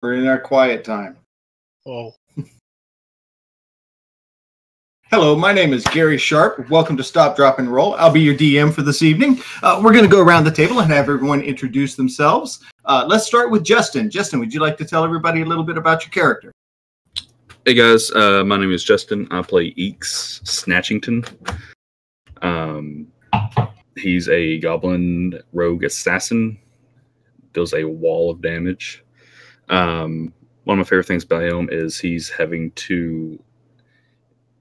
We're in our quiet time. Oh. Hello, my name is Gary Sharp. Welcome to Stop, Drop, and Roll. I'll be your DM for this evening. We're going to go around the table and have everyone introduce themselves. Let's start with Justin. Justin, would you like to tell everybody a little bit about your character? Hey guys, my name is Justin. I play Eeks Snatchington. He's a goblin rogue assassin. Deals a wall of damage. One of my favorite things about him is he's having to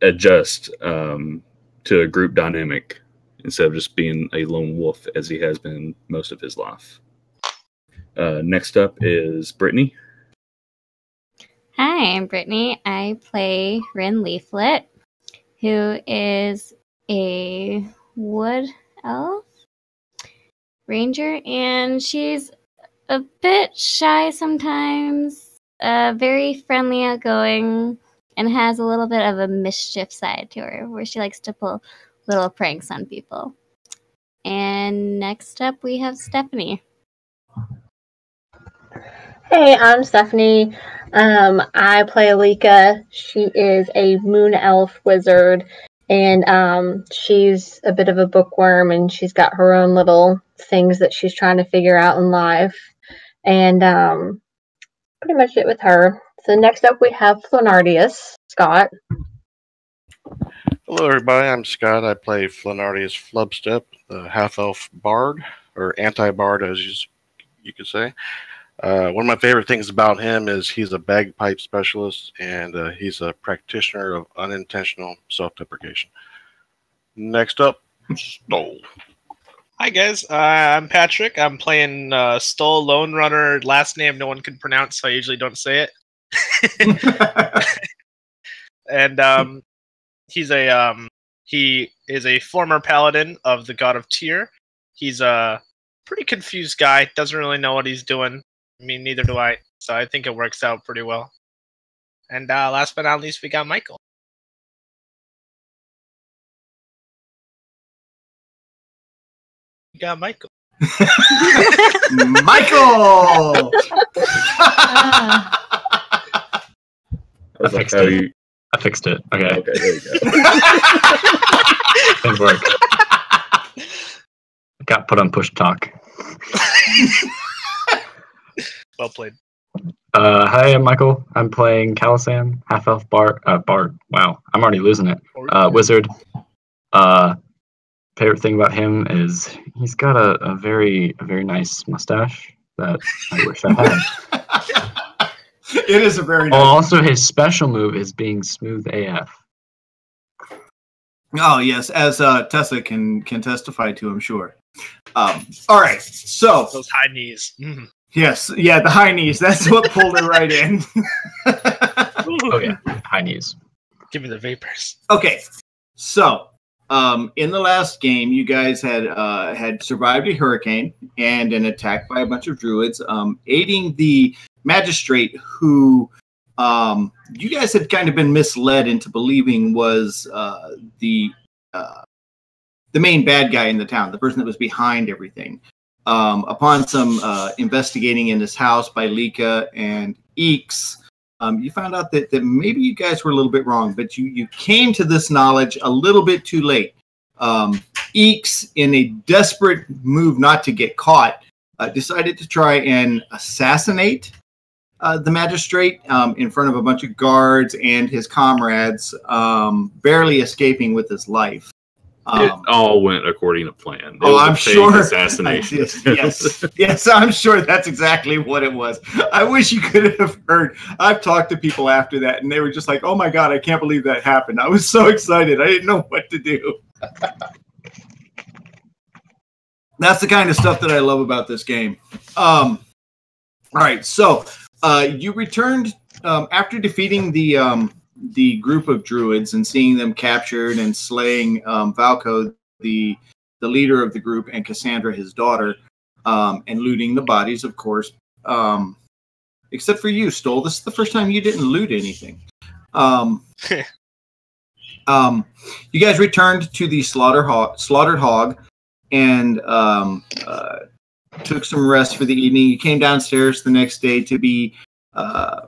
adjust to a group dynamic instead of just being a lone wolf as he has been most of his life. Next up is Brittany. Hi, I'm Brittany. I play Rin Leaflet, who is a wood elf ranger, and she's a bit shy sometimes, very friendly, outgoing, and has a little bit of a mischief side to her, where she likes to pull little pranks on people. And next up, we have Stephanie. Hey, I'm Stephanie. I play Alika. She is a moon elf wizard, and she's a bit of a bookworm, and she's got her own little things that she's trying to figure out in life. And pretty much it with her. So next up we have Flanardius. Scott. Hello, everybody. I'm Scott. I play Flanardius Flubstep, the half-elf bard, or anti-bard, as you could say. One of my favorite things about him is he's a bagpipe specialist, and he's a practitioner of unintentional self-deprecation. Next up, Stoll. Hi, guys. I'm Patrick. I'm playing Stoll Lone Runner. Last name no one can pronounce, so I usually don't say it. And he is a former paladin of the god of Tyr. He's a pretty confused guy. Doesn't really know what he's doing. I mean, neither do I. So I think it works out pretty well. And last but not least, we got Michael. We got Michael. Michael! I fixed it. Okay. Okay, there you go. Didn't work. Got put on push talk. Well played. Hi, I'm Michael. I'm playing Calisan, half-elf bard. Wow, I'm already losing it. Wizard. Favorite thing about him is he's got a very nice mustache that I wish I had. It is a very nice. Also, his special move is being smooth AF. Oh yes, as Tessa can testify to, I'm sure. All right, so those high knees. Mm. Yes, yeah, the high knees. That's what pulled her right in. Oh yeah, high knees. Give me the vapors. Okay, so in the last game, you guys had survived a hurricane and an attack by a bunch of druids, aiding the magistrate who you guys had kind of been misled into believing was the main bad guy in the town, the person that was behind everything. Upon some investigating in this house by Lika and Eeks, you found out that maybe you guys were a little bit wrong, but you came to this knowledge a little bit too late. Eeks, in a desperate move not to get caught, decided to try and assassinate the magistrate in front of a bunch of guards and his comrades, barely escaping with his life. It all went according to plan. I'm sure. Assassination. Yes, I'm sure that's exactly what it was. I wish you could have heard. I've talked to people after that, and they were just like, "Oh my god, I can't believe that happened." I was so excited. I didn't know what to do. That's the kind of stuff that I love about this game. All right, so you returned after defeating the group of druids and seeing them captured and slaying Valko, the leader of the group, and Cassandra, his daughter, and looting the bodies, of course. Except for you, Stoll. This is the first time you didn't loot anything. You guys returned to the slaughtered hog and took some rest for the evening. You came downstairs the next day to be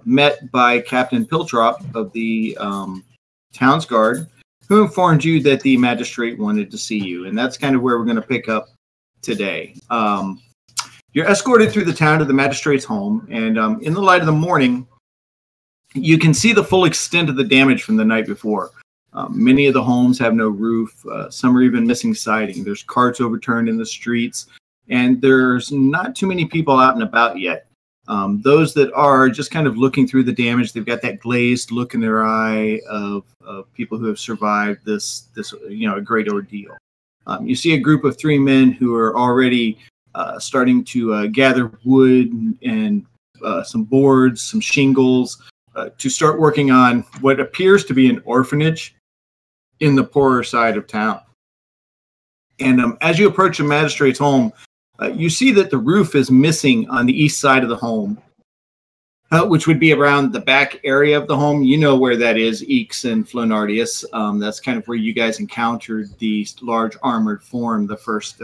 met by Captain Piltrop of the Town's Guard, who informed you that the magistrate wanted to see you. And that's kind of where we're going to pick up today. You're escorted through the town to the magistrate's home, and in the light of the morning, you can see the full extent of the damage from the night before. Many of the homes have no roof. Some are even missing siding. There's carts overturned in the streets, and there's not too many people out and about yet. Those that are just kind of looking through the damage, they've got that glazed look in their eye of people who have survived this a great ordeal. You see a group of 3 men who are already starting to gather wood and some boards, some shingles, to start working on what appears to be an orphanage in the poorer side of town. And as you approach the magistrate's home, you see that the roof is missing on the east side of the home, which would be around the back area of the home. You know where that is, Eeks and Flenardius. That's kind of where you guys encountered the large armored form the first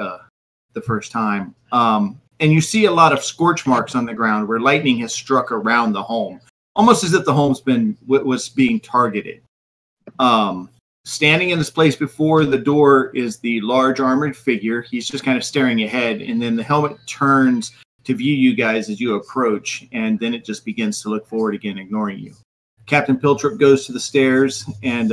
time. And you see a lot of scorch marks on the ground where lightning has struck around the home, almost as if the home's was being targeted. Standing in this place before the door is the large armored figure. He's just kind of staring ahead, and then the helmet turns to view you guys as you approach, and then it just begins to look forward again, ignoring you. Captain Piltrop goes to the stairs, and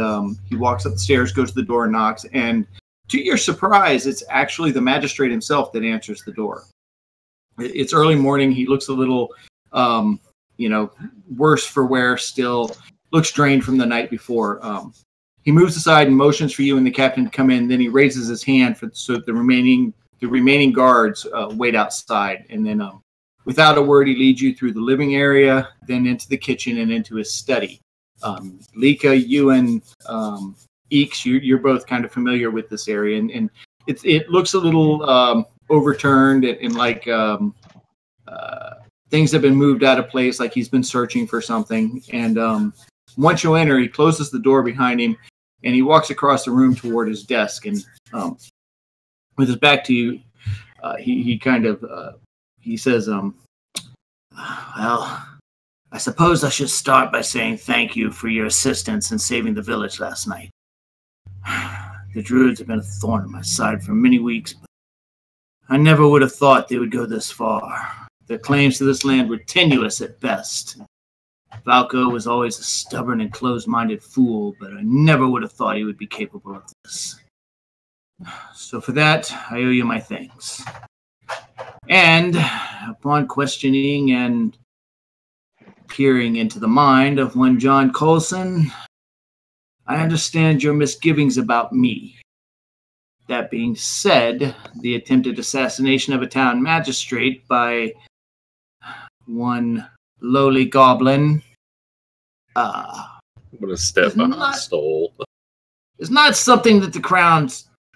he walks up the stairs, goes to the door, knocks, and to your surprise, it's actually the magistrate himself that answers the door. It's early morning. He looks a little, worse for wear still, looks drained from the night before. He moves aside and motions for you and the captain to come in. Then he raises his hand so the remaining guards wait outside. And then without a word, he leads you through the living area, then into the kitchen and into his study. Lika, you and Eeks, you're both kind of familiar with this area. And it looks a little overturned and like things have been moved out of place, like he's been searching for something. And once you enter, he closes the door behind him, and he walks across the room toward his desk. And with his back to you, he says, "Well, I suppose I should start by saying thank you for your assistance in saving the village last night. The druids have been a thorn in my side for many weeks, but I never would have thought they would go this far. Their claims to this land were tenuous at best. Valko was always a stubborn and closed-minded fool, but I never would have thought he would be capable of this. So for that, I owe you my thanks. And upon questioning and peering into the mind of one John Coulson, I understand your misgivings about me. That being said, the attempted assassination of a town magistrate by one lowly goblin what a step on a stole. It's not something that the crown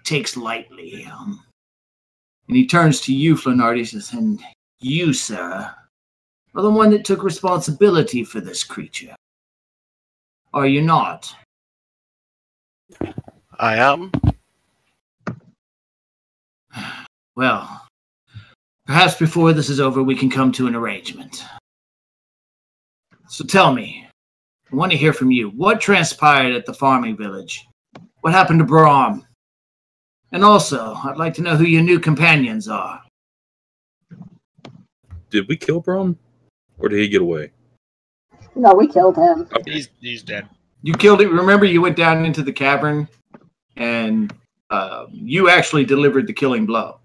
takes lightly. And he turns to you, Flenardius, and you, sir, are the one that took responsibility for this creature. Are you not? I am. Well, perhaps before this is over, we can come to an arrangement. So tell me, I want to hear from you. What transpired at the farming village? What happened to Brahm? And also, I'd like to know who your new companions are. Did we kill Brahm? Or did he get away? No, we killed him. Okay. He's dead. You killed it. Remember, you went down into the cavern, and you actually delivered the killing blow.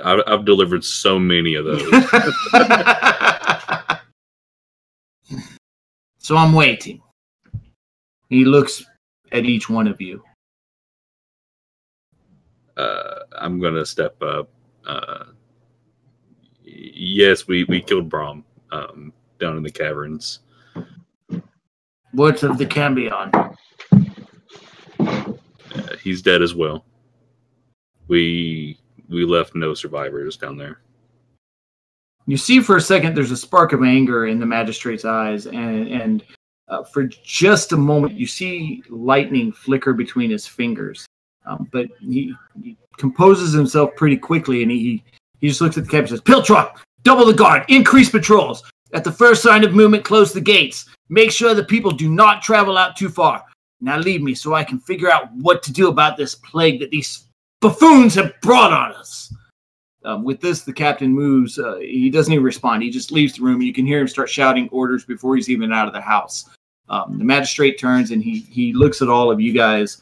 I've delivered so many of those. So I'm waiting. He looks at each one of you. I'm going to step up. Yes, we killed Brahm down in the caverns. What of the Cambion? He's dead as well. We left no survivors down there. You see for a second there's a spark of anger in the magistrate's eyes, and for just a moment you see lightning flicker between his fingers. But he composes himself pretty quickly, and he just looks at the captain and says, Piltrop, double the guard, increase patrols, At the first sign of movement, close the gates. Make sure the people do not travel out too far. Now leave me so I can figure out what to do about this plague that these buffoons have brought on us. With this, the captain moves. He doesn't even respond. He just leaves the room. You can hear him start shouting orders before he's even out of the house. The magistrate turns and he looks at all of you guys.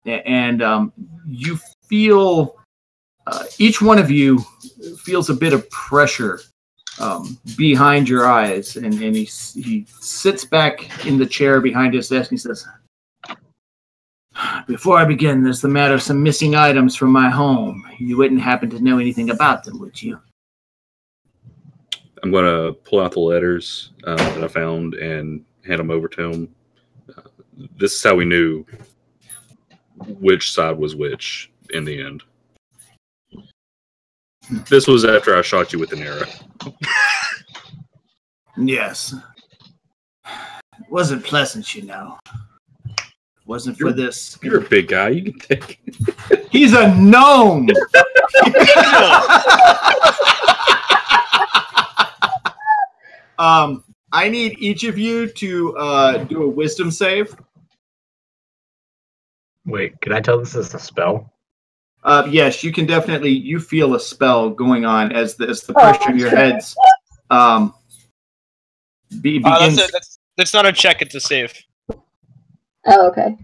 You feel, each one of you feels a bit of pressure behind your eyes. And he sits back in the chair behind his desk and he says, before I begin, there's the matter of some missing items from my home. You wouldn't happen to know anything about them, would you? I'm going to pull out the letters that I found and hand them over to him. This is how we knew which side was which in the end. This was after I shot you with an arrow. Yes. It wasn't pleasant, you know. Wasn't for this. You're a big guy. You can take it. He's a gnome. I need each of you to do a wisdom save. Wait, can I tell this is a spell? Yes, you can definitely. You feel a spell going on as the pressure in your heads begins. That's not a check; it's a save. Oh, okay.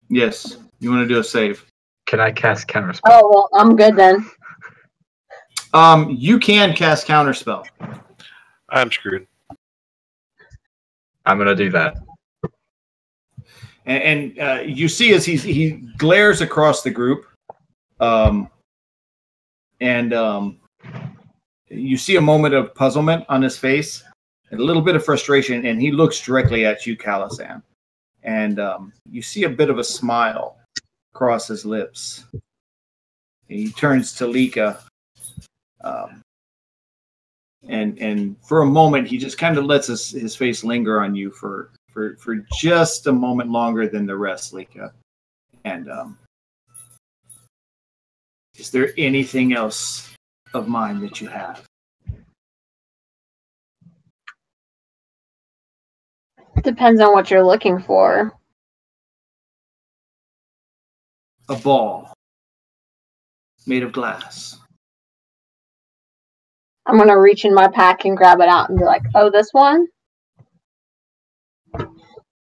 Yes, you want to do a save. Can I cast counterspell? Oh, well, I'm good then. You can cast counterspell. I'm screwed. I'm gonna do that. And you see as he glares across the group, you see a moment of puzzlement on his face, and a little bit of frustration, and he looks directly at you, Calisan. And you see a bit of a smile across his lips. And he turns to Lika, and for a moment, he just kind of lets his face linger on you for just a moment longer than the rest, Lika. And is there anything else of mine that you have? Depends on what you're looking for. A ball made of glass. I'm going to reach in my pack and grab it out and be like, oh, this one?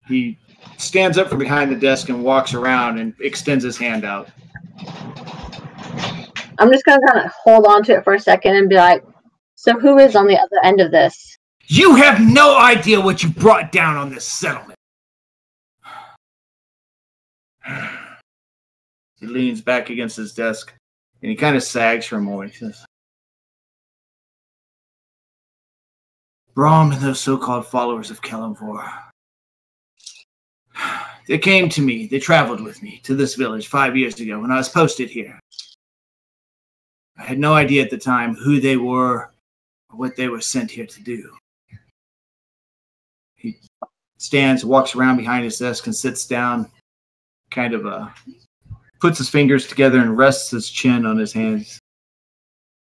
He stands up from behind the desk and walks around and extends his hand out. I'm just going to kind of hold on to it for a second and be like, so who is on the other end of this? You have no idea what you brought down on this settlement. He leans back against his desk and he kind of sags for a moment. He says, Brahm and those so-called followers of Kelemvor. They came to me, they traveled with me to this village 5 years ago when I was posted here. I had no idea at the time who they were or what they were sent here to do. He stands, walks around behind his desk and sits down, kind of puts his fingers together and rests his chin on his hands.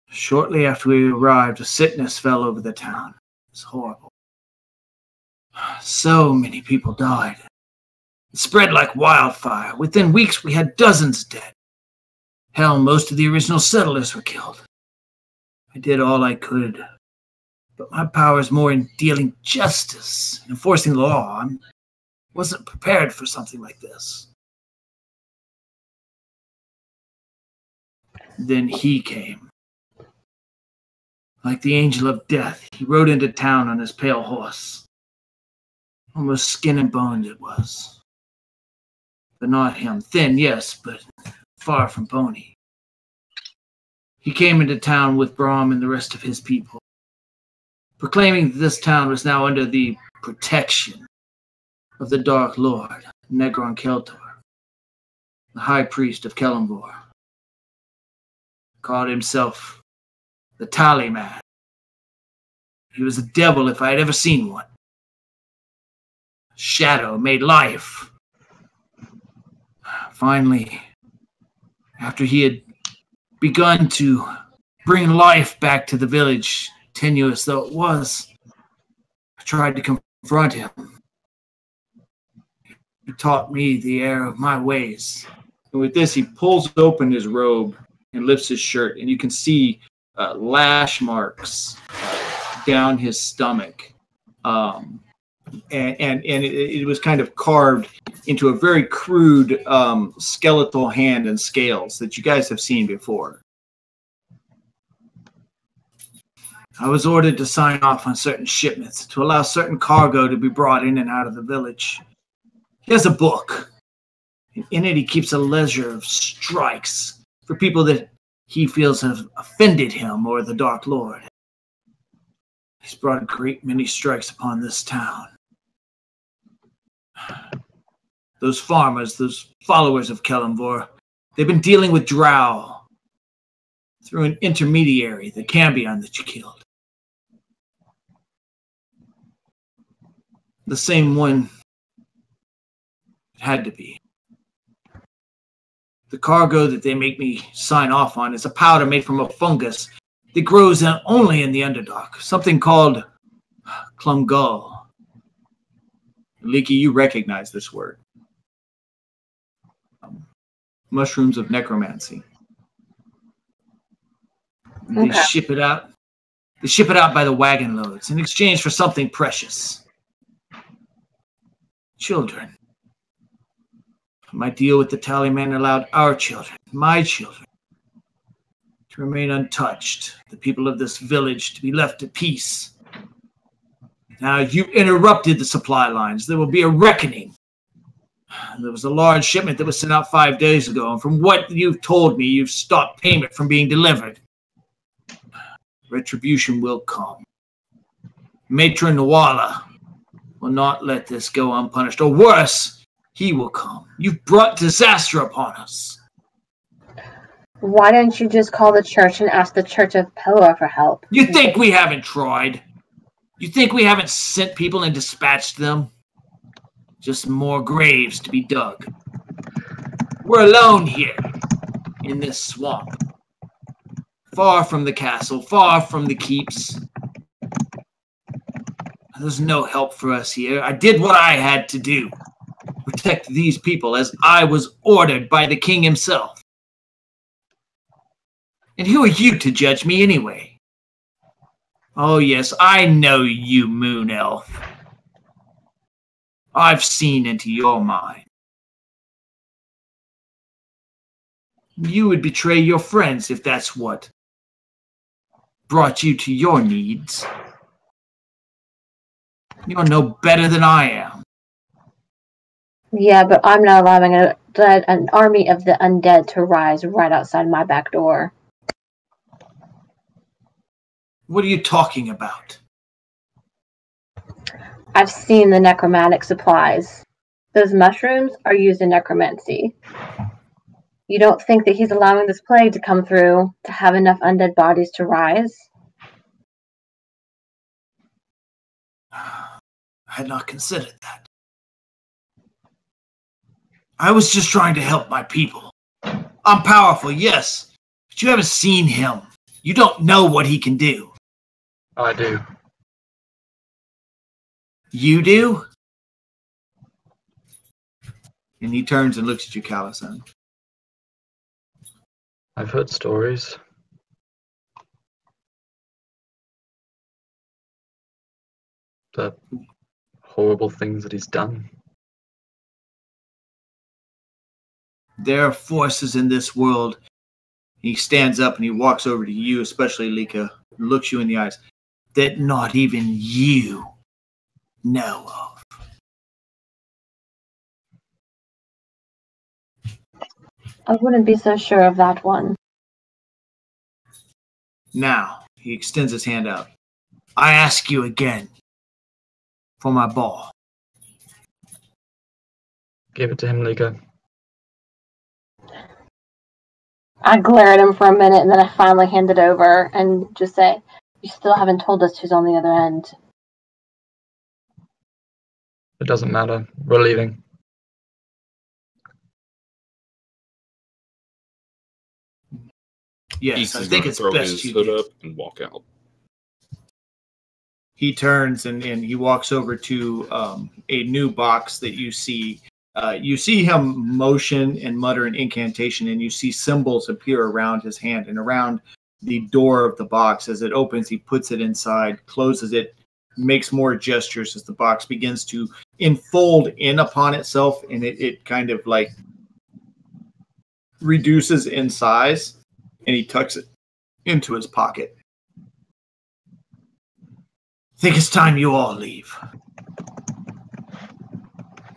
Shortly after we arrived, a sickness fell over the town. It was horrible. So many people died. It spread like wildfire. Within weeks, we had dozens dead. Hell, most of the original settlers were killed. I did all I could. But my power is more in dealing justice, enforcing the law. I wasn't prepared for something like this. Then he came. Like the angel of death, he rode into town on his pale horse. Almost skin and bones it was. But not him. Thin, yes, but far from bony. He came into town with Brahm and the rest of his people, proclaiming that this town was now under the protection of the Dark Lord, Negron Keltor, the High Priest of Kelemvor. Called himself the Tally Man. He was a devil if I had ever seen one. Shadow made life. Finally, after he had begun to bring life back to the village, tenuous though it was, tried to confront him. He taught me the error of my ways. And with this, he pulls open his robe and lifts his shirt, and you can see lash marks down his stomach. And it was kind of carved into a very crude skeletal hand and scales that you guys have seen before. I was ordered to sign off on certain shipments to allow certain cargo to be brought in and out of the village. He has a book. In it, he keeps a ledger of strikes for people that he feels have offended him or the Dark Lord. He's brought a great many strikes upon this town. Those farmers, those followers of Kelemvor, they've been dealing with Drow through an intermediary, the Cambion that you killed. The same one it had to be. The cargo that they make me sign off on is a powder made from a fungus that grows only in the Underdark, something called Klumgul. Leaky, you recognize this word. Mushrooms of necromancy. They ship it out. They ship it out by the wagon loads in exchange for something precious. Children. My deal with the Tallyman allowed our children, my children, to remain untouched. The people of this village to be left at peace. Now you interrupted the supply lines. There will be a reckoning. There was a large shipment that was sent out 5 days ago, and from what you've told me, you've stopped payment from being delivered. Retribution will come. Matron Nawala will not let this go unpunished, or worse, he will come. You've brought disaster upon us. Why don't you just call the church and ask the Church of Pelor for help? You think we haven't tried? You think we haven't sent people and dispatched them? Just more graves to be dug. We're alone here, in this swamp. Far from the castle, far from the keeps. There's no help for us here. I did what I had to do. Protect these people as I was ordered by the king himself. And who are you to judge me anyway? Oh yes, I know you, Moon Elf. I've seen into your mind. You would betray your friends if that's what brought you to your needs. You're no better than I am. Yeah, but I'm not allowing an army of the undead to rise right outside my back door. What are you talking about? I've seen the necromantic supplies. Those mushrooms are used in necromancy. You don't think that he's allowing this plague to come through to have enough undead bodies to rise? I had not considered that. I was just trying to help my people. I'm powerful, yes, but you haven't seen him. You don't know what he can do. I do. You do? And he turns and looks at you, Callison. I've heard stories. The horrible things that he's done. There are forces in this world. He stands up and he walks over to you, especially Lika, and looks you in the eyes, that not even you know of. I wouldn't be so sure of that one. Now, he extends his hand out. I ask you again for my ball. Give it to him, Lika. I glare at him for a minute, and then I finally hand it over and just say, you still haven't told us who's on the other end. It doesn't matter. We're leaving. Yes, East I is think gonna it's throw best his you hood do. up and walk out. he turns and he walks over to a new box that you see. You see him motion and mutter an incantation, and you see symbols appear around his hand and around the door of the box. As it opens, he puts it inside, closes it, makes more gestures as the box begins to enfold in upon itself, and it kind of like reduces in size, and he tucks it into his pocket. Think it's time you all leave.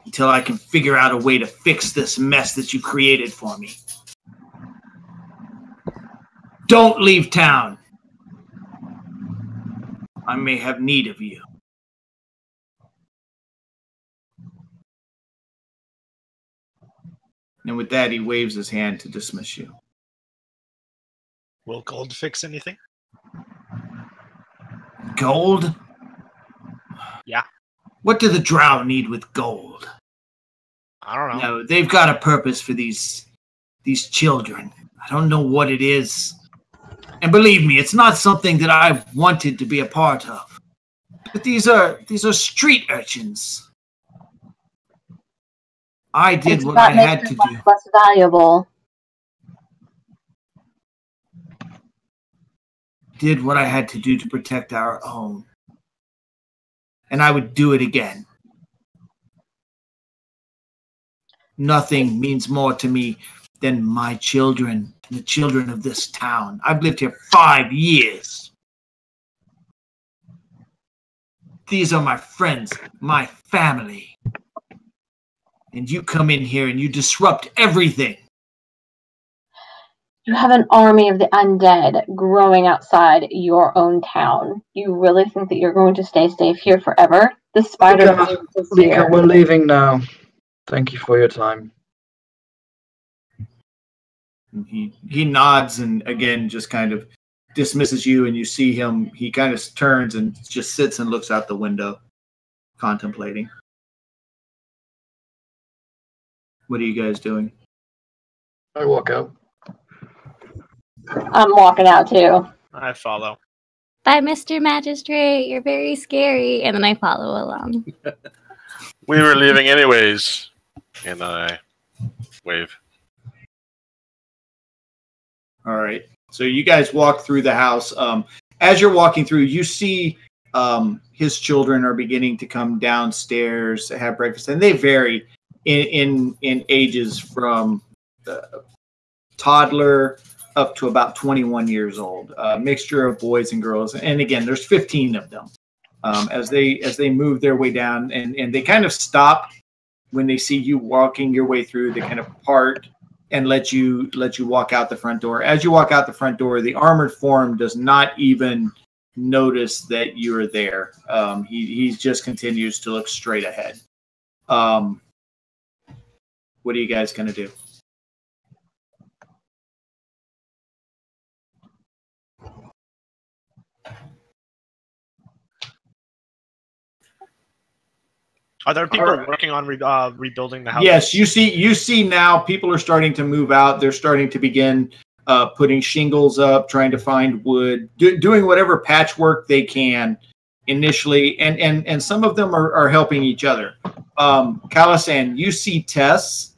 Until I can figure out a way to fix this mess that you created for me. Don't leave town. I may have need of you. And with that, he waves his hand to dismiss you. Will gold fix anything? Gold? Yeah. What do the drow need with gold? I don't know. No, they've got a purpose for these children. I don't know what it is. And believe me, it's not something that I've wanted to be a part of. But these are street urchins. I did what I had to do. Less valuable. Did what I had to do to protect our own. And I would do it again. Nothing means more to me than my children and the children of this town. I've lived here 5 years. These are my friends, my family. And you come in here and you disrupt everything. You have an army of the undead growing outside your own town. You really think that you're going to stay safe here forever? The spider is Lika, here. we're leaving now. Thank you for your time. He nods and again just kind of dismisses you, and you see him, he kind of turns and just sits and looks out the window, contemplating. What are you guys doing? I walk out. I'm walking out too. I follow. Bye, Mr. Magistrate. You're very scary. And then I follow along. We were leaving anyways. And I wave. All right. So you guys walk through the house. As you're walking through, you see his children are beginning to come downstairs to have breakfast, and they vary in ages from toddler up to about 21 years old. A mixture of boys and girls. And again, there's 15 of them. As they move their way down, and they kind of stop when they see you walking your way through. They kind of part and let you walk out the front door. As you walk out the front door, the armored form does not even notice that you're there. He just continues to look straight ahead. What are you guys going to do? Are there people working on rebuilding the house? Yes, you see now people are starting to move out. They're starting to begin putting shingles up, trying to find wood, doing whatever patchwork they can initially, and some of them are helping each other. Calisan, you see Tess.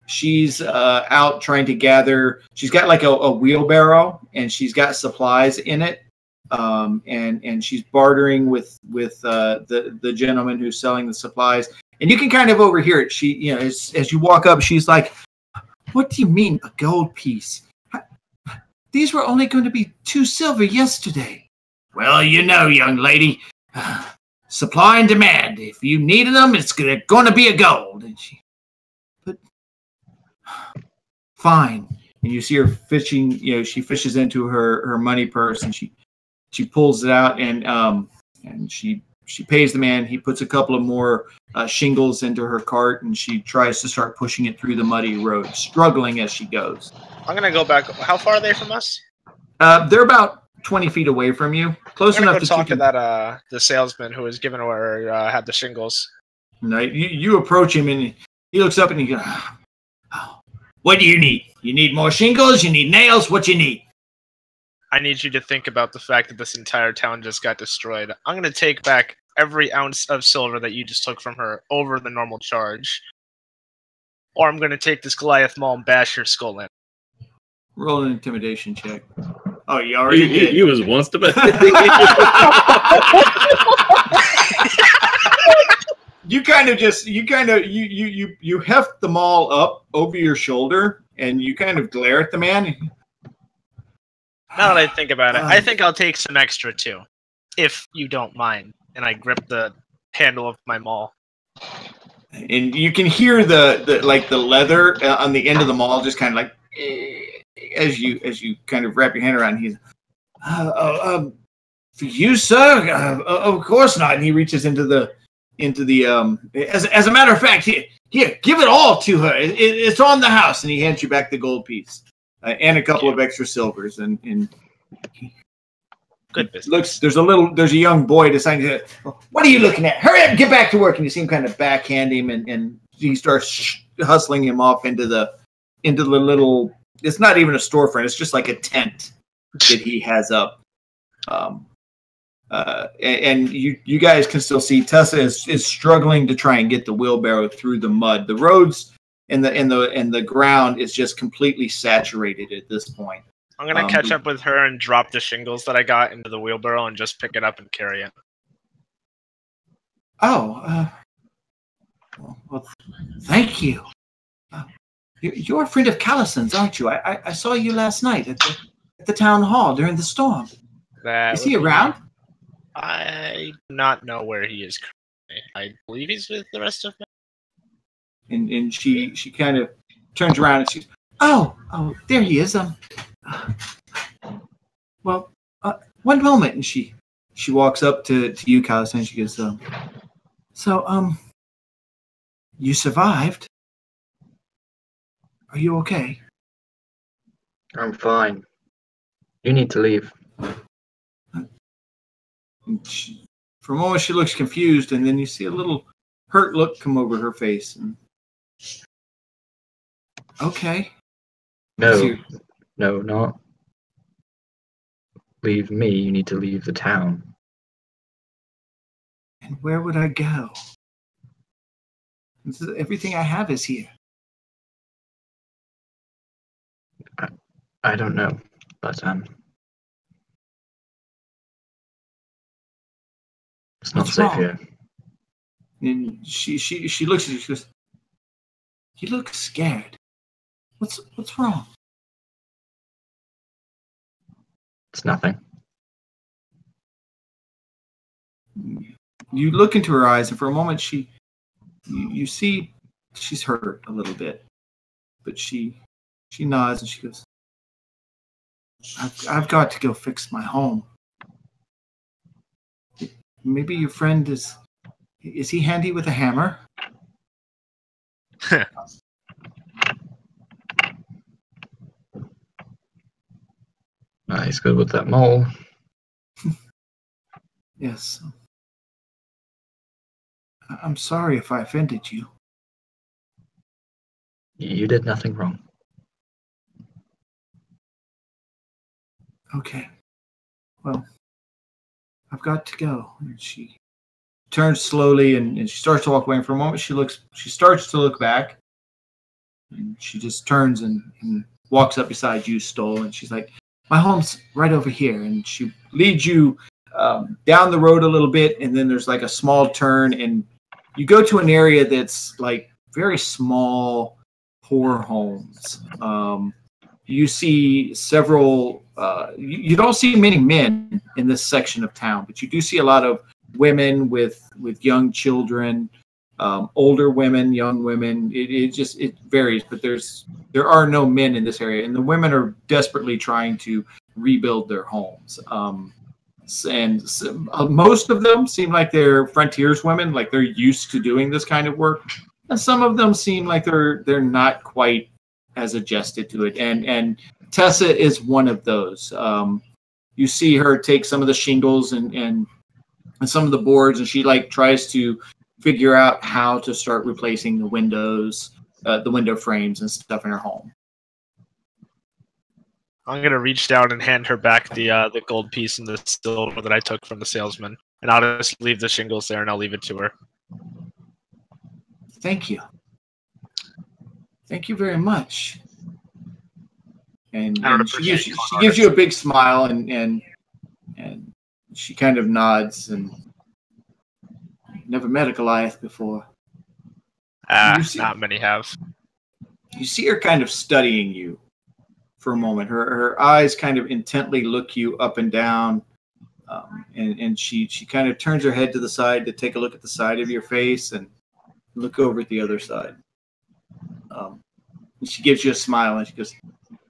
She's out trying to gather. She's got like a wheelbarrow, and she's got supplies in it. And she's bartering with the gentleman who's selling the supplies, and you can kind of overhear it. She, as you walk up, she's like, "What do you mean a gold piece? These were only going to be 2 silver yesterday." Well, young lady, supply and demand. If you needed them, it's going to be a gold. And but fine. And you see her fishing. She fishes into her money purse, and she pulls it out, and she pays the man. He puts a couple of more shingles into her cart, and she tries to start pushing it through the muddy road, struggling as she goes. I'm gonna go back. How far are they from us? They're about 20 feet away from you, close enough go to talk to that the salesman who was giving her had the shingles. Right, you approach him, and he looks up, and he goes, "What do you need? You need more shingles? You need nails? What you need?" I need you to think about the fact that this entire town just got destroyed. I'm going to take back every ounce of silver that you just took from her over the normal charge. Or I'm going to take this Goliath Maul and bash your skull in. Roll an intimidation check. Oh, you already did. He was once to bet. You heft the maul up over your shoulder, and you kind of glare at the man. Now that I think about it, I think I'll take some extra too, if you don't mind. And I grip the handle of my maul. And you can hear the leather on the end of the maul, just kind of like as you kind of wrap your hand around. He's, for you, sir? Of course not. And he reaches into the as a matter of fact, here, give it all to her. It's on the house. And he hands you back the gold piece and a couple of extra silvers. And good business. There's a young boy deciding to, what are you looking at? Hurry up and get back to work. And you see him kind of backhand him, and he starts hustling him off into the little, it's not even a storefront. It's just like a tent that he has up. And you guys can still see Tessa is struggling to try and get the wheelbarrow through the mud. The roads and the ground is just completely saturated at this point. I'm gonna catch up with her and drop the shingles that I got into the wheelbarrow and just pick it up and carry it. Well, thank you. You're a friend of Callison's, aren't you? I saw you last night at the town hall during the storm. Is he around? I do not know where he is currently. I believe he's with the rest of them. And she kind of turns around and she's, oh, there he is. Well, one moment. And she walks up to you, Callison, and she goes, you survived. Are you okay? I'm fine. You need to leave. For a moment, she looks confused, and then you see a little hurt look come over her face. And, okay. No, not. Leave me. You need to leave the town. And where would I go? Everything I have is here. I don't know, but it's not safe here. And she looks at you. She goes, "You look scared. What's wrong?" It's nothing. You look into her eyes, and for a moment, you see she's hurt a little bit, but she nods and she goes, I've got to go fix my home. Maybe your friend is he handy with a hammer? He's good with that mole. Yes. I'm sorry if I offended you. You did nothing wrong. Okay. Well, I've got to go. And she turns slowly and she starts to walk away. And for a moment, she starts to look back. And she just turns and walks up beside you, Stoll. And she's like, my home's right over here. And she leads you down the road a little bit. And then there's like a small turn. And you go to an area that's like very small, poor homes. You see several, you don't see many men in this section of town, but you do see a lot of women with young children, older women, young women. It varies, but there are no men in this area, and the women are desperately trying to rebuild their homes. Most of them seem like they're frontiers women, like they're used to doing this kind of work. And some of them seem like they're not quite as adjusted to it. And Tessa is one of those. You see her take some of the shingles and some of the boards, and she like tries to figure out how to start replacing the windows, the window frames and stuff in her home. I'm gonna reach down and hand her back the gold piece and the silver that I took from the salesman, and I'll just leave the shingles there and I'll leave it to her. Thank you. Thank you very much. And she gives you a big smile, and she kind of nods. And never met a Goliath before. Not many have. You see her kind of studying you for a moment. Her eyes kind of intently look you up and down, and she kind of turns her head to the side to take a look at the side of your face and look over at the other side. And she gives you a smile and she goes,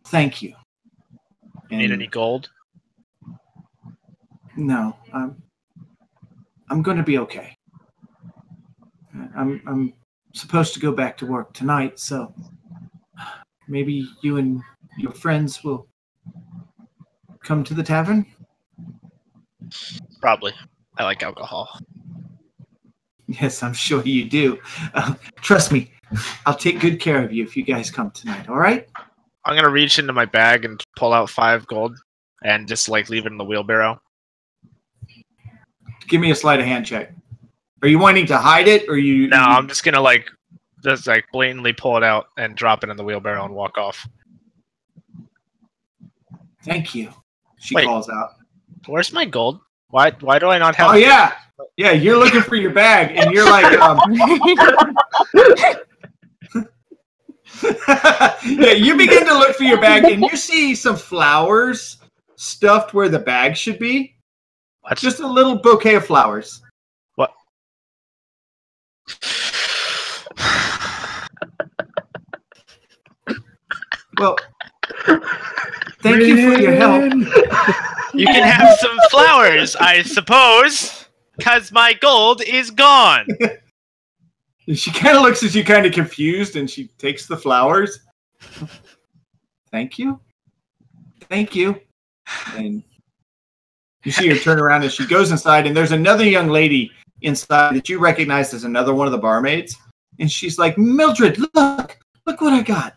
"Thank you." And Need any gold? No, I'm going to be okay. I'm supposed to go back to work tonight, so maybe you and your friends will come to the tavern? Probably. I like alcohol. Yes, I'm sure you do. Trust me, I'll take good care of you if you guys come tonight, all right? I'm going to reach into my bag and pull out 5 gold and just like leave it in the wheelbarrow. Give me a sleight of hand check. Are you wanting to hide it, or you? No, I'm just gonna like blatantly pull it out and drop it in the wheelbarrow and walk off. Thank you. She Wait. calls out. Where's my gold? Why do I not have? Oh yeah, yeah. You're looking for your bag, and you're like, yeah. You begin to look for your bag, and you see some flowers stuffed where the bag should be. What? Just a little bouquet of flowers. What? Well, thank you for your help. You can have some flowers, I suppose, because my gold is gone. She kind of looks at you kind of confused, and she takes the flowers. Thank you. Thank you. And you see her turn around as she goes inside, and there's another young lady inside that you recognize as another one of the barmaids. And she's like, "Mildred, look what I got.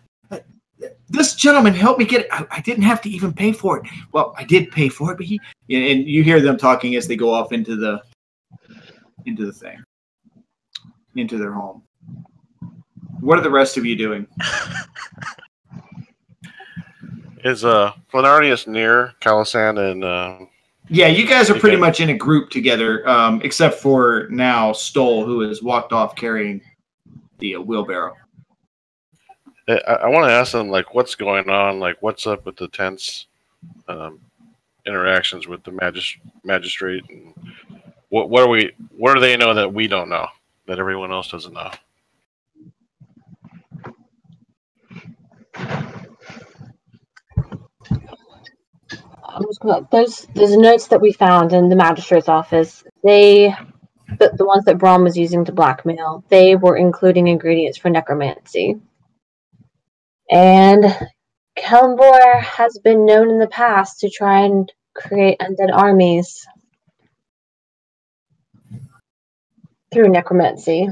This gentleman helped me get it. I didn't have to even pay for it. Well, I did pay for it, but he..." And you hear them talking as they go off into the thing, into their home. What are the rest of you doing? Is Flanarius near Calisan and? Yeah, you guys are pretty much in a group together, except for now Stoll, who has walked off carrying the wheelbarrow. I want to ask them, like, what's going on? Like, what's up with the tense interactions with the magistrate? And what do they know that we don't know, that everyone else doesn't know? There's notes that we found in the magistrate's office. The ones that Braum was using to blackmail, they were including ingredients for necromancy. And Kellenbor has been known in the past to try and create undead armies through necromancy.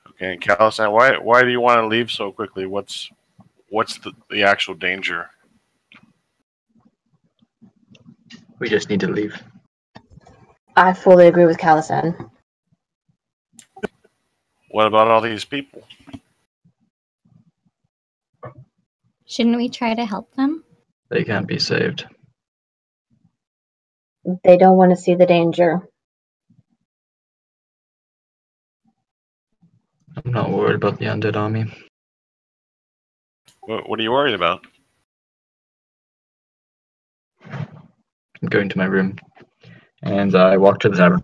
Okay, and Calisan, why do you want to leave so quickly? What's the actual danger? We just need to leave. I fully agree with Calisan. What about all these people? Shouldn't we try to help them? They can't be saved. They don't want to see the danger. I'm not worried about the undead army. What are you worried about? I'm going to my room, and I walk to the tavern.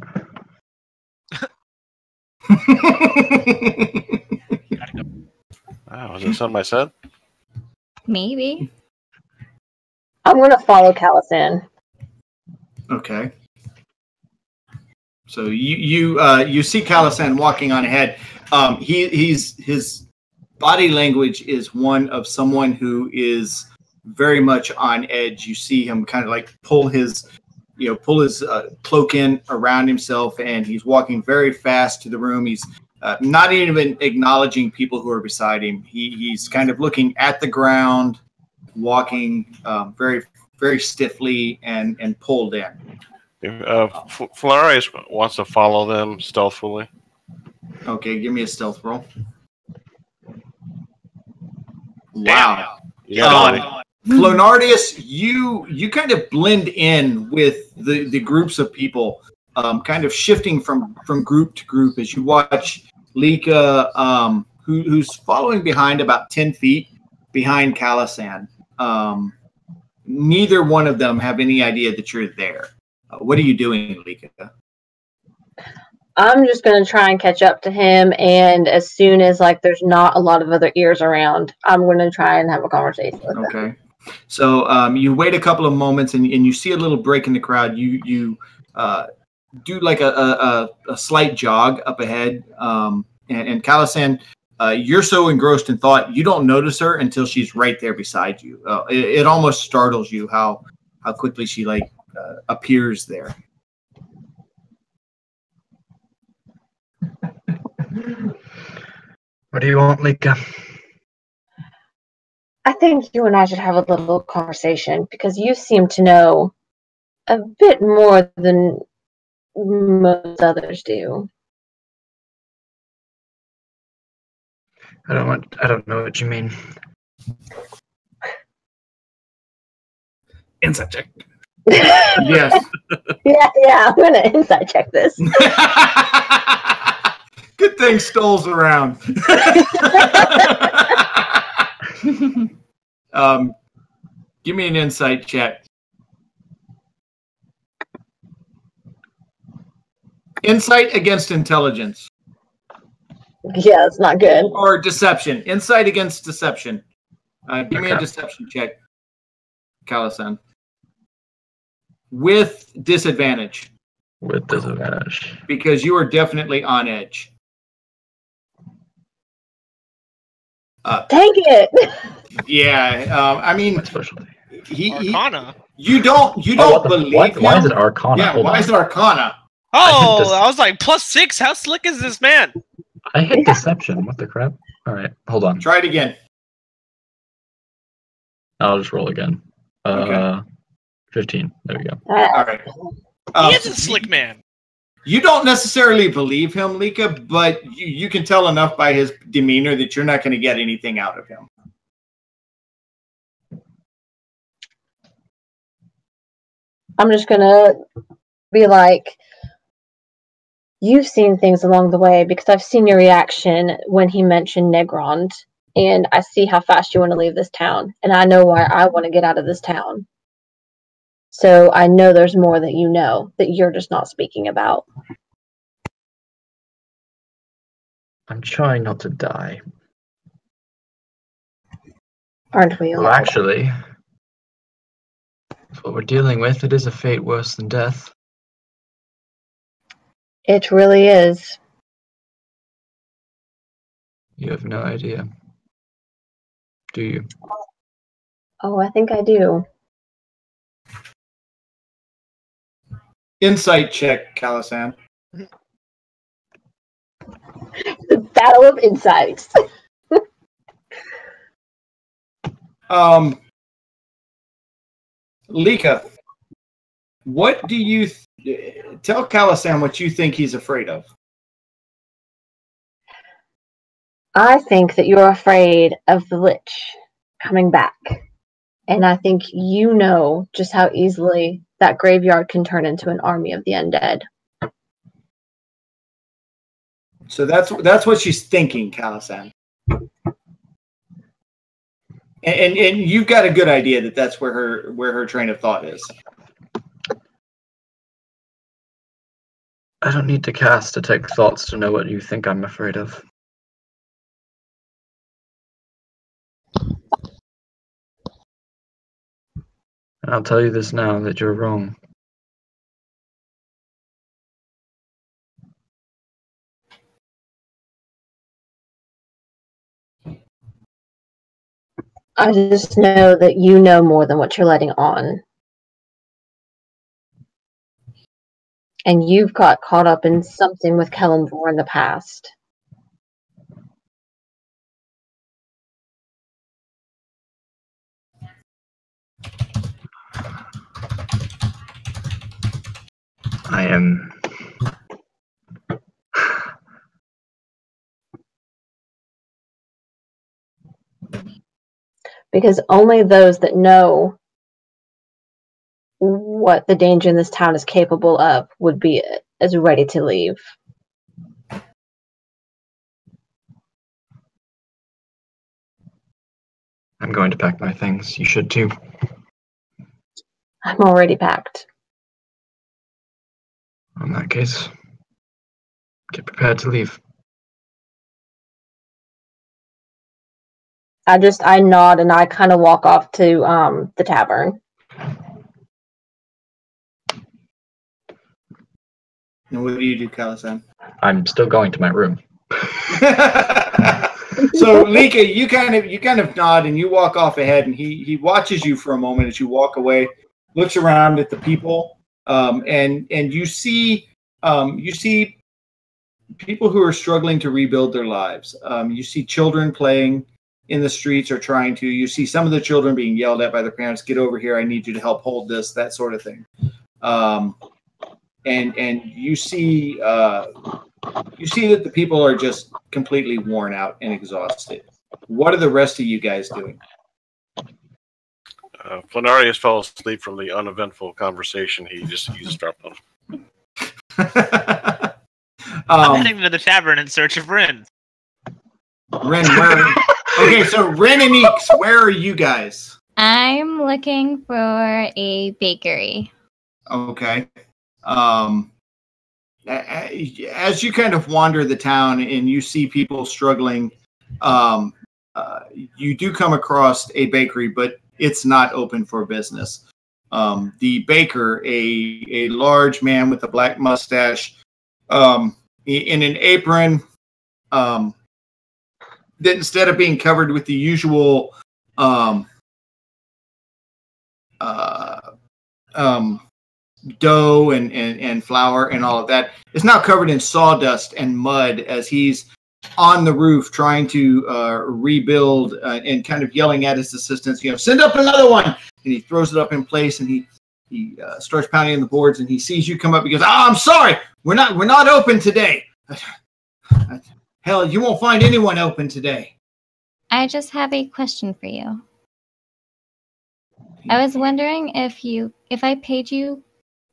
Oh, was that something I said? Maybe. I'm going to follow Calisan. Okay. So you see Calisan walking on ahead. His body language is one of someone who is very much on edge. You see him kind of like pull his cloak in around himself, and he's walking very fast to the room. He's not even acknowledging people who are beside him. He's kind of looking at the ground, walking very, very stiffly and pulled in. Flores wants to follow them stealthily. Okay, give me a stealth roll. Wow. Flonardius, you kind of blend in with the groups of people, kind of shifting from group to group as you watch Lika, who's following behind about 10 feet behind Calisan. Neither one of them have any idea that you're there. What are you doing, Lika? I'm just going to try and catch up to him, and as soon as there's not a lot of other ears around, I'm going to try and have a conversation with him. Okay. So you wait a couple of moments, and you see a little break in the crowd. You do like a slight jog up ahead, and Calisan, you're so engrossed in thought, you don't notice her until she's right there beside you. It almost startles you how quickly she appears there. What do you want, Lika? I think you and I should have a little conversation because you seem to know a bit more than most others do. I don't know what you mean. Insight check. Yes. Yeah, I'm going to insight check this. Good thing Stoll's around. Give me an insight check. Insight against intelligence. Yeah, it's not good. Or deception. Insight against deception. Give me a deception check, Calisan. With disadvantage. With disadvantage. Because you are definitely on edge. Dang it! Yeah, I mean, Arcana. You don't believe what? him. Why is it Arcana? Yeah, why is it Arcana? Oh, I was like +6. How slick is this man? I hit deception. What the crap? All right, hold on. Try it again. I'll just roll again. Okay. 15. There we go. All right. He is a slick man. You don't necessarily believe him, Lika, but you can tell enough by his demeanor that you're not going to get anything out of him. I'm just going to be like, you've seen things along the way because I've seen your reaction when he mentioned Negrond, and I see how fast you want to leave this town, and I know why I want to get out of this town. So I know there's more that you know that you're just not speaking about. I'm trying not to die. Aren't we all? Well, actually, what we're dealing with, it is a fate worse than death. It really is. You have no idea. Do you? Oh, I think I do. Insight check, Calisan. The Battle of Insights. Lika, what do you tell Calisan what you think he's afraid of? I think that you're afraid of the Lich coming back. And I think you know just how easily that graveyard can turn into an army of the undead. So that's what she's thinking, Calisan. And you've got a good idea that that's where her train of thought is. I don't need to cast Detect Thoughts to know what you think I'm afraid of. And I'll tell you this now, that you're wrong. I just know that you know more than what you're letting on. And you've got caught up in something with Kellenvor in the past. I am. Because only those that know what the danger in this town is capable of would be as ready to leave. I'm going to pack my things. You should too. I'm already packed. In that case, get prepared to leave. I nod and I kind of walk off to the tavern. And what do you do, Kalasan? I'm still going to my room. So Lika, you kind of nod and you walk off ahead, and he watches you for a moment as you walk away, looks around at the people, and you see people who are struggling to rebuild their lives. You see children playing in the streets or trying to. You see some of the children being yelled at by their parents. Get over here! I need you to help hold this. That sort of thing. And you see that the people are just completely worn out and exhausted. What are the rest of you guys doing? Flanarius fell asleep from the uneventful conversation he just dropped on. I'm heading to the tavern in search of Rin. Rin, okay, so Rin and Eeks, where are you guys? I'm looking for a bakery. Okay. As you kind of wander the town and you see people struggling, you do come across a bakery, but it's not open for business. The baker, a large man with a black mustache, in an apron, that instead of being covered with the usual dough and flour and all of that, is now covered in sawdust and mud as he's on the roof trying to rebuild and kind of yelling at his assistants, send up another one. And he throws it up in place and he starts pounding on the boards, and he sees you come up. He goes, I'm sorry, we're not open today. Hell, you won't find anyone open today. I just have a question for you. I was wondering if I paid you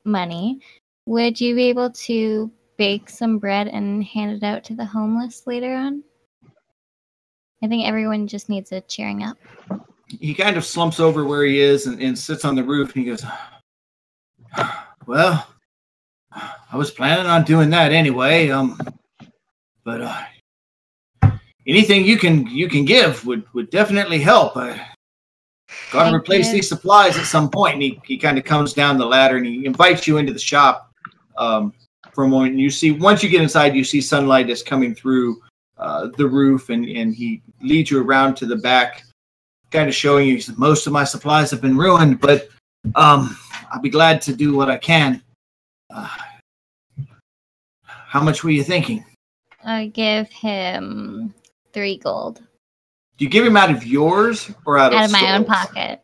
money, would you be able to bake some bread and hand it out to the homeless later on? I think everyone just needs a cheering up. He kind of slumps over where he is and sits on the roof, and he goes, well, I was planning on doing that anyway, but anything you can give would definitely help. Got to replace these supplies at some point. And he kind of comes down the ladder and he invites you into the shop for a moment. And once you get inside, you see sunlight is coming through the roof, and he leads you around to the back, kind of showing you, he said, most of my supplies have been ruined, but I'll be glad to do what I can. How much were you thinking? I give him 3 gold. Do you give him out of yours or out of my own pocket?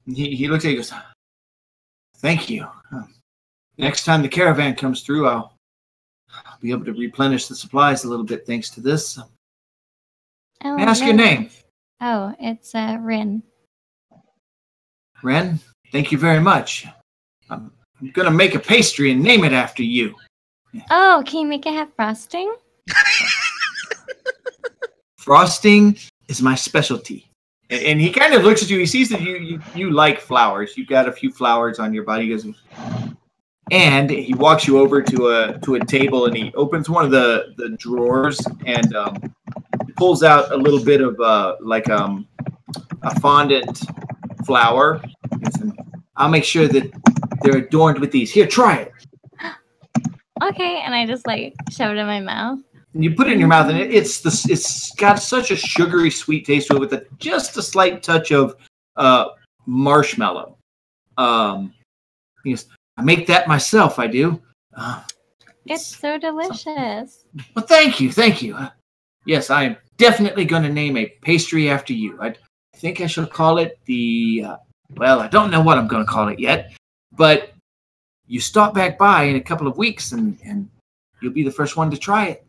He looks at you and goes, thank you. Next time the caravan comes through, I'll be able to replenish the supplies a little bit thanks to this. Oh, May I ask your name? Oh, it's Rin. Ren, thank you very much. I'm going to make a pastry and name it after you. Oh, can you make it have frosting? Frosting is my specialty. And he kind of looks at you. He sees that you like flowers. You've got a few flowers on your body. He goes, and he walks you over to a table, and he opens one of the drawers and pulls out a little bit of a fondant flour. I'll make sure that they're adorned with these. Here, try it. Okay, and I just shove it in my mouth. And you put it in your mouth, and it's got such a sugary, sweet taste to it with just a slight touch of marshmallow. He goes, I make that myself, I do. It's so delicious. Well, thank you. Yes, I am definitely going to name a pastry after you. I think I shall call it I don't know what I'm going to call it yet. But you stop back by in a couple of weeks, and you'll be the first one to try it.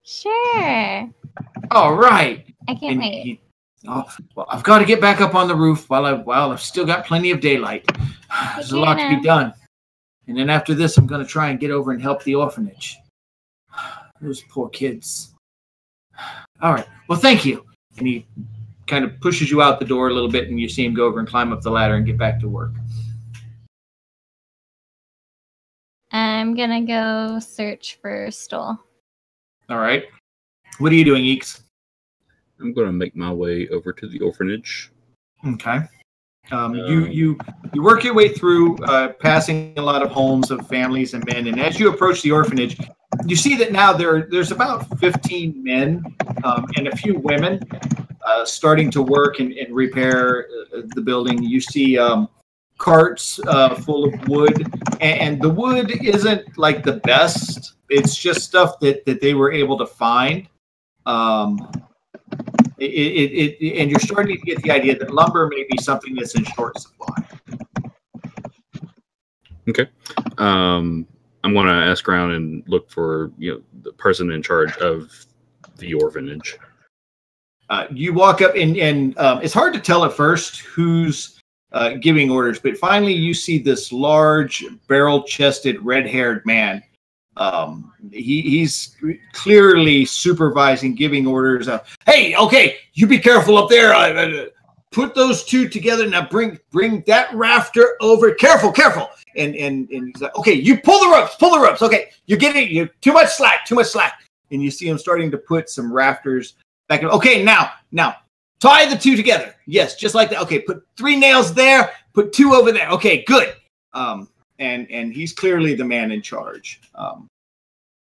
Sure. All right. I can't wait. Well, I've got to get back up on the roof while I've still got plenty of daylight. There's a lot to be done. And then after this, I'm going to try and get over and help the orphanage. Those poor kids. All right. Well, thank you. And he kind of pushes you out the door a little bit, and you see him go over and climb up the ladder and get back to work. I'm going to go search for Stoll. All right. What are you doing, Eeks? I'm going to make my way over to the orphanage. Okay. You work your way through, passing a lot of homes of families and men, and as you approach the orphanage, you see that now there's about 15 men and a few women starting to work and repair the building. You see carts full of wood, and the wood isn't like the best. It's just stuff that they were able to find. And you're starting to get the idea that lumber may be something that's in short supply. Okay. I'm going to ask around and look for the person in charge of the orphanage. You walk up, and it's hard to tell at first who's giving orders, but finally you see this large, barrel-chested, red-haired man. He's clearly supervising, giving orders. Hey, okay, you be careful up there. Put those two together. Now bring that rafter over. Careful. And he's like, okay, you pull the ropes. Okay, you're too much slack. And you see him starting to put some rafters back in. Okay, now tie the two together. Yes, just like that. Okay, put 3 nails there. Put 2 over there. Okay, good. And he's clearly the man in charge.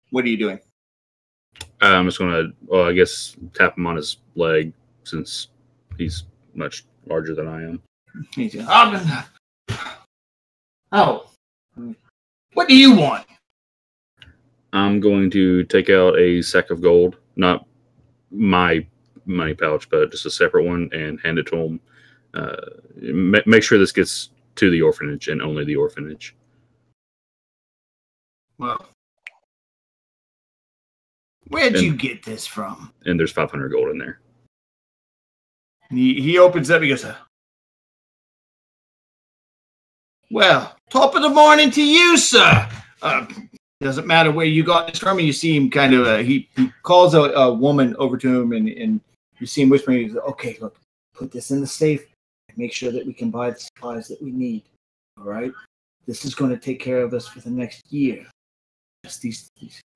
What are you doing? I'm just going to, I guess, tap him on his leg since he's much larger than I am. Oh, what do you want? I'm going to take out a sack of gold, not my money pouch, but just a separate one, and hand it to him. Make sure this gets to the orphanage and only the orphanage. Well, where'd you get this from? And there's 500 gold in there. He opens up. He goes, well, top of the morning to you, sir. Doesn't matter where you got this from. And you see him kind of, he calls a woman over to him, and you see him whispering. He's like, okay, look, put this in the safe. Make sure that we can buy the supplies that we need. All right? This is going to take care of us for the next year. Just these.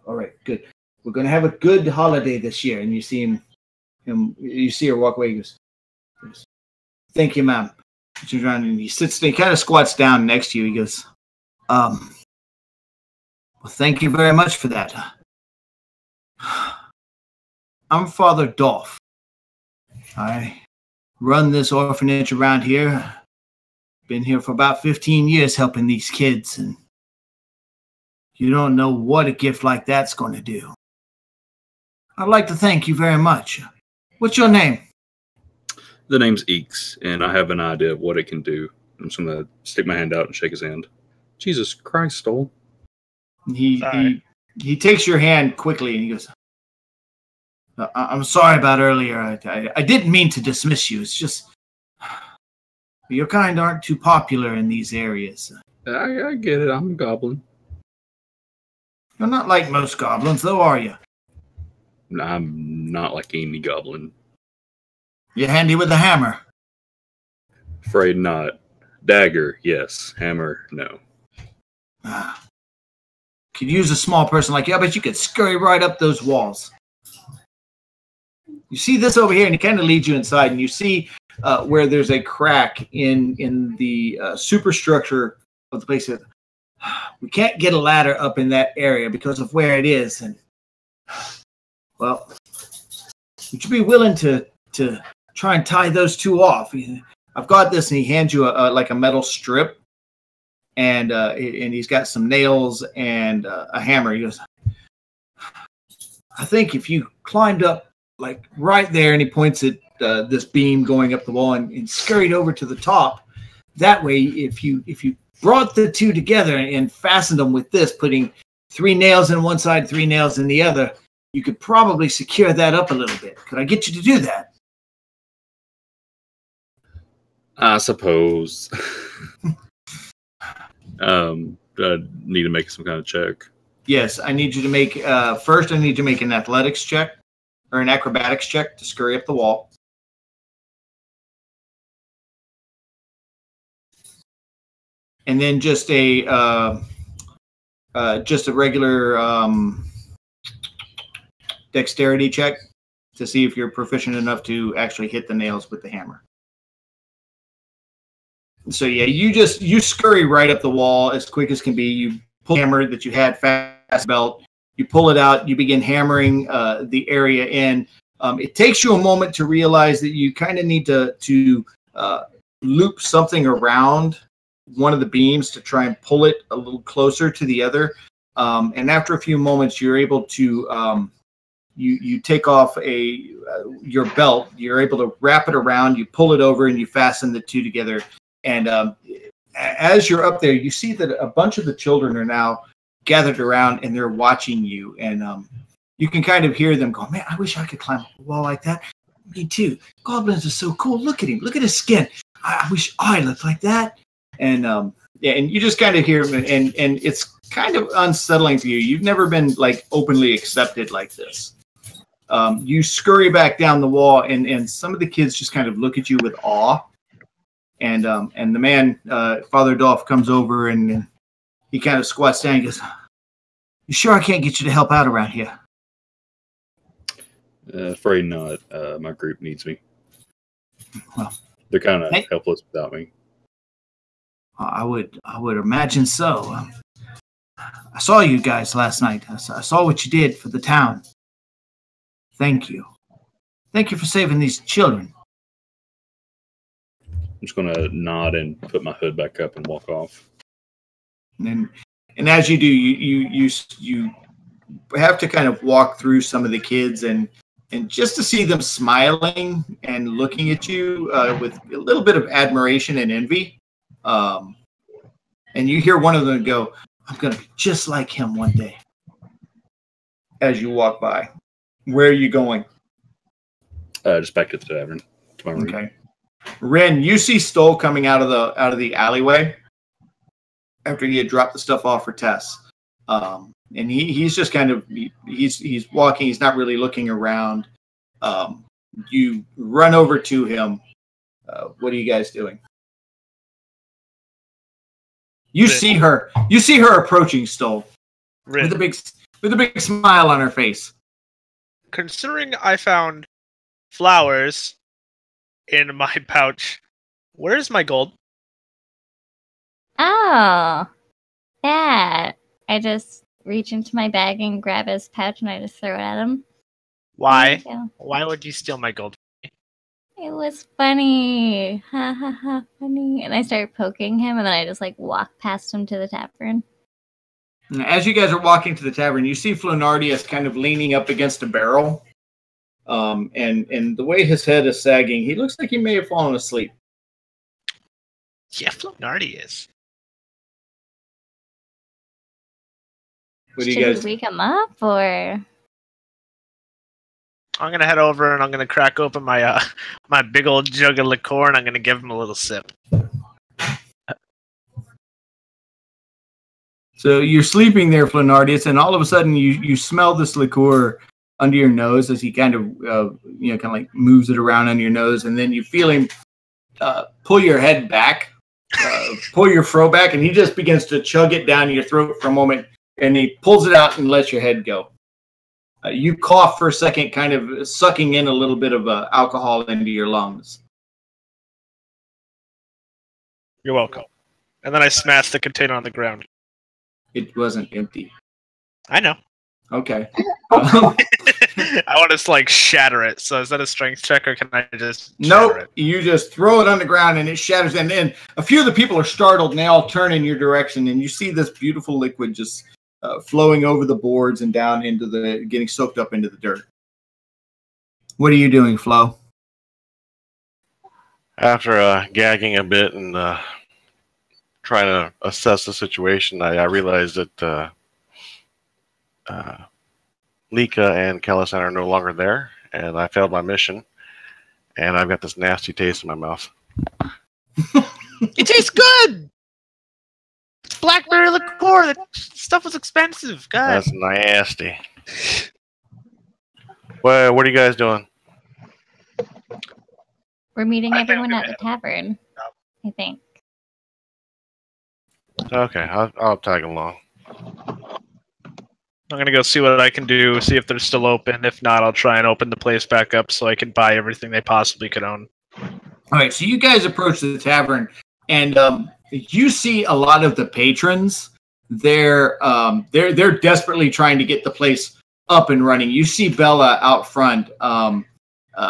All right, good. We're going to have a good holiday this year. And you see him you see her walk away. He goes, thank you, ma'am. He turns around and he sits there. He kind of squats down next to you. He goes, well, thank you very much for that. I'm Father Dolph. I run this orphanage around here. Been here for about 15 years helping these kids, and you don't know what a gift like that's going to do. I'd like to thank you very much. What's your name? The name's Eeks, and I have an idea of what it can do. I'm just going to stick my hand out and shake his hand. Jesus Christ, Stoll. He takes your hand quickly, and he goes, I'm sorry about earlier. I didn't mean to dismiss you. It's just your kind aren't too popular in these areas. I get it. I'm a goblin. You're not like most goblins, though, are you? I'm not like any goblin. You're handy with the hammer. Afraid not. Dagger, yes. Hammer, no. Could use a small person like you. I bet you could scurry right up those walls. You see this over here, and he kind of leads you inside, and you see where there's a crack in the superstructure of the place. We can't get a ladder up in that area because of where it is. And well, would you be willing to try and tie those two off? I've got this, and he hands you like a metal strip, and he's got some nails and a hammer. He goes, I think if you climbed up like right there, and he points at this beam going up the wall, and scurried over to the top. That way, if you brought the two together and fastened them with this, putting 3 nails in one side, 3 nails in the other, you could probably secure that up a little bit. Could I get you to do that? I suppose. I need to make some kind of check. Yes, I need you to make, first I need you to make an athletics check or an acrobatics check to scurry up the wall. And then just a regular dexterity check to see if you're proficient enough to actually hit the nails with the hammer. So yeah, you scurry right up the wall as quick as can be. You pull the hammer that you had fast belt. You pull it out. You begin hammering the area in. It takes you a moment to realize that you kind of need to loop something around one of the beams to try and pull it a little closer to the other. And after a few moments, you're able to you take off your belt. You're able to wrap it around. You pull it over and you fasten the two together. And as you're up there, you see that a bunch of the children are now gathered around and they're watching you. And you can kind of hear them go, "Man, I wish I could climb up a wall like that." "Me too. Goblins are so cool. Look at him. Look at his skin. I wish I looked like that." And yeah, and you just kind of hear them, and it's kind of unsettling for you. You've never been like openly accepted like this. You scurry back down the wall, and some of the kids just kind of look at you with awe. And the man, Father Dolph, comes over and he kind of squats down and goes, "You sure I can't get you to help out around here?" Afraid not. My group needs me. Well, they're kind of helpless without me. I would imagine so. I saw you guys last night. I saw what you did for the town. Thank you. Thank you for saving these children. I'm just going to nod and put my hood back up and walk off. And as you do, you have to kind of walk through some of the kids and just to see them smiling and looking at you with a little bit of admiration and envy. And you hear one of them go, "I'm going to be just like him one day." As you walk by. Where are you going? Just back to the tavern. To my room. Okay. Ren, you see Stoll coming out of the alleyway after he had dropped the stuff off for Tess. And he's just kind of he's walking, he's not really looking around. You run over to him. What are you guys doing? You see her approaching Stoll with a big smile on her face. Considering I found flowers in my pouch, where's my gold? Oh, that. I just reach into my bag and grab his pouch and I just throw it at him. Why? Why would you steal my gold? It was funny. Ha ha ha, funny. And I start poking him and then I just like walk past him to the tavern. As you guys are walking to the tavern, you see Flenardius kind of leaning up against a barrel. And the way his head is sagging, he looks like he may have fallen asleep. Yeah, Flenardius. What do you guys? Should we wake him up or? I'm gonna head over and I'm gonna crack open my my big old jug of liqueur and I'm gonna give him a little sip. So you're sleeping there, Flenardius, and all of a sudden you smell this liqueur under your nose as he kind of kind of like moves it around under your nose, and then you feel him pull your head back, pull your fro back, and he just begins to chug it down your throat for a moment, and he pulls it out and lets your head go. You cough for a second, kind of sucking in a little bit of alcohol into your lungs. You're welcome. And then I smash the container on the ground. It wasn't empty. I know. Okay. I want to like shatter it. So is that a strength check or can I just Nope. it? You just throw it on the ground and it shatters. And then a few of the people are startled and they all turn in your direction. And you see this beautiful liquid just flowing over the boards and down into getting soaked up into the dirt. What are you doing, Flo? After gagging a bit and trying to assess the situation, I realized that Lika and Calisan are no longer there, and I failed my mission, and I've got this nasty taste in my mouth. It tastes good. It's blackberry liqueur. That stuff was expensive. God. That's nasty. Well, what are you guys doing? We're meeting everyone at the tavern, I think. Okay, I'll tag along. I'm gonna go see what I can do, see if they're still open. If not, I'll try and open the place back up so I can buy everything they possibly could own. All right, so you guys approach the tavern, and you see a lot of the patrons. They're desperately trying to get the place up and running. You see Bella out front,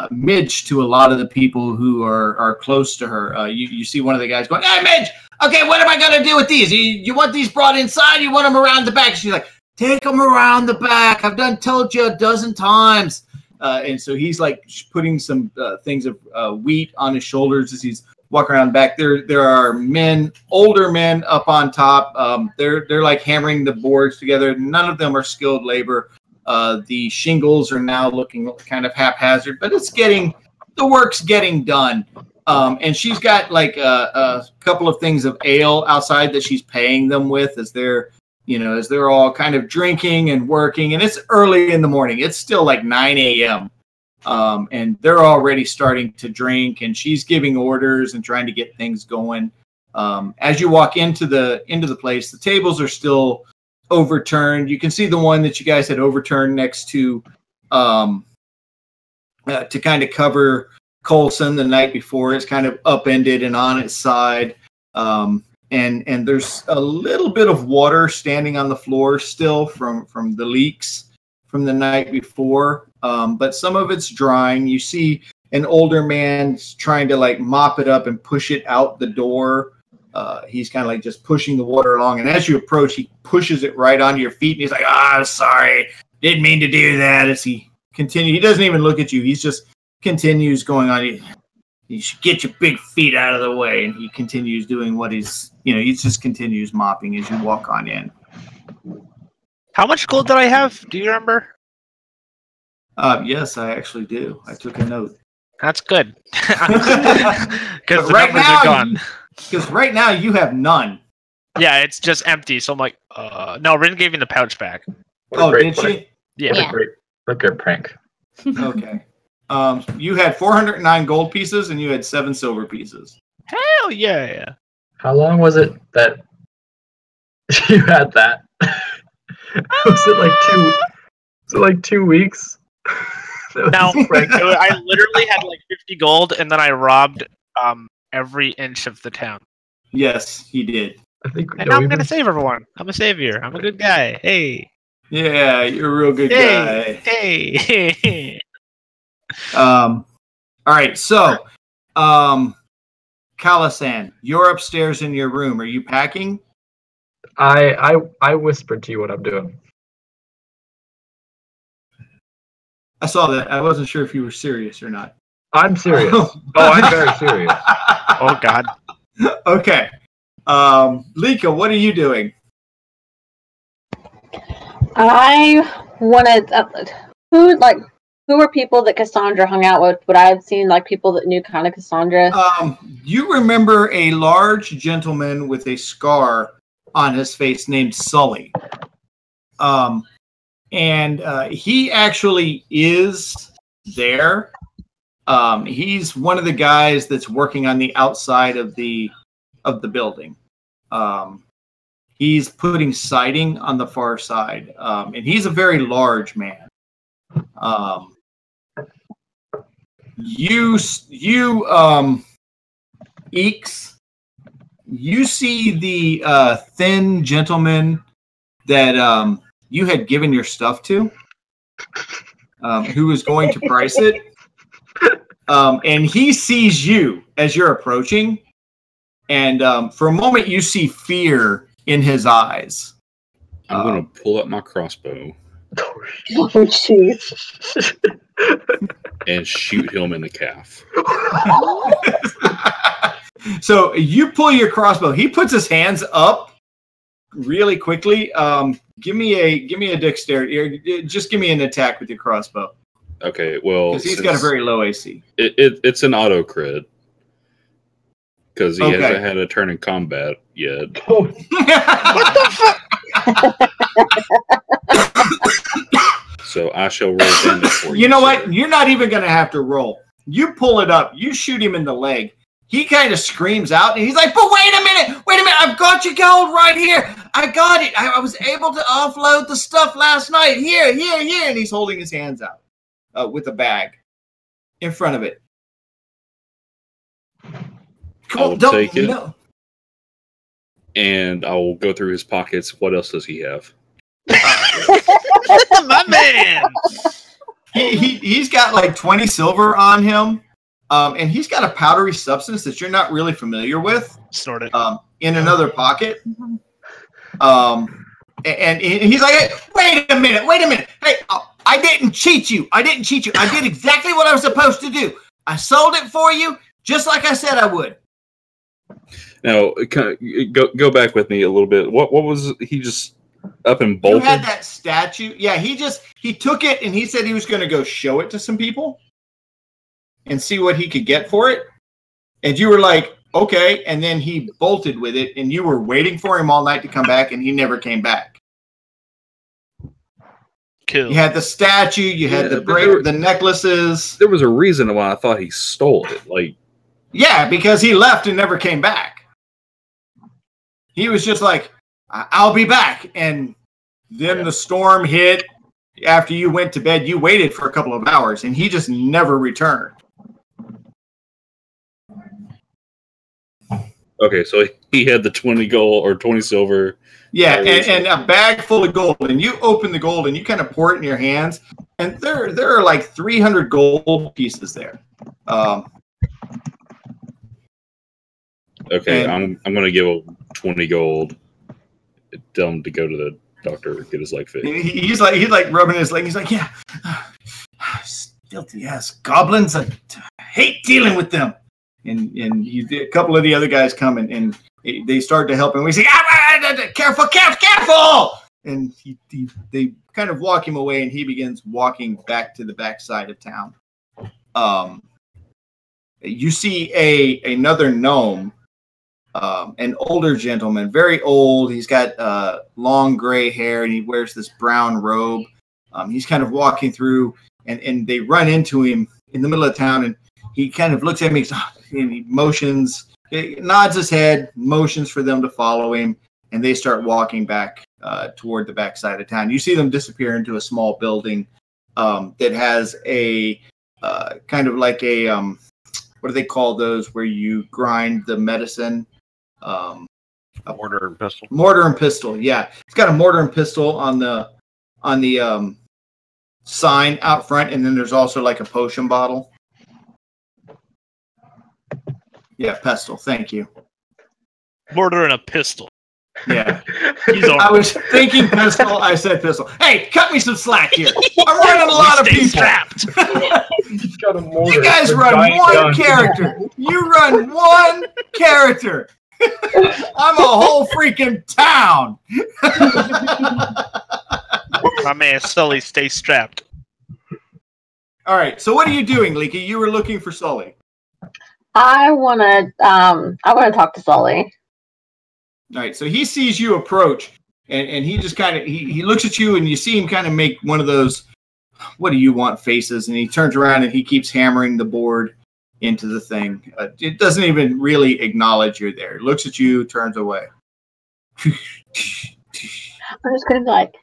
Midge to a lot of the people who are close to her. You see one of the guys going, "Hey, Midge! Okay, what am I gonna do with these? You want these brought inside? You want them around the back?" She's like, "Take them around the back. I've told you a dozen times." And so he's like putting some things of wheat on his shoulders as he's walking around the back. There are men, older men up on top. They're like hammering the boards together. None of them are skilled labor. The shingles are now looking kind of haphazard, but the work's getting done. And she's got like a couple of things of ale outside that she's paying them with as they're all kind of drinking and working. And it's early in the morning. It's still like 9 a.m. And they're already starting to drink, and she's giving orders and trying to get things going. As you walk into the place, the tables are still overturned. You can see the one that you guys had overturned next to kind of cover Coulson the night before. It's kind of upended and on its side. And there's a little bit of water standing on the floor still from the leaks from the night before. But some of it's drying. You see an older man trying to like mop it up and push it out the door. He's kind of like just pushing the water along. And as you approach, he pushes it right onto your feet. And he's like, sorry, didn't mean to do that. As he continues, he doesn't even look at you. He's just continues going on. You should get your big feet out of the way. And he continues doing what he just continues mopping as you walk on in. How much gold did I have? Do you remember? Yes, I actually do. I took a note. That's good. Because the numbers are gone. Because right now you have none. Yeah, it's just empty. So I'm like, no, Rin gave me the pouch back. Did she? Yeah. What a great prank. Okay. You had 409 gold pieces and you had 7 silver pieces. Hell yeah. How long was it that you had that? Was it like 2 weeks? No, I literally had like 50 gold, and then I robbed every inch of the town. Yes, he did. And now I'm gonna save everyone. I'm a savior. I'm a good guy. Hey. Yeah, you're a real good guy. Hey. All right, so Calisan, you're upstairs in your room. Are you packing? I whispered to you what I'm doing. I saw that. I wasn't sure if you were serious or not. I'm serious. I'm very serious. Oh God. Okay. Lika, what are you doing? I wanted who were people that Cassandra hung out with? Would I have seen like people that knew kind of Cassandra? You remember a large gentleman with a scar on his face named Sully. And he actually is there. He's one of the guys that's working on the outside of the building. He's putting siding on the far side, and he's a very large man. Eeks, you see the thin gentleman that you had given your stuff to, who was going to price it. And he sees you as you're approaching. And for a moment, you see fear in his eyes. I'm going to pull up my crossbow. Oh, jeez. And shoot him in the calf. So you pull your crossbow. He puts his hands up really quickly. Give me a dexterity. Just give me an attack with your crossbow. Okay, well, because he's got a very low AC. It's an auto crit because he Okay. hasn't had a turn in combat yet. What the fuck? So I shall roll damage for you. You know sir. what? You're not even going to have to roll. You pull it up. You shoot him in the leg. He kind of screams out, and he's like, but wait a minute. I've got your gold right here. I got it. I was able to offload the stuff last night. Here. And he's holding his hands out with a bag in front of it. I'll take it. No. And I will go through his pockets. What else does he have? My man. He's got like 20 silver on him. And he's got a powdery substance that you're not really familiar with. Snort it. In another pocket. And he's like, hey, wait a minute. Hey, I didn't cheat you. I did exactly what I was supposed to do. I sold it for you just like I said I would. Now, go back with me a little bit. What was he just up and bolted? You had that statue. Yeah, he took it and he said he was going to go show it to some people and see what he could get for it. And you were like, okay. And then he bolted with it, and you were waiting for him all night to come back, and he never came back. Cool. You had the statue, you had the necklaces. There was a reason why I thought he stole it. Like, yeah, because he left and never came back. He was just like, I'll be back. And then the storm hit. After you went to bed, you waited for a couple of hours, and he just never returned. okay, so he had the 20 gold or 20 silver. Yeah, and a bag full of gold. And you open the gold, and you kind of pour it in your hands. And there are like 300 gold pieces there. Okay, and, I'm going to give him 20 gold. Tell him to go to the doctor, get his leg fixed. He's like rubbing his leg. He's like, yeah, filthy ass goblins. I hate dealing with them. And a couple of the other guys come and they start to help him. We say, careful! And they kind of walk him away, and he begins walking back to the backside of town. You see another gnome. An older gentleman, very old. He's got long gray hair, and he wears this brown robe. He's kind of walking through, and they run into him in the middle of town, and he kind of looks at me, and he motions, nods his head, motions for them to follow him, and they start walking back toward the backside of town. You see them disappear into a small building that has a kind of like a, what do they call those where you grind the medicine? A mortar and pestle. Mortar and pestle, yeah. It's got a mortar and pestle on the sign out front, and then there's also like a potion bottle. Yeah, pestle. Thank you. Mortar and a pistol. Yeah. He's I was thinking pistol. I said pistol. Hey, cut me some slack here. I'm running a lot of people. Strapped. He's got a mortar. You guys a run giant one gun. character. You run one character. I'm a whole freaking town. My man Sully, stay strapped. All right. So what are you doing, Leaky? You were looking for Sully. I wanna talk to Sully. All right. So he sees you approach, and he just kind of he looks at you, and you see him kind of make one of those "what do you want" faces, and he turns around and he keeps hammering the board into the thing. It doesn't even really acknowledge you're there. It looks at you, turns away. I'm just gonna be like,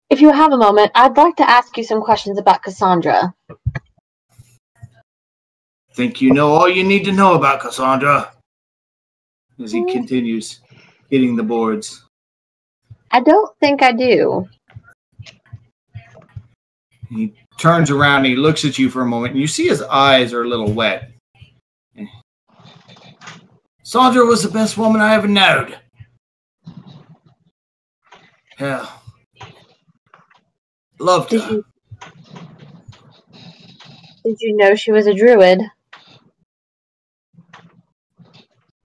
if you have a moment, I'd like to ask you some questions about Cassandra. Think you know all you need to know about Cassandra? As he continues hitting the boards. I don't think I do. He turns around and he looks at you for a moment, and you see his eyes are a little wet. Sandra was the best woman I ever knowed. Yeah. Loved her. Did you know she was a druid?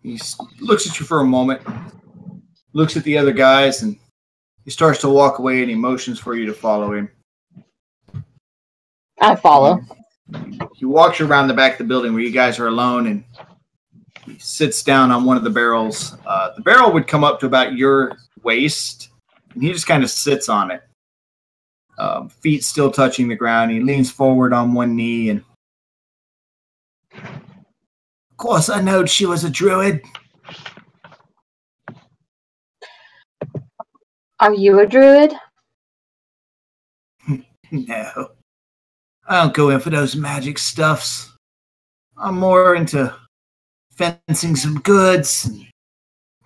He looks at you for a moment, looks at the other guys, and he starts to walk away, and he motions for you to follow him. I follow. He walks you around the back of the building where you guys are alone, and he sits down on one of the barrels. The barrel would come up to about your waist, and he just kind of sits on it. Feet still touching the ground. He leans forward on one knee, and of course I knowed she was a druid. Are you a druid? No. I don't go in for those magic stuffs. I'm more into fencing some goods, and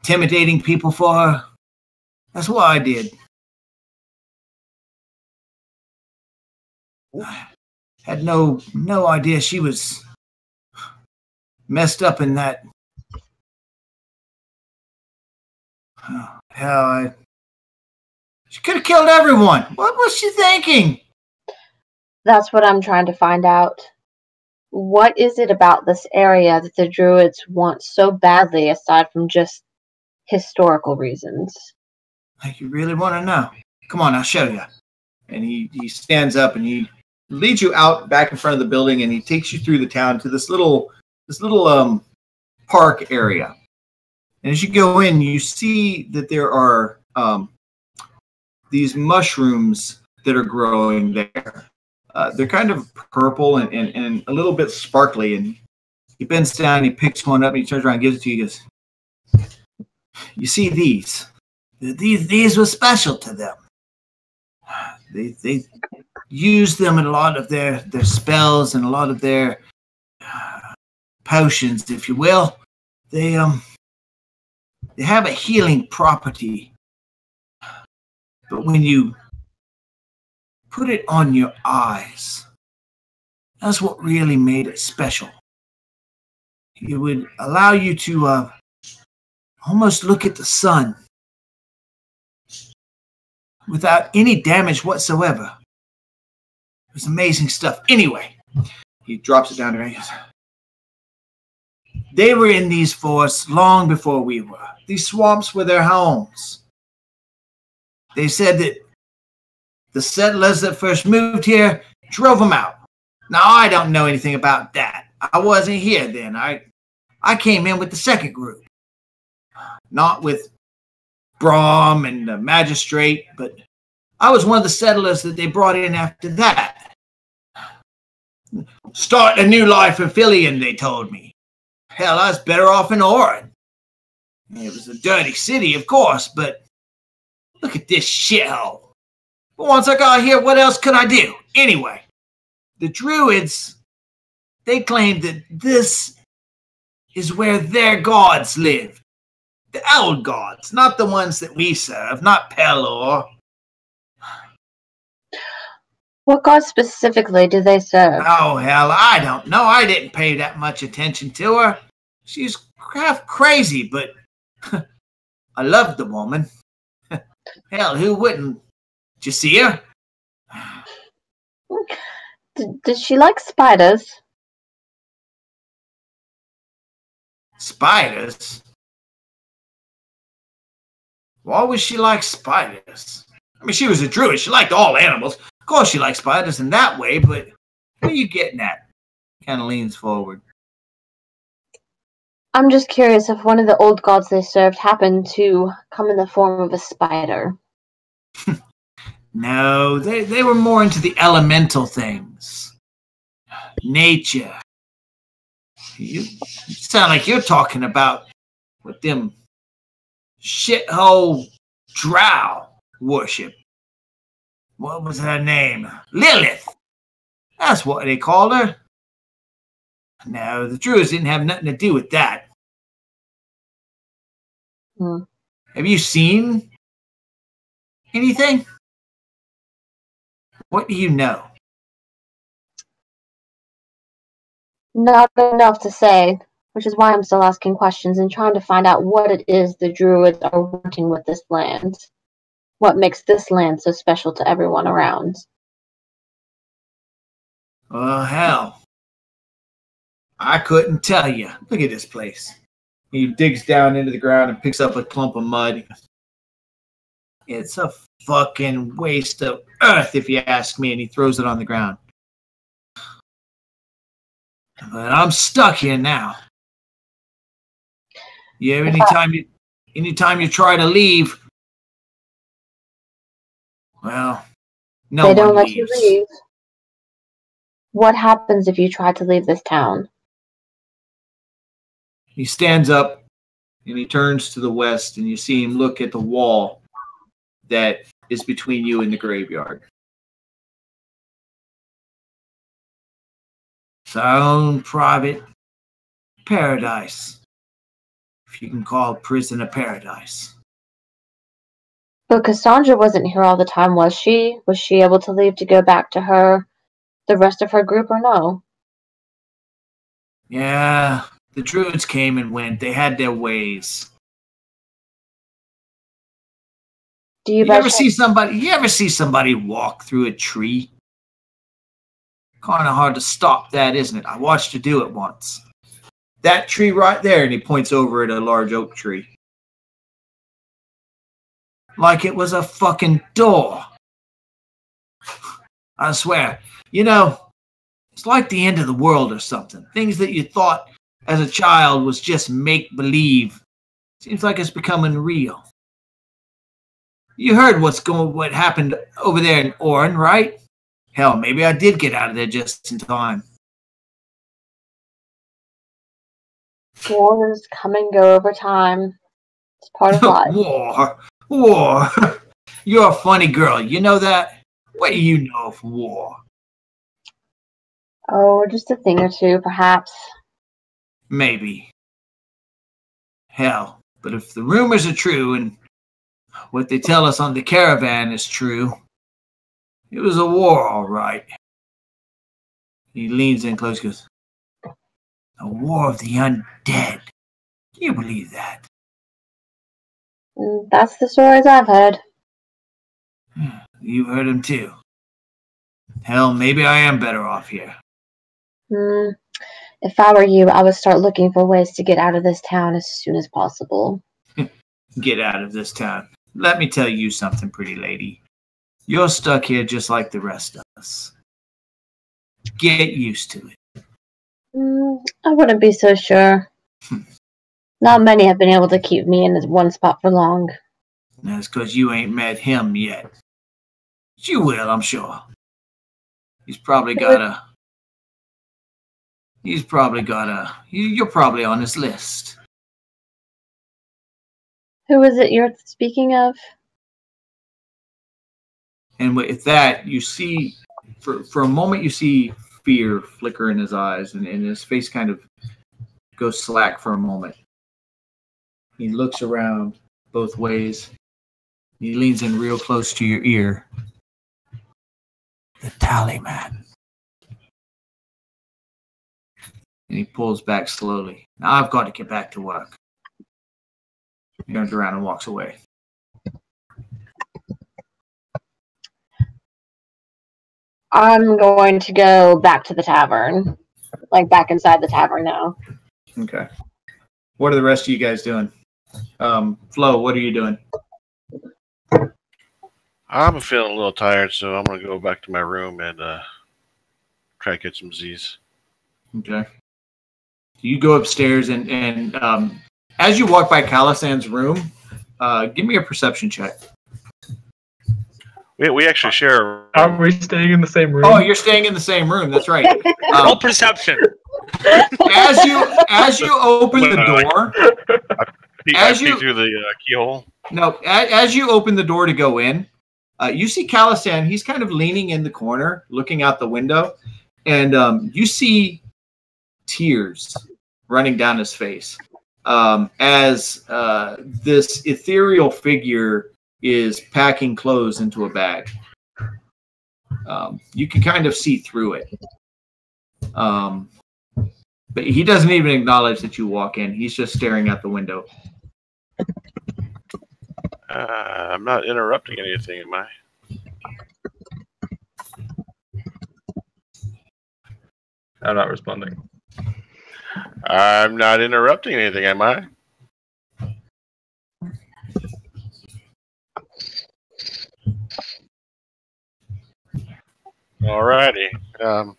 intimidating people for her. That's what I did. I had no idea she was messed up in that. Oh, hell, she could have killed everyone. What was she thinking? That's what I'm trying to find out. What is it about this area that the druids want so badly, aside from just historical reasons? You really want to know? Come on, I'll show you. And he stands up and he leads you out back in front of the building, and he takes you through the town to this little park area. And as you go in, you see that there are these mushrooms that are growing there. They're kind of purple and a little bit sparkly. And he bends down, he picks one up, and he turns around and gives it to you. He goes, "You see these? These were special to them. They use them in a lot of their spells and a lot of their potions, if you will. They have a healing property. But when you put it on your eyes, that's what really made it special. It would allow you to almost look at the sun without any damage whatsoever. It was amazing stuff. Anyway, he drops it down to me. They were in these forests long before we were. These swamps were their homes. They said that the settlers that first moved here drove them out. Now, I don't know anything about that. I wasn't here then. I came in with the second group. Not with Brahm and the magistrate, but I was one of the settlers that they brought in after that. Start a new life in Philian, they told me. Hell, I was better off in Orin. It was a dirty city, of course, but look at this shithole. But once I got here, what else could I do? Anyway, the druids, they claimed that this is where their gods lived. The old gods, not the ones that we serve, not Pelor. What gods specifically do they serve? Oh, hell, I don't know. I didn't pay that much attention to her. She's half crazy, but I loved the woman. Hell, who wouldn't? Did you see her? Did she like spiders? Spiders? Why would she like spiders? I mean, she was a druid. She liked all animals. Of course she likes spiders in that way, but what are you getting at? Kind of leans forward. I'm just curious if one of the old gods they served happened to come in the form of a spider. No, they were more into the elemental things. Nature. You sound like you're talking about what them shithole drow worship. What was her name? Lilith. That's what they called her. No, the druids didn't have nothing to do with that. Have you seen anything? What do you know? Not enough to say, which is why I'm still asking questions and trying to find out what it is the druids are working with this land. What makes this land so special to everyone around? Oh, hell. I couldn't tell you. Look at this place. He digs down into the ground and picks up a clump of mud. He goes, it's a fucking waste of earth, if you ask me. And he throws it on the ground. But I'm stuck here now. Yeah, anytime you try to leave, well, no They don't one let you leaves. leave. What happens if you try to leave this town? He stands up and he turns to the west, and you see him look at the wall that is between you and the graveyard. It's our own private paradise, if you can call prison a paradise. But Cassandra wasn't here all the time, was she? Was she able to leave to go back to the rest of her group, or no? Yeah, the druids came and went. They had their ways. You ever see somebody walk through a tree? Kind of hard to stop that, isn't it? I watched her do it once. That tree right there, and he points over at a large oak tree. Like it was a fucking door. I swear. You know, it's like the end of the world or something. Things that you thought as a child was just make-believe. Seems like it's becoming real. You heard what happened over there in Orin, right? Hell, maybe I did get out of there just in time. Wars come and go over time. It's part of life. War. You're a funny girl. You know that? What do you know of war? Oh, just a thing or two, perhaps. Maybe. Hell, but if the rumors are true and what they tell us on the caravan is true, it was a war, all right. He leans in close and goes, a war of the undead. Can you believe that? That's the stories I've heard. You've heard them too. Hell, maybe I am better off here. If I were you, I would start looking for ways to get out of this town as soon as possible. Get out of this town. Let me tell you something, pretty lady. You're stuck here just like the rest of us. Get used to it. I wouldn't be so sure. Not many have been able to keep me in this one spot for long. That's because you ain't met him yet. But you will, I'm sure. You're probably on his list. Who is it you're speaking of? And with that, you see, for a moment, you see fear flicker in his eyes, and his face kind of goes slack for a moment. He looks around both ways. He leans in real close to your ear. The Tallyman. And he pulls back slowly. Now I've got to get back to work. He turns around and walks away. I'm going to go back to the tavern. Like, back inside the tavern now. Okay. What are the rest of you guys doing? Flo, what are you doing? I'm feeling a little tired, so I'm going to go back to my room and try to get some Z's. Okay. You go upstairs, and as you walk by Calisan's room, give me a perception check. We actually share. Are we staying in the same room? Oh, you're staying in the same room. That's right. Roll perception. As you open the door, I peek through the keyhole. No, as you open the door to go in, you see Calisan. He's kind of leaning in the corner, looking out the window, and you see tears running down his face as this ethereal figure is packing clothes into a bag. You can kind of see through it. But he doesn't even acknowledge that you walk in. He's just staring out the window. I'm not interrupting anything, am I? I'm not responding. I'm not interrupting anything, am I? Alrighty. Gonna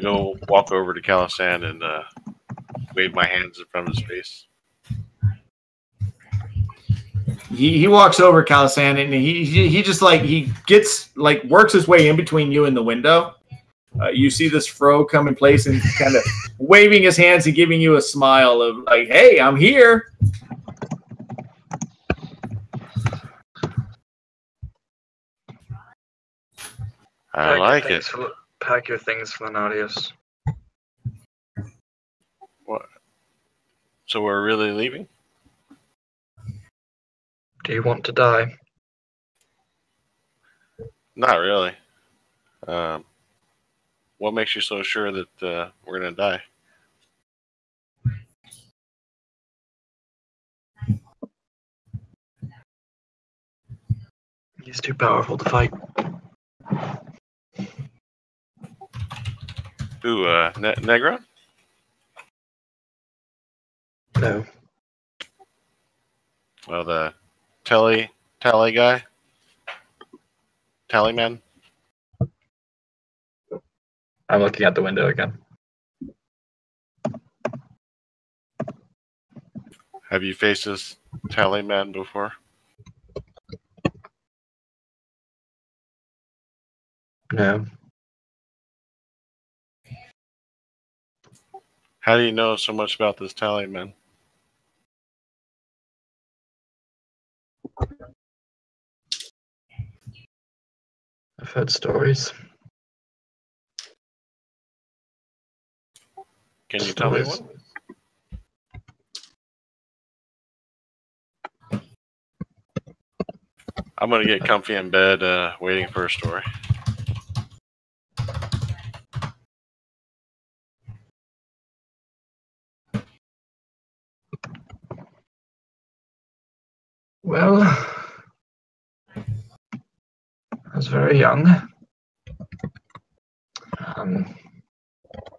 go walk over to Calisan and wave my hands in front of his face. He walks over, Calisan, and he just like he gets like works his way in between you and the window. You see this Fro come in place and kind of waving his hands and giving you a smile of like, "Hey, I'm here." I like it. Pack your things, Flanarius. What? So we're really leaving? Do you want to die? Not really. What makes you so sure that we're gonna die? He's too powerful to fight. Who? Negron? No. Well, the tally guy, tally man. I'm looking out the window again. Have you faced this tally man before? No. How do you know so much about this tally man? I've heard stories. Can you tell me one? I'm gonna get comfy in bed, waiting for a story. Well, I was very young.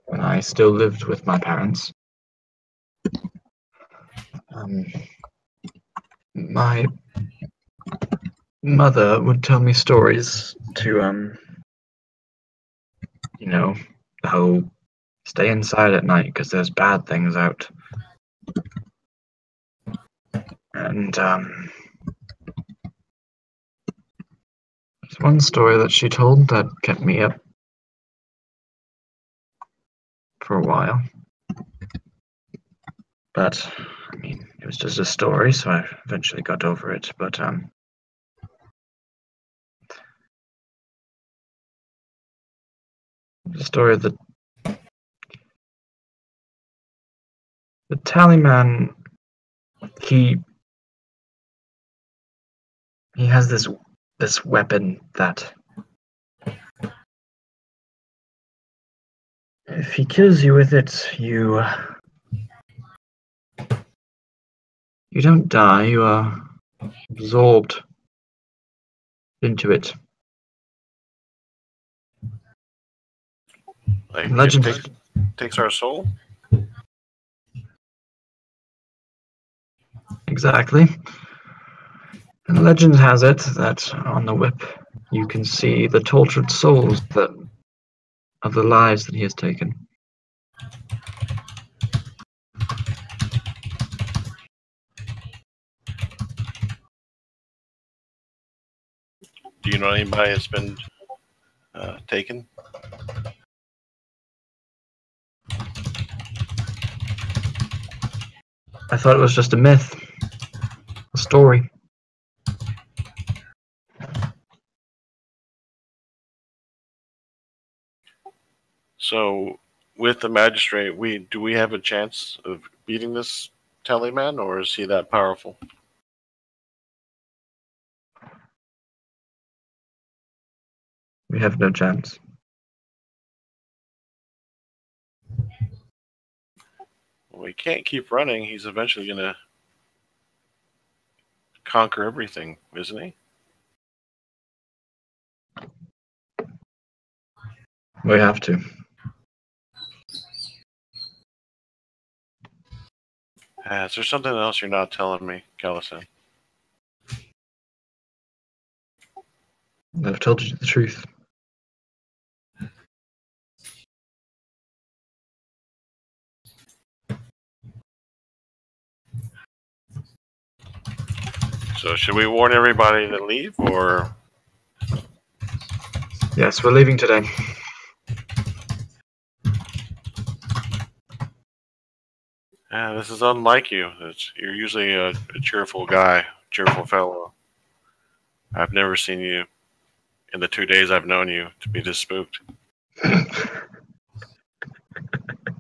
When I still lived with my parents. My mother would tell me stories to, the whole stay inside at night because there's bad things out. And, there's one story that she told that kept me up for a while. But, I mean, it was just a story, so I eventually got over it. But, the story of the Tallyman, he has this weapon that if he kills you with it, you don't die, you are absorbed into it. Like Legend it takes our soul? Exactly. And legend has it that on the whip you can see the tortured souls of the lives that he has taken. Do you know anybody that's been taken? I thought it was just a myth, a story. So, with the magistrate, do we have a chance of beating this Tallyman, or is he that powerful? We have no chance. Well, he can't keep running. He's eventually going to conquer everything, isn't he? We have to. Is there something else you're not telling me, Calisan? They've told you the truth. So should we warn everybody to leave, or? Yes, we're leaving today. Yeah, this is unlike you. You're usually a cheerful guy, cheerful fellow. I've never seen you, in the 2 days I've known you, to be this spooked.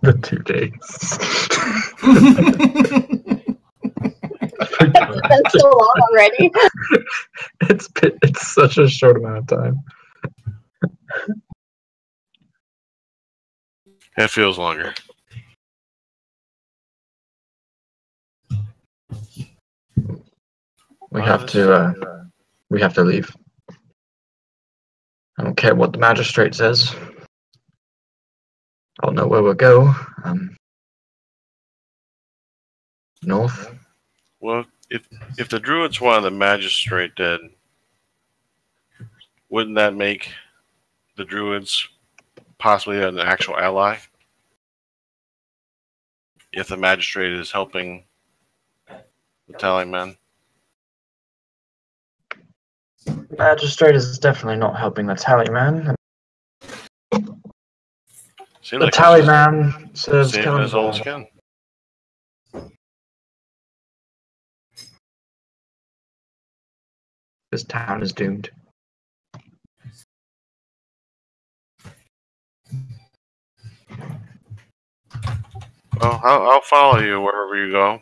The 2 days. It's been so long already. It's such a short amount of time. It feels longer. We have to leave. I don't care what the magistrate says. I'll know where we'll go. North. Well, if the druids wanted the magistrate dead, wouldn't that make the druids possibly an actual ally? If the magistrate is helping the Tallyman. Men. Magistrate is definitely not helping the Tallyman. Seems The like Tallyman serves saving his own Kalimdor. skin. This town is doomed. Well, I'll follow you wherever you go.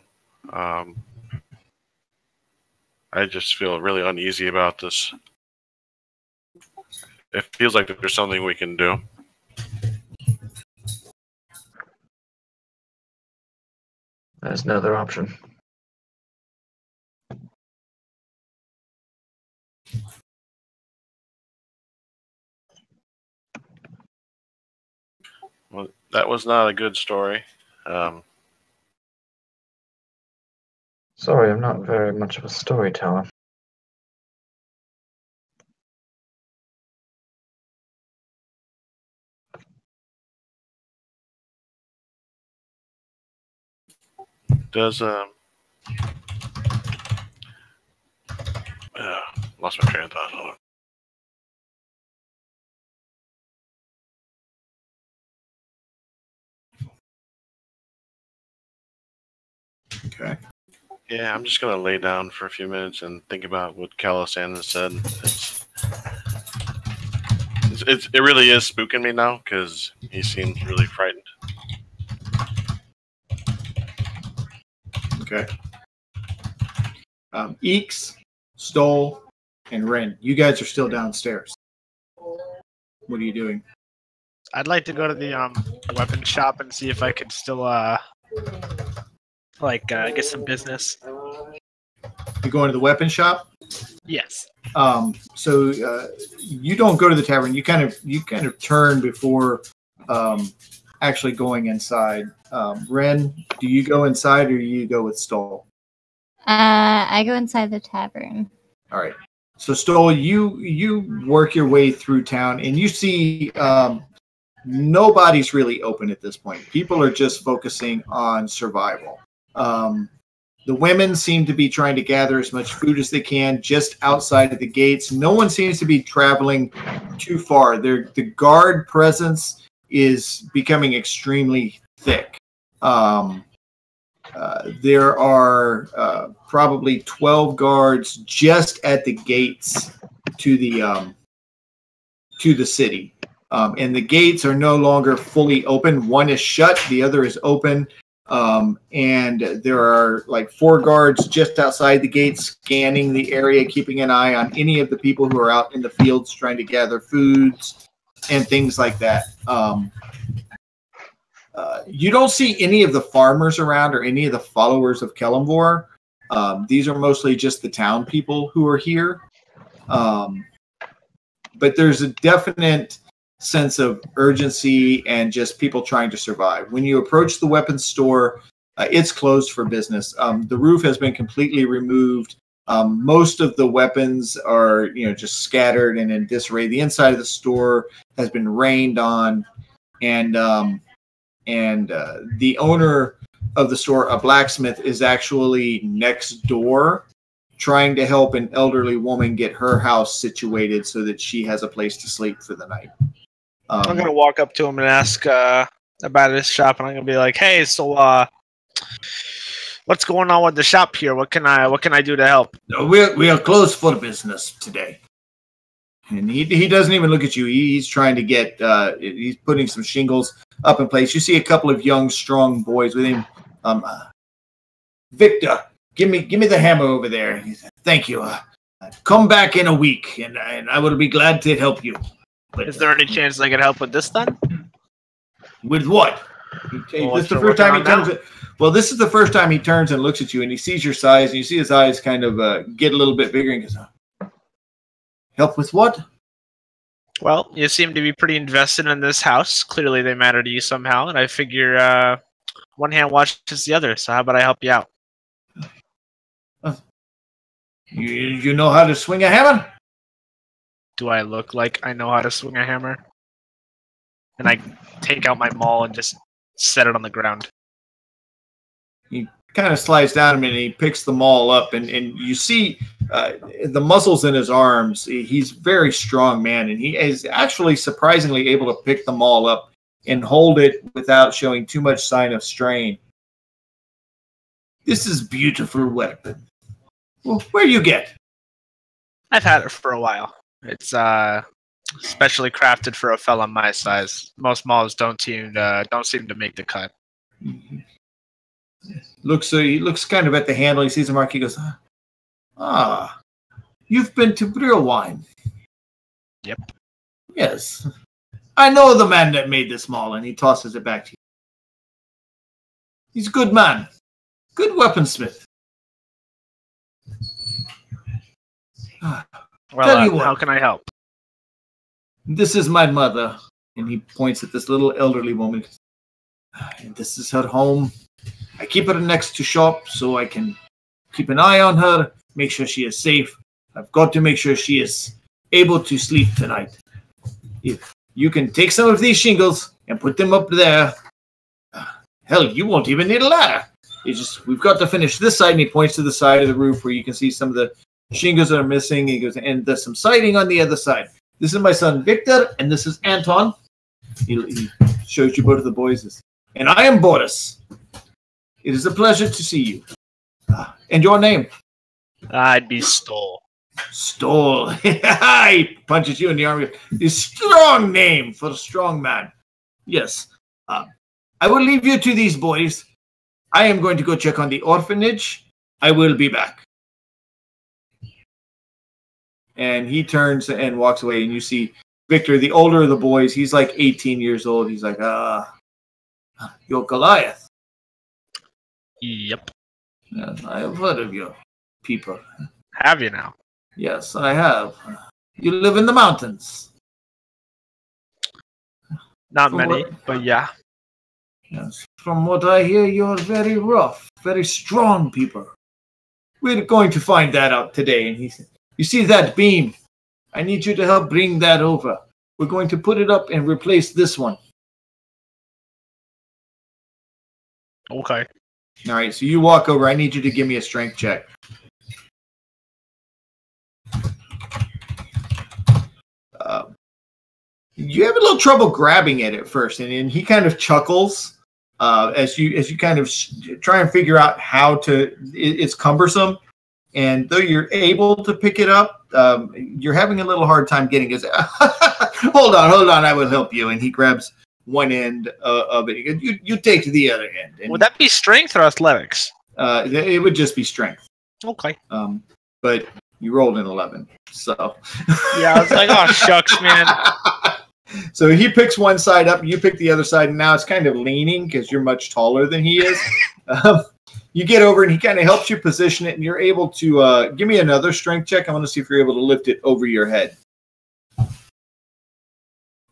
I just feel really uneasy about this. It feels like there's something we can do. There's no other option. Well, that was not a good story. Sorry, I'm not very much of a storyteller. Does lost my train of thought. Hold on. Okay. Yeah, I'm just gonna lay down for a few minutes and think about what Calisana said. It really is spooking me now because he seems really frightened. Okay. Eeks, Stoll, and Ren, you guys are still downstairs. What are you doing? I'd like to go to the weapon shop and see if I could still get some business. You going to the weapon shop? Yes. So you don't go to the tavern. You kind of turn before actually going inside. Ren, do you go inside or you go with Stoll? I go inside the tavern. All right. So Stoll, you work your way through town and you see nobody's really open at this point. People are just focusing on survival. The women seem to be trying to gather as much food as they can just outside of the gates. No one seems to be traveling too far. The guard presence is becoming extremely thick. There are probably 12 guards just at the gates to the city. And the gates are no longer fully open. One is shut, the other is open. And there are like 4 guards just outside the gates scanning the area, keeping an eye on any of the people who are out in the fields trying to gather foods and things like that. You don't see any of the farmers around or any of the followers of Kelemvor. These are mostly just the town people who are here. But there's a definite sense of urgency and just people trying to survive. When you approach the weapons store, it's closed for business. The roof has been completely removed. Most of the weapons are, just scattered and in disarray. The inside of the store has been rained on, and the owner of the store, a blacksmith, is actually next door, trying to help an elderly woman get her house situated so that she has a place to sleep for the night. I'm gonna walk up to him and ask about his shop, and I'm gonna be like, "Hey, so what's going on with the shop here? What can I do to help?" We are closed for business today, and he doesn't even look at you. He's trying to get he's putting some shingles up in place. You see a couple of young, strong boys with him. Victor, give me the hammer over there. He said, "Thank you. Come back in a week, and I will be glad to help you." But, Is there any chance I could help with this then? With what? This is the first time he turns it. Well, this is the first time he turns and looks at you, and he sees your size, and you see his eyes kind of get a little bit bigger, and goes, "Help with what?" Well, you seem to be pretty invested in this house. Clearly, they matter to you somehow, and I figure one hand washes the other. So how about I help you out? You know how to swing a hammer? Do I look like I know how to swing a hammer? And I take out my maul and just set it on the ground. He kind of slides down a minute, and he picks the maul up, and you see the muscles in his arms. He's a very strong man, and he is actually surprisingly able to pick the maul up and hold it without showing too much sign of strain. This is a beautiful weapon. Well, where you get? I've had it for a while. It's specially crafted for a fella my size. Most mauls don't seem to make the cut. Mm-hmm. He looks kind of at the handle. He sees a mark. He goes, you've been to Brewwine. Yep. Yes. I know the man that made this maul, and he tosses it back to you. He's a good man. Good weaponsmith. Well, how can I help? This is my mother. And he points at this little elderly woman. And this is her home. I keep her next to shop so I can keep an eye on her, make sure she is safe. I've got to make sure she is able to sleep tonight. If you can take some of these shingles and put them up there, hell, you won't even need a ladder. We've got to finish this side, and he points to the side of the roof where you can see some of the shingles that are missing. He goes, and there's some siding on the other side. This is my son Victor, and this is Anton. He shows you both of the boys. And I am Boris. It is a pleasure to see you. And your name? I'd be Stoll. Stoll. He punches you in the arm. A strong name for a strong man. Yes. I will leave you to these boys. I am going to go check on the orphanage. I will be back. And he turns and walks away, and you see Victor, the older of the boys. He's like 18 years old. He's like, you're Goliath. Yep. Yes, I have heard of you people. Have you now? Yes, I have. You live in the mountains. Not many, but yeah. Yes. From what I hear, you're very rough, very strong people. We're going to find that out today. And he said, you see that beam? I need you to help bring that over. We're going to put it up and replace this one. Okay. All right, so you walk over. I need you to give me a strength check. You have a little trouble grabbing it at first, and he kind of chuckles as you kind of try and figure out how to. It's cumbersome, and though you're able to pick it up, you're having a little hard time getting it. Hold on, I will help you. And he grabs one end of it. You take the other end. And, would that be strength or athletics? It would just be strength. Okay. But you rolled an 11, so. Yeah, I was like, oh, shucks, man. So he picks one side up, you pick the other side, and now it's kind of leaning because you're much taller than he is. You get over, and he kind of helps you position it, and you're able to give me another strength check. I want to see if you're able to lift it over your head.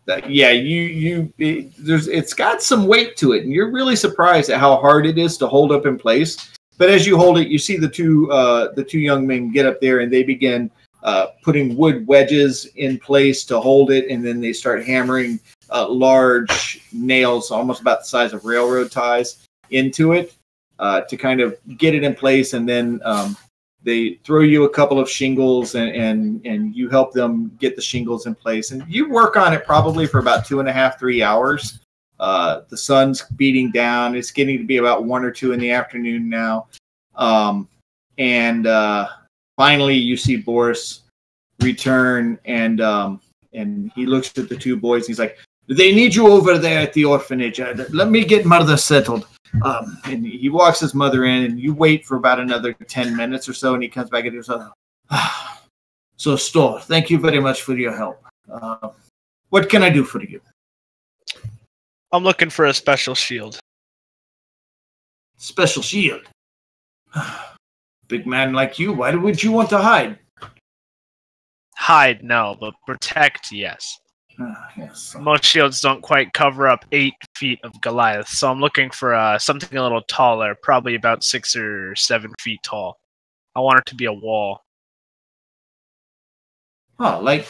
It's got some weight to it, and you're really surprised at how hard it is to hold up in place. But as you hold it, you see the two young men get up there and they begin putting wood wedges in place to hold it, and then they start hammering large nails, almost about the size of railroad ties, into it to kind of get it in place. And then they throw you a couple of shingles, and you help them get the shingles in place. And you work on it probably for about 2.5, 3 hours. The sun's beating down. It's getting to be about 1 or 2 in the afternoon now. Finally, you see Boris return, and he looks at the two boys. He's like, "They need you over there at the orphanage. Let me get mother settled." And he walks his mother in, and you wait for about another 10 minutes or so, and he comes back and he goes, "So, Stor, thank you very much for your help. What can I do for you?" I'm looking for a special shield. Special shield? Big man like you, why would you want to hide? Hide, no, but protect, yes. Yes. Most shields don't quite cover up 8 feet of Goliath, so I'm looking for something a little taller, probably about 6 or 7 feet tall. I want it to be a wall. Oh, like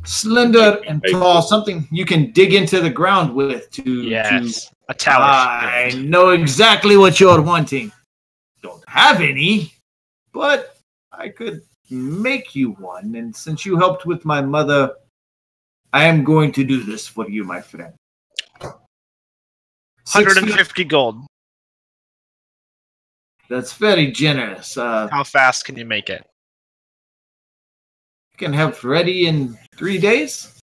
slender and tall, something you can dig into the ground with a tower. I know exactly what you're wanting. Don't have any, but I could make you one. And since you helped with my mother, I am going to do this for you, my friend. 150 gold. That's very generous. How fast can you make it? Can have ready in 3 days.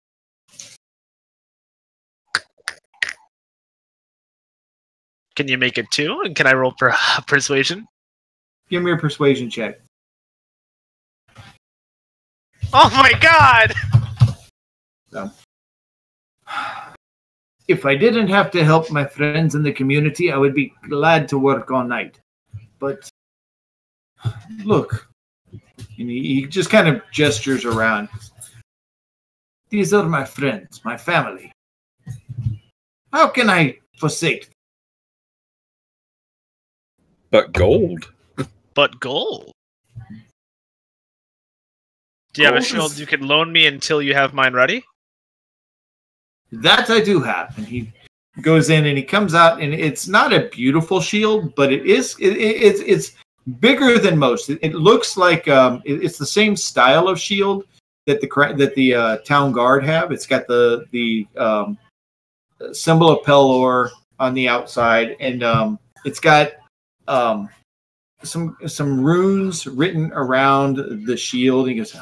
Can you make it 2? And can I roll for persuasion? Give me a persuasion check. Oh my god! So, if I didn't have to help my friends in the community, I would be glad to work all night. But look, and he just kind of gestures around. These are my friends, my family. How can I forsake them? But gold. But gold? Do you have a shield you can loan me until you have mine ready? That I do have. And he goes in and he comes out, and it's not a beautiful shield, but it's bigger than most. It looks like it's the same style of shield that the town guard have. It's got the symbol of Pelor on the outside, and it's got some runes written around the shield. He goes,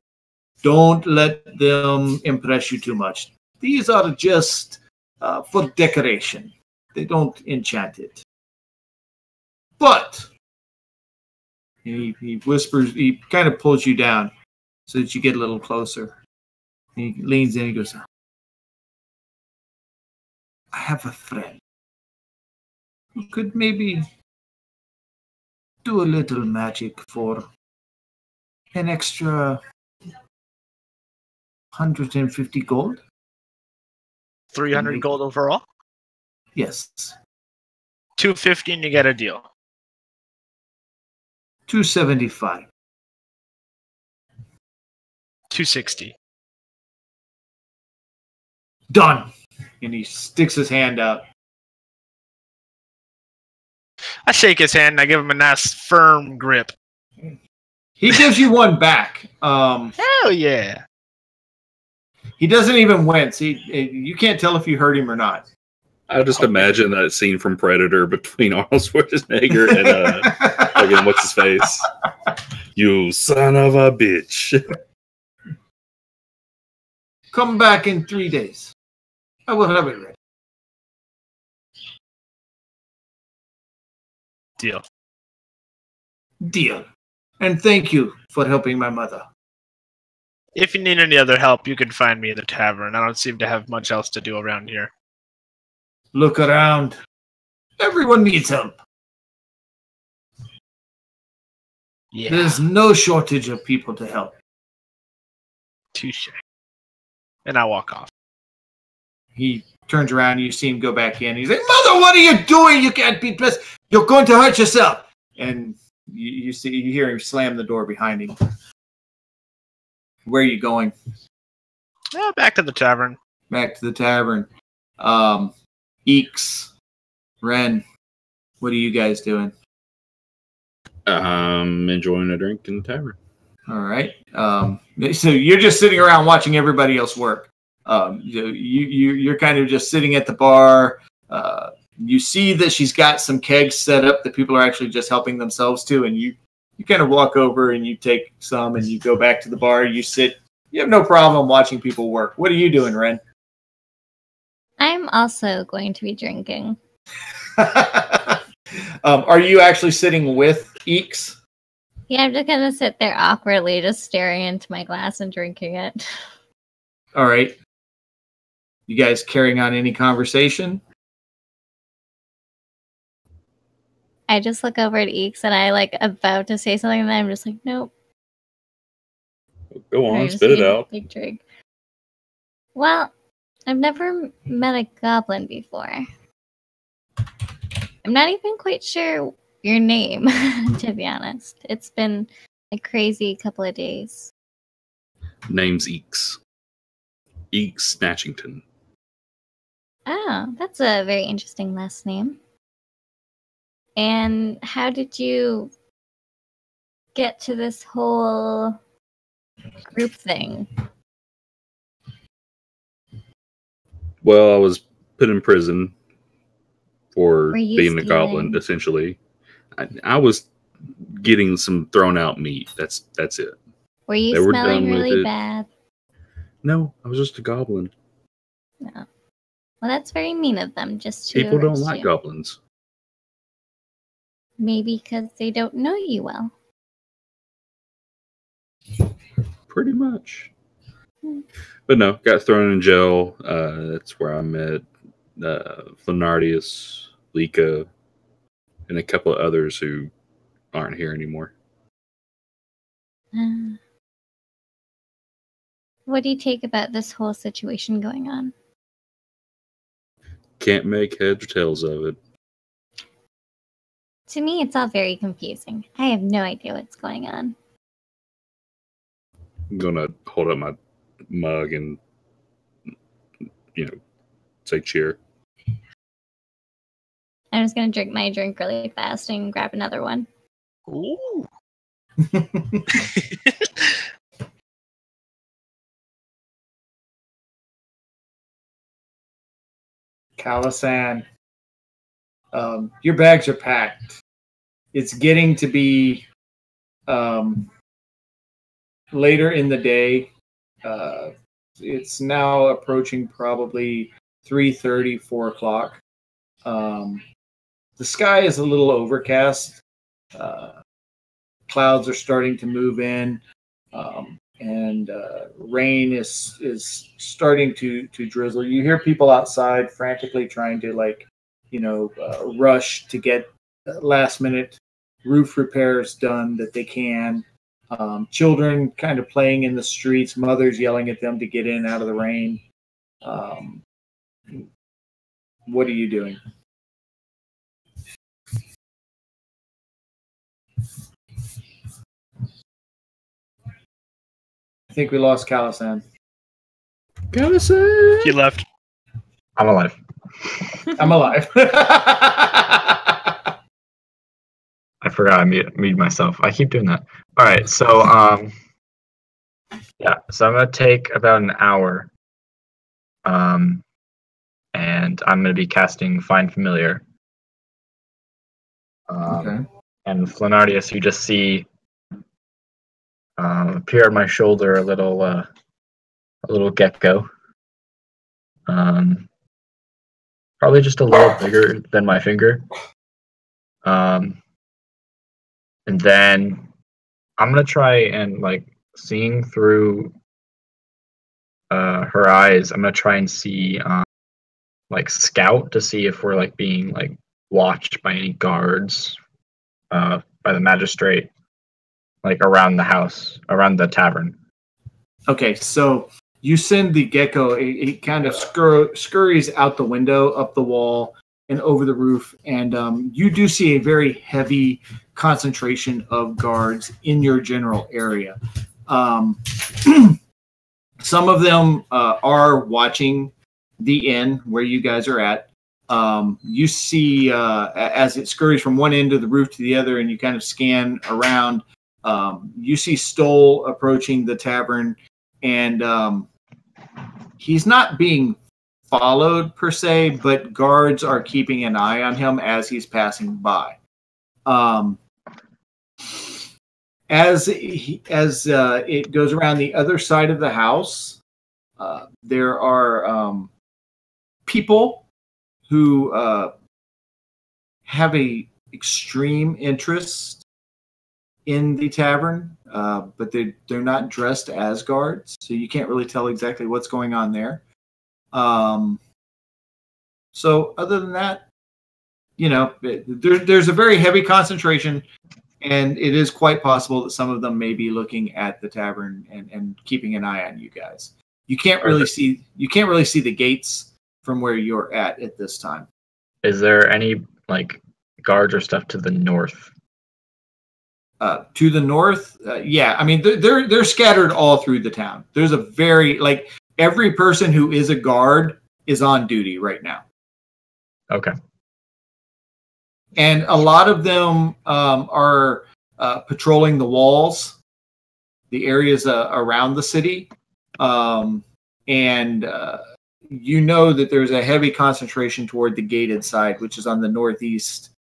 "Don't let them impress you too much. These are just for decoration. They don't enchant it." But he whispers, he kind of pulls you down so that you get a little closer. He leans in and goes, "I have a friend who could maybe do a little magic for an extra 150 gold. 300 gold overall? Yes. 250 and you get a deal. 275. 260. Done. And he sticks his hand out. I shake his hand and I give him a nice firm grip. He gives you one back. Hell yeah. He doesn't even wince. You can't tell if you hurt him or not. I just imagine that scene from Predator between Arnold Schwarzenegger and again, what's his face? You son of a bitch. Come back in 3 days. I will have it ready. Deal. And thank you for helping my mother. If you need any other help, you can find me at the tavern. I don't seem to have much else to do around here. Look around. Everyone needs help. Yeah. There's no shortage of people to help. Touche. And I walk off. He turns around, you see him go back in. He's like, "Mother, what are you doing? You can't be dressed. You're going to hurt yourself. And you hear him slam the door behind him. Where are you going? Back to the tavern. Back to the tavern. Eeks, Ren, what are you guys doing? Enjoying a drink in the tavern. All right. So you're just sitting around watching everybody else work. You're kind of just sitting at the bar. You see that she's got some kegs set up that people are actually just helping themselves to, and you kind of walk over and you take some and you go back to the bar. You sit. You have no problem watching people work. What are you doing, Ren? I'm also going to be drinking. Are you actually sitting with Eeks? Yeah, I'm just gonna sit there awkwardly, just staring into my glass and drinking it. All right. You guys carrying on any conversation? I just look over at Eeks and I about to say something, and then I'm just like, nope. Go on, spit it out. Big drink. Well, I've never met a goblin before. I'm not even quite sure your name, to be honest. It's been a crazy couple of days. Name's Eeks. Eeks Snatchington. Oh, that's a very interesting last name. And how did you get to this whole group thing? Well, I was put in prison for Were you being a stealing? goblin, essentially. I was getting some thrown out meat. That's it. Were you They were smelling done with really it. bad? No, I was just a goblin. No. Well, that's very mean of them just to People don't arrest like you. goblins. Maybe because they don't know you well. Pretty much. Hmm. But no, got thrown in jail. That's where I met Flenardius, Lika, and a couple of others who aren't here anymore. What do you take about this whole situation going on? Can't make heads or tails of it. To me, it's all very confusing. I have no idea what's going on. I'm gonna hold up my mug and, say cheer. I'm just going to drink my drink really fast and grab another one. Ooh. Calasan, your bags are packed. It's getting to be later in the day. It's now approaching probably 3:30, 4 o'clock. The sky is a little overcast. Clouds are starting to move in, and rain is starting to drizzle. You hear people outside frantically trying to rush to get last minute roof repairs done that they can. Children kind of playing in the streets, mothers yelling at them to get in out of the rain. What are you doing? I think we lost Calasan. Calasan! He left. I'm alive. I'm alive. I forgot I muted myself. I keep doing that. All right, so so I'm gonna take about an hour, and I'm gonna be casting Find Familiar. Okay. And Flenardius, you just see appear on my shoulder a little gecko. Probably just a little bigger than my finger. And then I'm gonna try and seeing through her eyes. I'm gonna try and see scout to see if we're being watched by any guards, by the magistrate, around the house, around the tavern. Okay, so you send the gecko. It kind of scurries out the window, up the wall, and over the roof, and you do see a very heavy concentration of guards in your general area. Some of them are watching the inn where you guys are at. You see as it scurries from one end of the roof to the other, and you kind of scan around. You see Stoll approaching the tavern, and he's not being followed per se, but guards are keeping an eye on him as he's passing by. As it goes around the other side of the house, there are people who have a extreme interest in the tavern, but they're not dressed as guards, so you can't really tell exactly what's going on there. So other than that, there's a very heavy concentration, and it is quite possible that some of them may be looking at the tavern and keeping an eye on you guys. You can't really see the gates from where you're at this time. Is there any guards or stuff to the north? To the north, yeah. I mean, they're scattered all through the town. There's a very every person who is a guard is on duty right now. Okay. And a lot of them are patrolling the walls, the areas around the city. And you know that there's a heavy concentration toward the gated side, which is on the northeast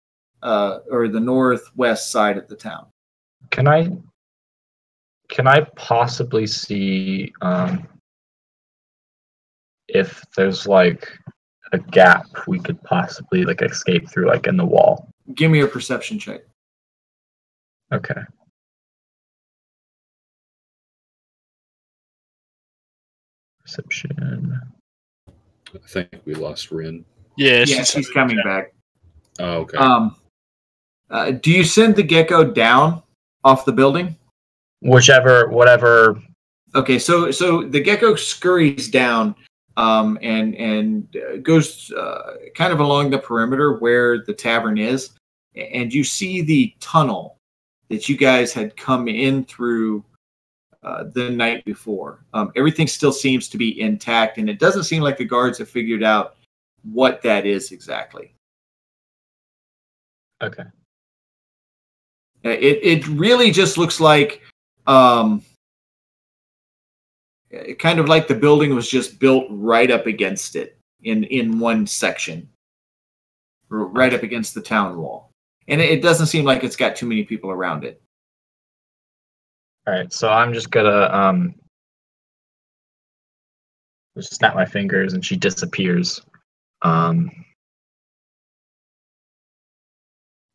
or the northwest side of the town. Can I possibly see if there's a gap we could possibly escape through in the wall? Give me a perception check. Okay. Perception. I think we lost Rin. Yeah, she's coming back. Oh, okay. Do you send the gecko down off the building? Whatever. Okay, so the gecko scurries down and goes kind of along the perimeter where the tavern is, and you see the tunnel that you guys had come in through the night before. Everything still seems to be intact, and it doesn't seem like the guards have figured out what that is exactly. Okay. It really just looks like kind of like the building was just built right up against it in one section, right up against the town wall. And it doesn't seem like it's got too many people around it. All right, so I'm just gonna just snap my fingers and she disappears. And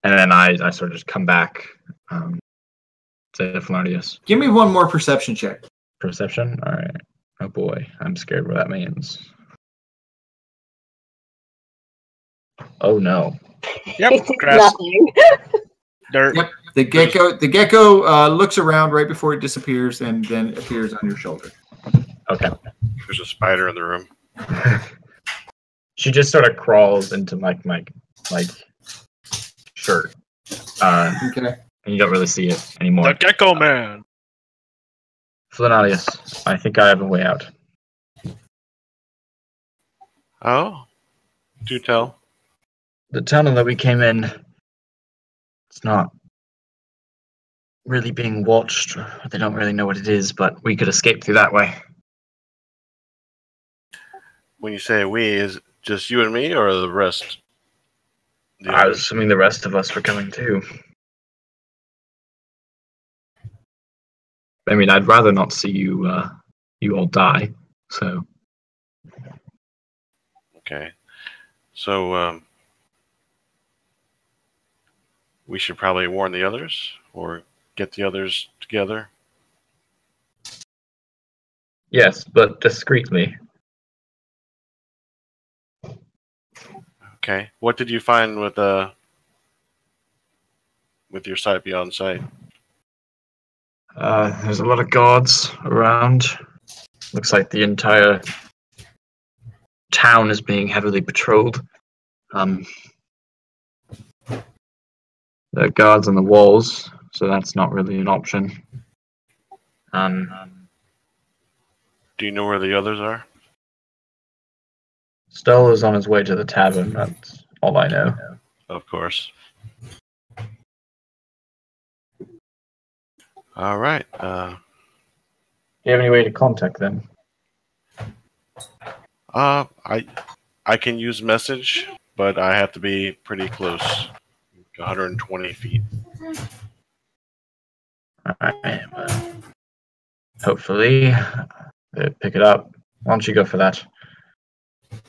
then I sort of just come back to Flarnius. Give me one more perception check. Perception? All right. Oh boy, I'm scared what that means. Oh no. Yep, grass. Dirt. Yep. The gecko looks around right before it disappears and then appears on your shoulder. Okay. There's a spider in the room. She just sort of crawls into my shirt. Okay. And you don't really see it anymore. The Gecko Man. Flanarius, I think I have a way out. Oh? Do tell. The tunnel that we came in, it's not really being watched. They don't really know what it is, but we could escape through that way. When you say we, is it just you and me or the rest? I was assuming the rest of us were coming too. I mean, I'd rather not see you all die, so. Okay. So, we should probably warn the others or get the others together. Yes, but discreetly. Okay. What did you find with your sight beyond sight? There's a lot of guards around. Looks like the entire town is being heavily patrolled. There are guards on the walls, so that's not really an option. Do you know where the others are? Stoll is on his way to the tavern. That's all I know. Of course. All right. Do you have any way to contact them? I can use message, but I have to be pretty close, 120 feet. All right. Hopefully, they pick it up. Why don't you go for that?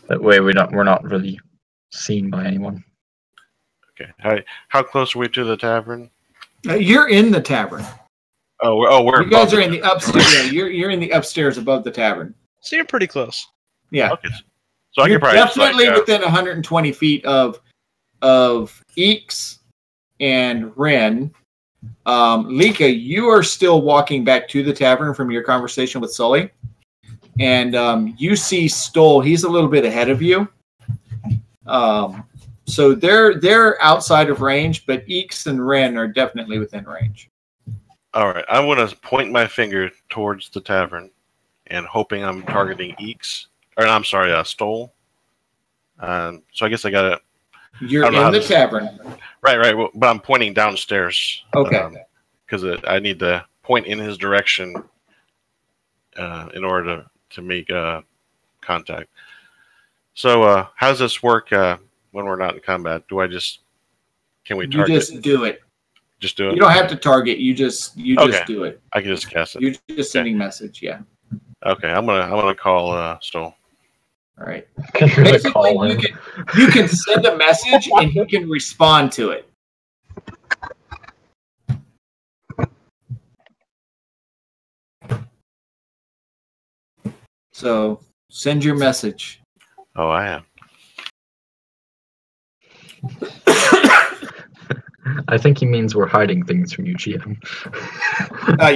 That way, we're not really seen by anyone. Okay. How close are we to the tavern? You're in the tavern. We're you guys are in the upstairs. Yeah, you're in the upstairs above the tavern. So you're pretty close. Yeah. Okay. So you're I can probably definitely within 120 feet of Eeks and Ren. Lika, you are still walking back to the tavern from your conversation with Sully, and you see Stoll. He's a little bit ahead of you. So they're outside of range, but Eeks and Ren are definitely within range. All right. I'm going to point my finger towards the tavern and hoping I'm targeting Eeks. Or I'm sorry, Stoll. So I guess I got to... You're in the tavern. Right. Well, but I'm pointing downstairs. Okay. Because I need to point in his direction in order to make contact. So how does this work when we're not in combat? Can we target? You just do it. Just do it? You don't have to target. You just do it. I can just cast it. You're just sending message, yeah. Okay, I'm gonna call Stoll. All right. Basically, you can send a message and he can respond to it. So send your message. Oh, I am. I think he means we're hiding things from you, GM.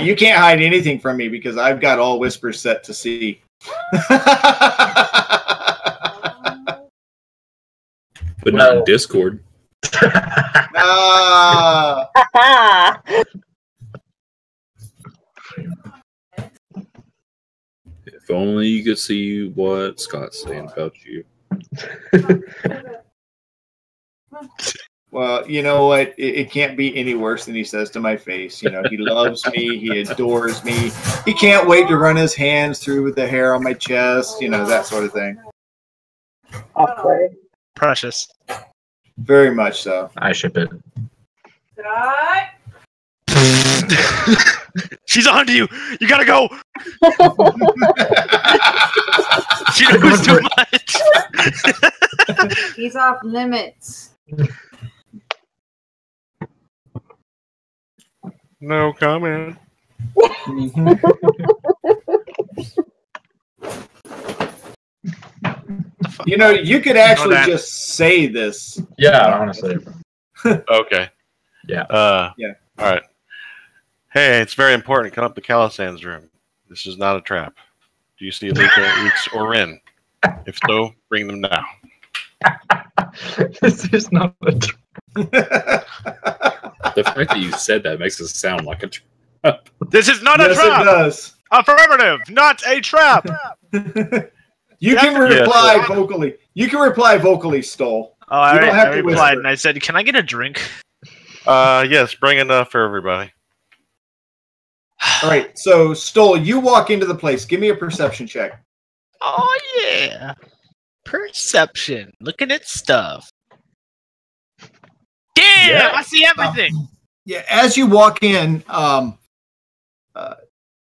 You can't hide anything from me because I've got all whispers set to see. But not in Discord. If only you could see what Scott's saying about you. Well, you know what? It can't be any worse than he says to my face. You know, he loves me. He adores me. He can't wait to run his hands through the hair on my chest. You know, that sort of thing. Awkward. Precious. Very much so. I ship it. She's on to you. You gotta go. She knows too much. He's off limits. No comment. You know, you could actually just say this. Yeah, honestly. Okay. Yeah. Yeah. All right. Hey, it's very important. Come up to Calisan's room. This is not a trap. Do you see Lika, Eeks, or Ren? If so, bring them now. This is not a trap. The fact that you said that makes it sound like a trap. This is not a trap. Yes, it does. Affirmative, not a trap. You can reply vocally. You can reply vocally, Stoll. Oh, I replied whisper. and I said, "Can I get a drink?" Yes, bring enough for everybody. All right, so Stoll, you walk into the place. Give me a perception check. Oh yeah, perception. Looking at stuff. Damn, Yeah. I see everything. Yeah, as you walk in,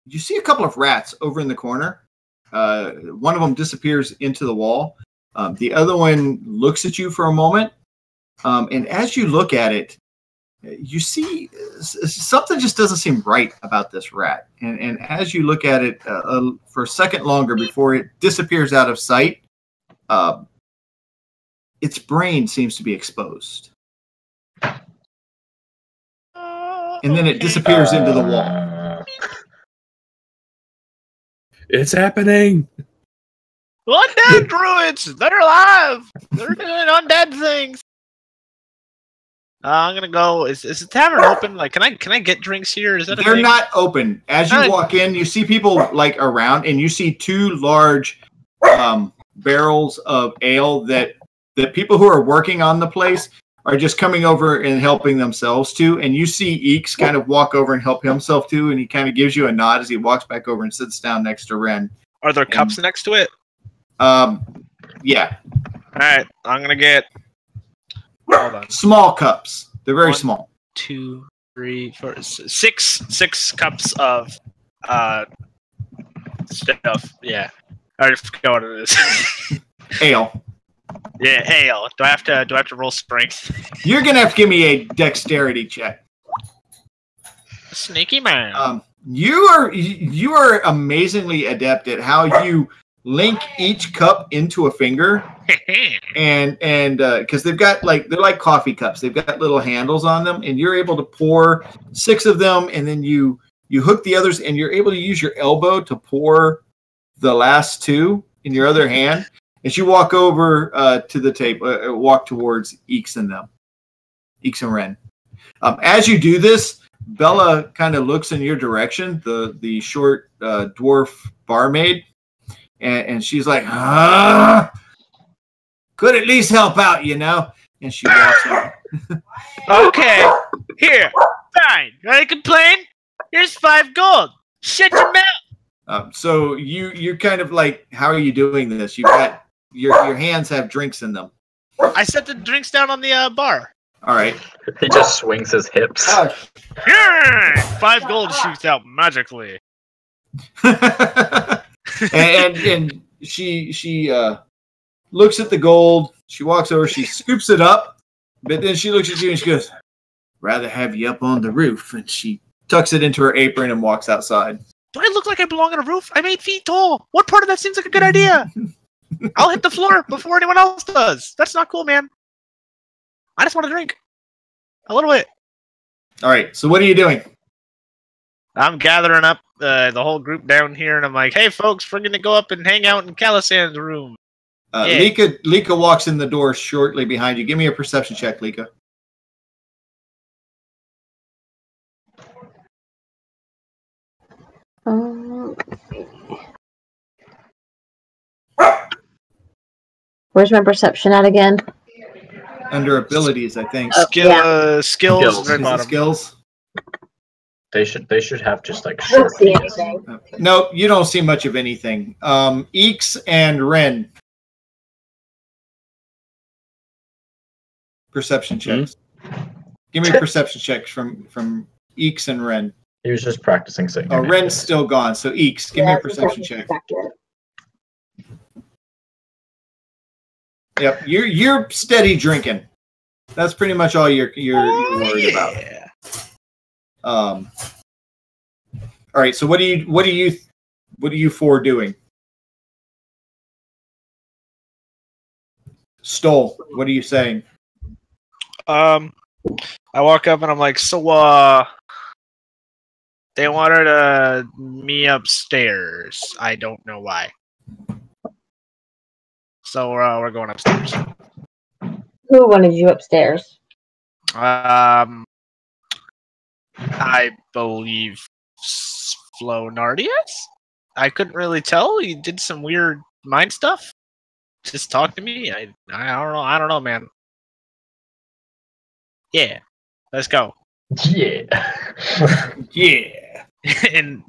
you see a couple of rats over in the corner. One of them disappears into the wall. The other one looks at you for a moment. And as you look at it, you see something just doesn't seem right about this rat. And as you look at it for a second longer before it disappears out of sight, its brain seems to be exposed. And then it disappears into the wall. It's happening. Undead druids! They're alive! They're doing undead things! I'm gonna go. Is the tavern open? Like, can I get drinks here? Is that a They're thing? not open. As you walk in, you see people like around, and you see two large barrels of ale that people who are working on the place are just coming over and helping themselves to. And you see Eeks kind of walk over and help himself too, and he kind of gives you a nod as he walks back over and sits down next to Ren. Are there cups next to it? Yeah. All right, I'm gonna get. Hold on. Small cups. They're very small. 2, 3, 4, 6 cups of stuff. Yeah, I already forgot what it is. Ale. Yeah, ale. Do I have to roll strength? You're gonna have to give me a dexterity check. Sneaky man. You are amazingly adept at how you link each cup into a finger, and because they're like coffee cups, they've got little handles on them, and you're able to pour 6 of them, and then you hook the others, and you're able to use your elbow to pour the last 2 in your other hand. As you walk over to the table, walk towards Eeks and Ren. As you do this, Bella kind of looks in your direction, the short dwarf barmaid, and she's like, could at least help out, you know? And she walks out. Okay, here, fine. Ready to complain? Here's 5 gold. Shut your mouth. So you're kind of like, how are you doing this? You've got your hands have drinks in them. I set the drinks down on the bar. All right. He just swings his hips. Yeah! 5 gold shoots out magically. and she looks at the gold. She walks over. She scoops it up, but then she looks at you and she goes, "Rather have you up on the roof." And she tucks it into her apron and walks outside. Do I look like I belong on a roof? I'm 8 feet tall. What part of that seems like a good idea? I'll hit the floor before anyone else does. That's not cool, man. I just want to drink. A little bit. All right, so what are you doing? I'm gathering up the whole group down here, and I'm like, hey, folks, we're going to go up and hang out in Calisan's room. Yeah. Lika walks in the door shortly behind you. Give me a perception check, Lika. Where's my perception at again? Under abilities, I think. Skills. Skills. They should have just like I don't see short. anything. No, you don't see much of anything. Eeks and Ren. Perception checks. Give me perception checks from Eeks and Ren. He was just practicing saying. Oh, Ren's still gone. So Eeks, give me a perception check. Yep, you're steady drinking. That's pretty much all you're worried about. Yeah. All right. So what are you 4 doing? Stole. What are you saying? I walk up and I'm like, so they wanted me upstairs. I don't know why. So we're going upstairs. Who wanted you upstairs? I believe Flonardius? I couldn't really tell. He did some weird mind stuff. Just talk to me. I don't know. I don't know, man. Yeah. Let's go. Yeah. Yeah. And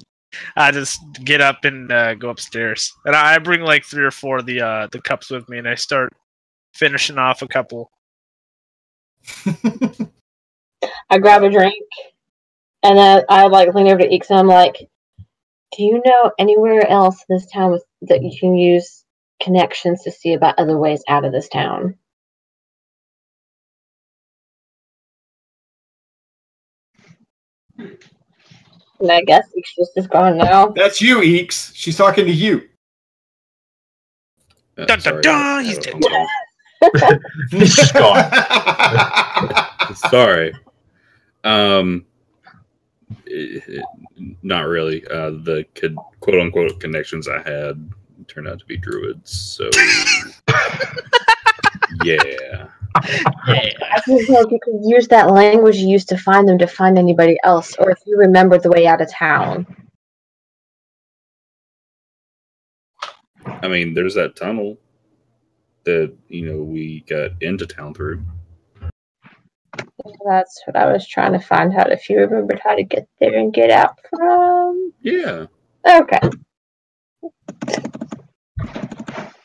I just get up and go upstairs. And I bring like 3 or 4 of the cups with me, and I start finishing off a couple. I grab a drink, and then I like lean over to Eeks, and I'm like, "Do you know anywhere else in this town that you can use connections to see about other ways out of this town?" And I guess Eeks is gone now. That's you, Eeks. She's talking to you. Dun, dun, dun, he's dead. He's just gone. Sorry. Not really. The quote unquote connections I had turned out to be druids. So yeah. I think you could use that language you used to find them to find anybody else, or if you remembered the way out of town. I mean, there's that tunnel that we got into town through. That's what I was trying to find out, if you remembered how to get there and get out from. Yeah. Okay.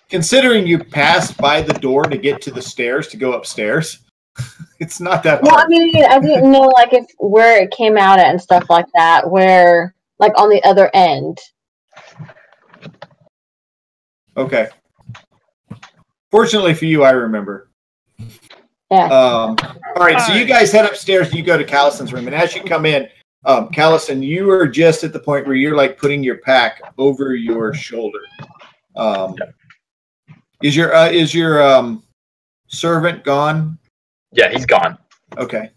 Considering you passed by the door to get to the stairs to go upstairs, it's not that hard. Well, I mean, I didn't know if where it came out at and stuff like that, where on the other end. Okay. Fortunately for you, I remember. Yeah. All right, so you guys head upstairs and you go to Callison's room, and as you come in, Callison, you are just at the point where you're putting your pack over your shoulder. Is your servant gone? Yeah, he's gone. Okay.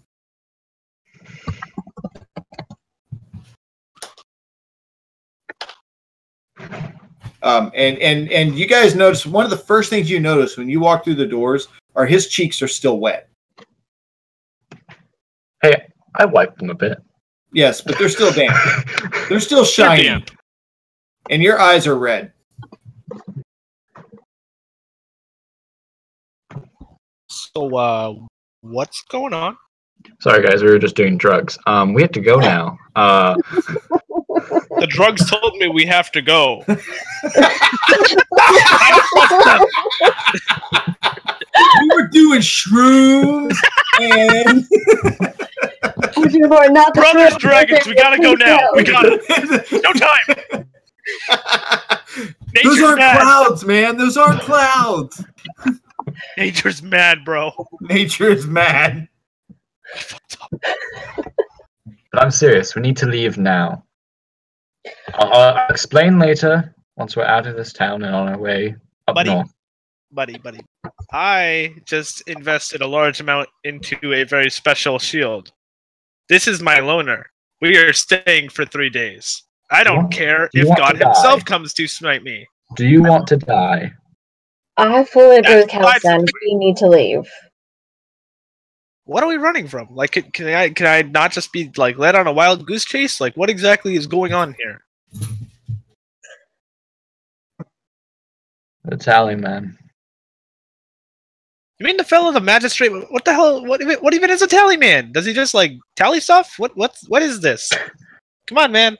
And you guys notice one of the first things you notice when you walk through the doors are his cheeks are still wet. Hey, I wiped them a bit. Yes, but they're still damp. They're still shiny. And your eyes are red. So, what's going on? Sorry, guys, we were just doing drugs. We have to go now. The drugs told me we have to go. We were doing shrooms and Brothers Dragons, we gotta go now. We got it. No time. Those aren't clouds, man. Those aren't clouds. Nature's mad, bro. Nature is mad. But I'm serious. We need to leave now. I'll explain later once we're out of this town and on our way up north. Buddy. I just invested a large amount into a very special shield. This is my loaner. We are staying for 3 days. I don't care if God himself comes to smite me. Do you want to die? I fully agree with Callison. We need to leave. What are we running from? Can I not just be led on a wild goose chase? What exactly is going on here? The tally man. You mean the fellow, the magistrate? What the hell? What even is a tally man? Does he just tally stuff? What is this? Come on, man.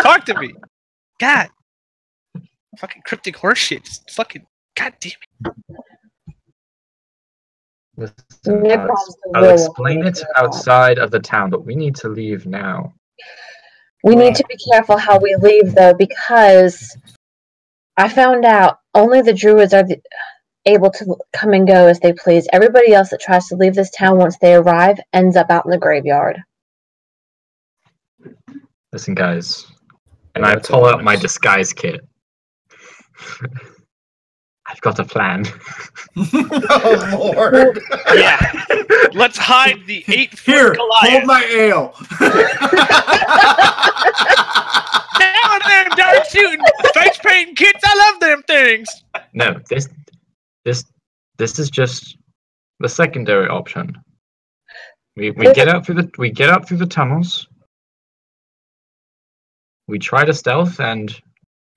Talk to me. God. Fucking cryptic horseshit. Just fucking God damn it. Listen, I'll explain it outside of the town, but we need to leave now. We need to be careful how we leave, though, because I found out only the druids are able to come and go as they please. Everybody else that tries to leave this town once they arrive ends up out in the graveyard. Listen, guys, and I pull out my disguise kit. I've got a plan. Oh, Lord. Yeah. Let's hide the 8-foot Here, Goliath. hold my ale. Now them dark shooting face painting kits. I love them things. No, this is just the secondary option. We get out through the tunnels. We try to stealth, and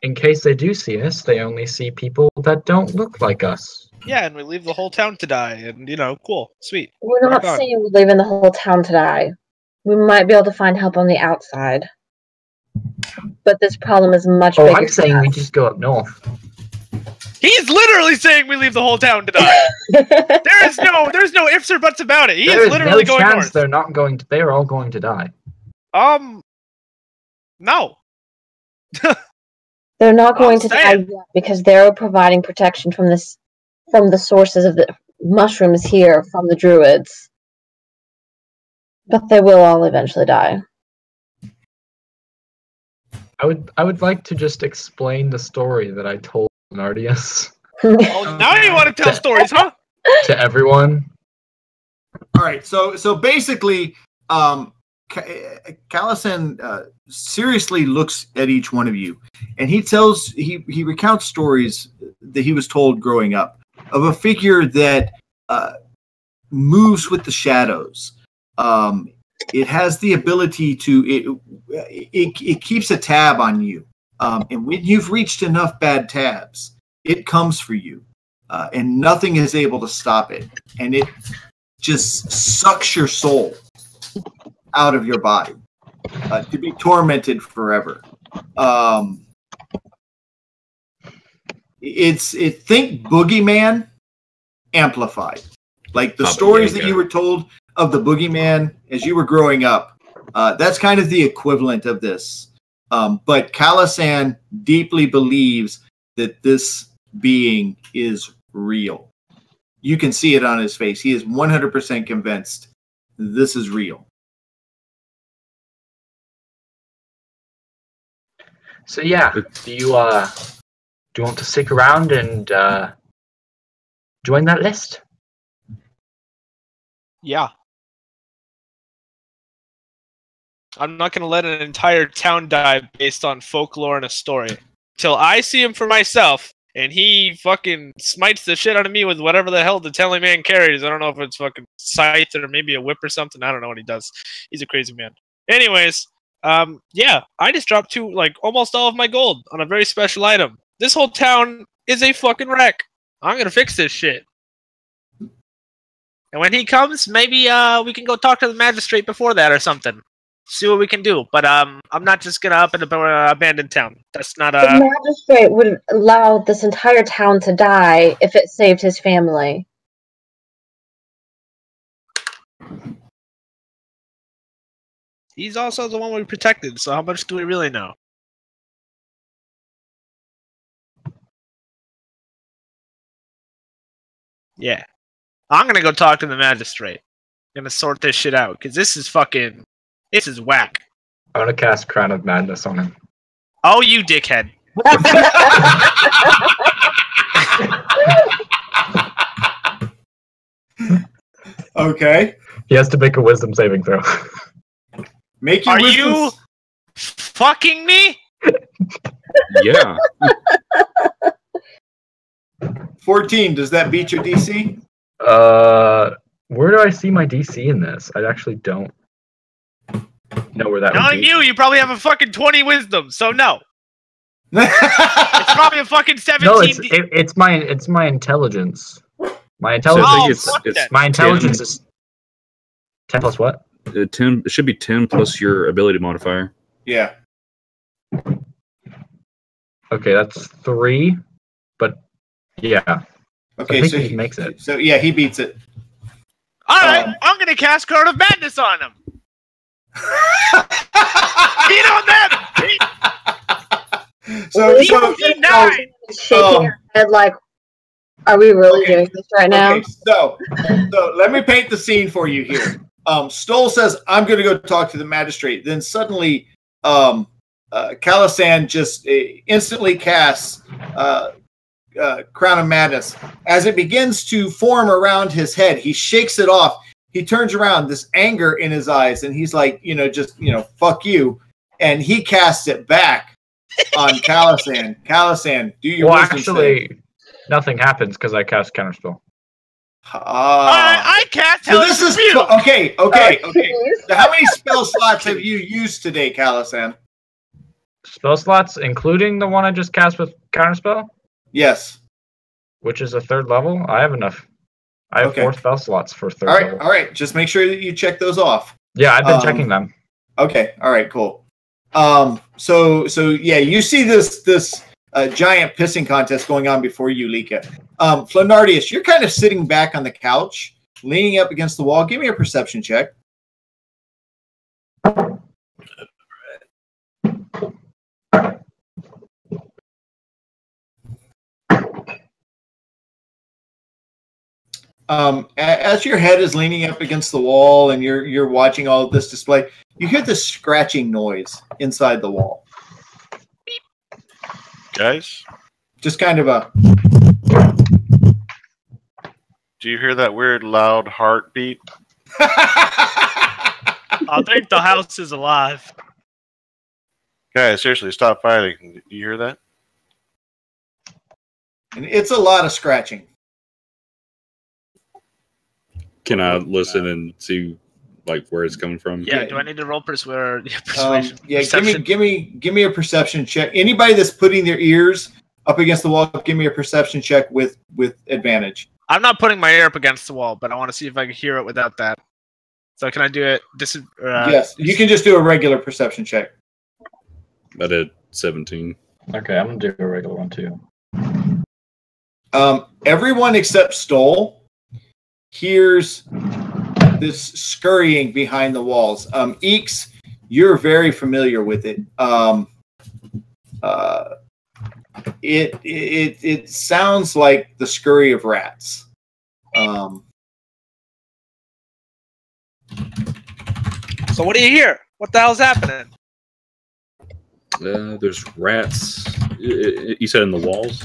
in case they do see us, they only see people that don't look like us. Yeah, and we leave the whole town to die, and cool, sweet. We're not saying we're leaving the whole town to die. We might be able to find help on the outside. But this problem is much bigger. I'm saying we just go up north. He's literally saying we leave the whole town to die. There's no ifs or buts about it. He is literally going north. They're not going to. They are all going to die. No. They're not going to die yet because they're providing protection from the sources of the mushrooms here from the druids. But they will all eventually die. I would like to just explain the story that I told Nardius. Oh, now you want to tell stories, huh? To everyone. All right, so basically, Callison seriously looks at each one of you, and he recounts stories that he was told growing up of a figure that moves with the shadows. It has the ability to it keeps a tab on you, and when you've reached enough bad tabs, it comes for you, and nothing is able to stop it, and it just sucks your soul out of your body to be tormented forever. Think Boogeyman amplified, like the stories that you were told of the Boogeyman as you were growing up. That's kind of the equivalent of this. But Callison deeply believes that this being is real. You can see it on his face. He is 100% convinced this is real. So yeah, do you want to stick around and join that list? Yeah. I'm not going to let an entire town die based on folklore and a story. Till I see him for myself, and he fucking smites the shit out of me with whatever the hell the telling man carries. I don't know if it's fucking scythe or maybe a whip or something. I don't know what he does. He's a crazy man. Anyways, yeah, I just dropped almost all of my gold on a very special item. This whole town is a fucking wreck. I'm going to fix this shit. And when he comes, maybe we can go talk to the magistrate before that or something. See what we can do. But I'm not just gonna up and abandon town. That's not The magistrate would allow this entire town to die if it saved his family. He's also the one we protected, so how much do we really know? Yeah. I'm gonna go talk to the magistrate. I'm gonna sort this shit out, because this is whack. I'm gonna cast Crown of Madness on him. Oh, you dickhead. Okay. He has to make a wisdom saving throw. Make your Are wisdom... you fucking me? Yeah. 14, does that beat your DC? Where do I see my DC in this? I actually don't know where that would Knowing be. you probably have a fucking 20 wisdom, so no. It's probably a fucking 17. No, it's my intelligence. My intelligence my intelligence is 10 plus what? 10. It should be 10 plus your ability modifier. Yeah. Okay, that's 3. But yeah. Okay, I think so he makes it. So yeah, he beats it. Alright, I'm gonna cast Card of Madness on him. Beat on them! So D9! Shaking her head like, are we really doing this right now? Okay, so let me paint the scene for you here. Stoll says, I'm going to go talk to the magistrate. Then suddenly, Callison just instantly casts Crown of Madness. As it begins to form around his head, he shakes it off. He turns around, this anger in his eyes, and he's like, fuck you. And he casts it back on Callison. Callison, do your wisdom save. Nothing happens because I cast Counterspell. I cast so this is okay. So how many spell slots have you used today, Callison? Spell slots, including the one I just cast with Counterspell? Yes. Which is a 3rd level? I have enough. I have 4 spell slots for 3rd level. All right. Just make sure that you check those off. Yeah, I've been checking them. Okay. All right. Cool. So yeah, you see this giant pissing contest going on before you, Lika. Flanardius, you're kind of sitting back on the couch, leaning up against the wall. Give me a perception check. As your head is leaning up against the wall and you're watching all of this display, you hear this scratching noise inside the wall. Guys, just kind of a... Do you hear that weird loud heartbeat? I think the house is alive. Guys, seriously, stop fighting. Do you hear that? And it's a lot of scratching. Can I listen and see like where it's coming from? Yeah, do I need to roll persuasion? Yeah, Perception? give me a perception check. Anybody that's putting their ears up against the wall, give me a perception check with advantage. I'm not putting my ear up against the wall, but I want to see if I can hear it without that. So can I do it? Yes, you can just do a regular perception check. I did 17. Okay, I'm gonna do a regular one too. Everyone except Stoll hears this scurrying behind the walls. Eeks, you're very familiar with it. It sounds like the scurry of rats. So what do you hear? What the hell's happening? There's rats. You said in the walls?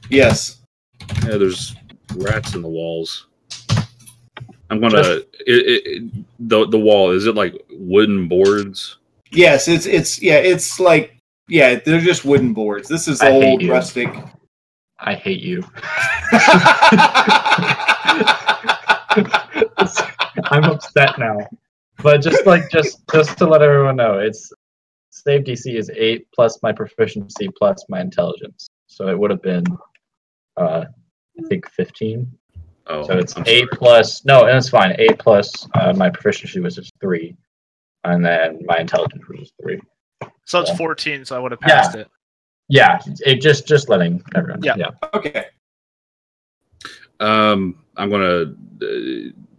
Yes. Yeah, there's rats in the walls. I'm gonna. The wall, is it like wooden boards? Yes, it's like they're just wooden boards. This is old rustic. I hate you. I'm upset now. But just to let everyone know, it's save DC is 8 plus my proficiency plus my intelligence. So it would have been I think 15. Oh, so it's 8 plus it's fine. 8 plus my proficiency was just 3. And then my intelligence was 3. So it's 14, so I would have passed it. Yeah, it just letting everyone know. Yeah. Okay. I'm gonna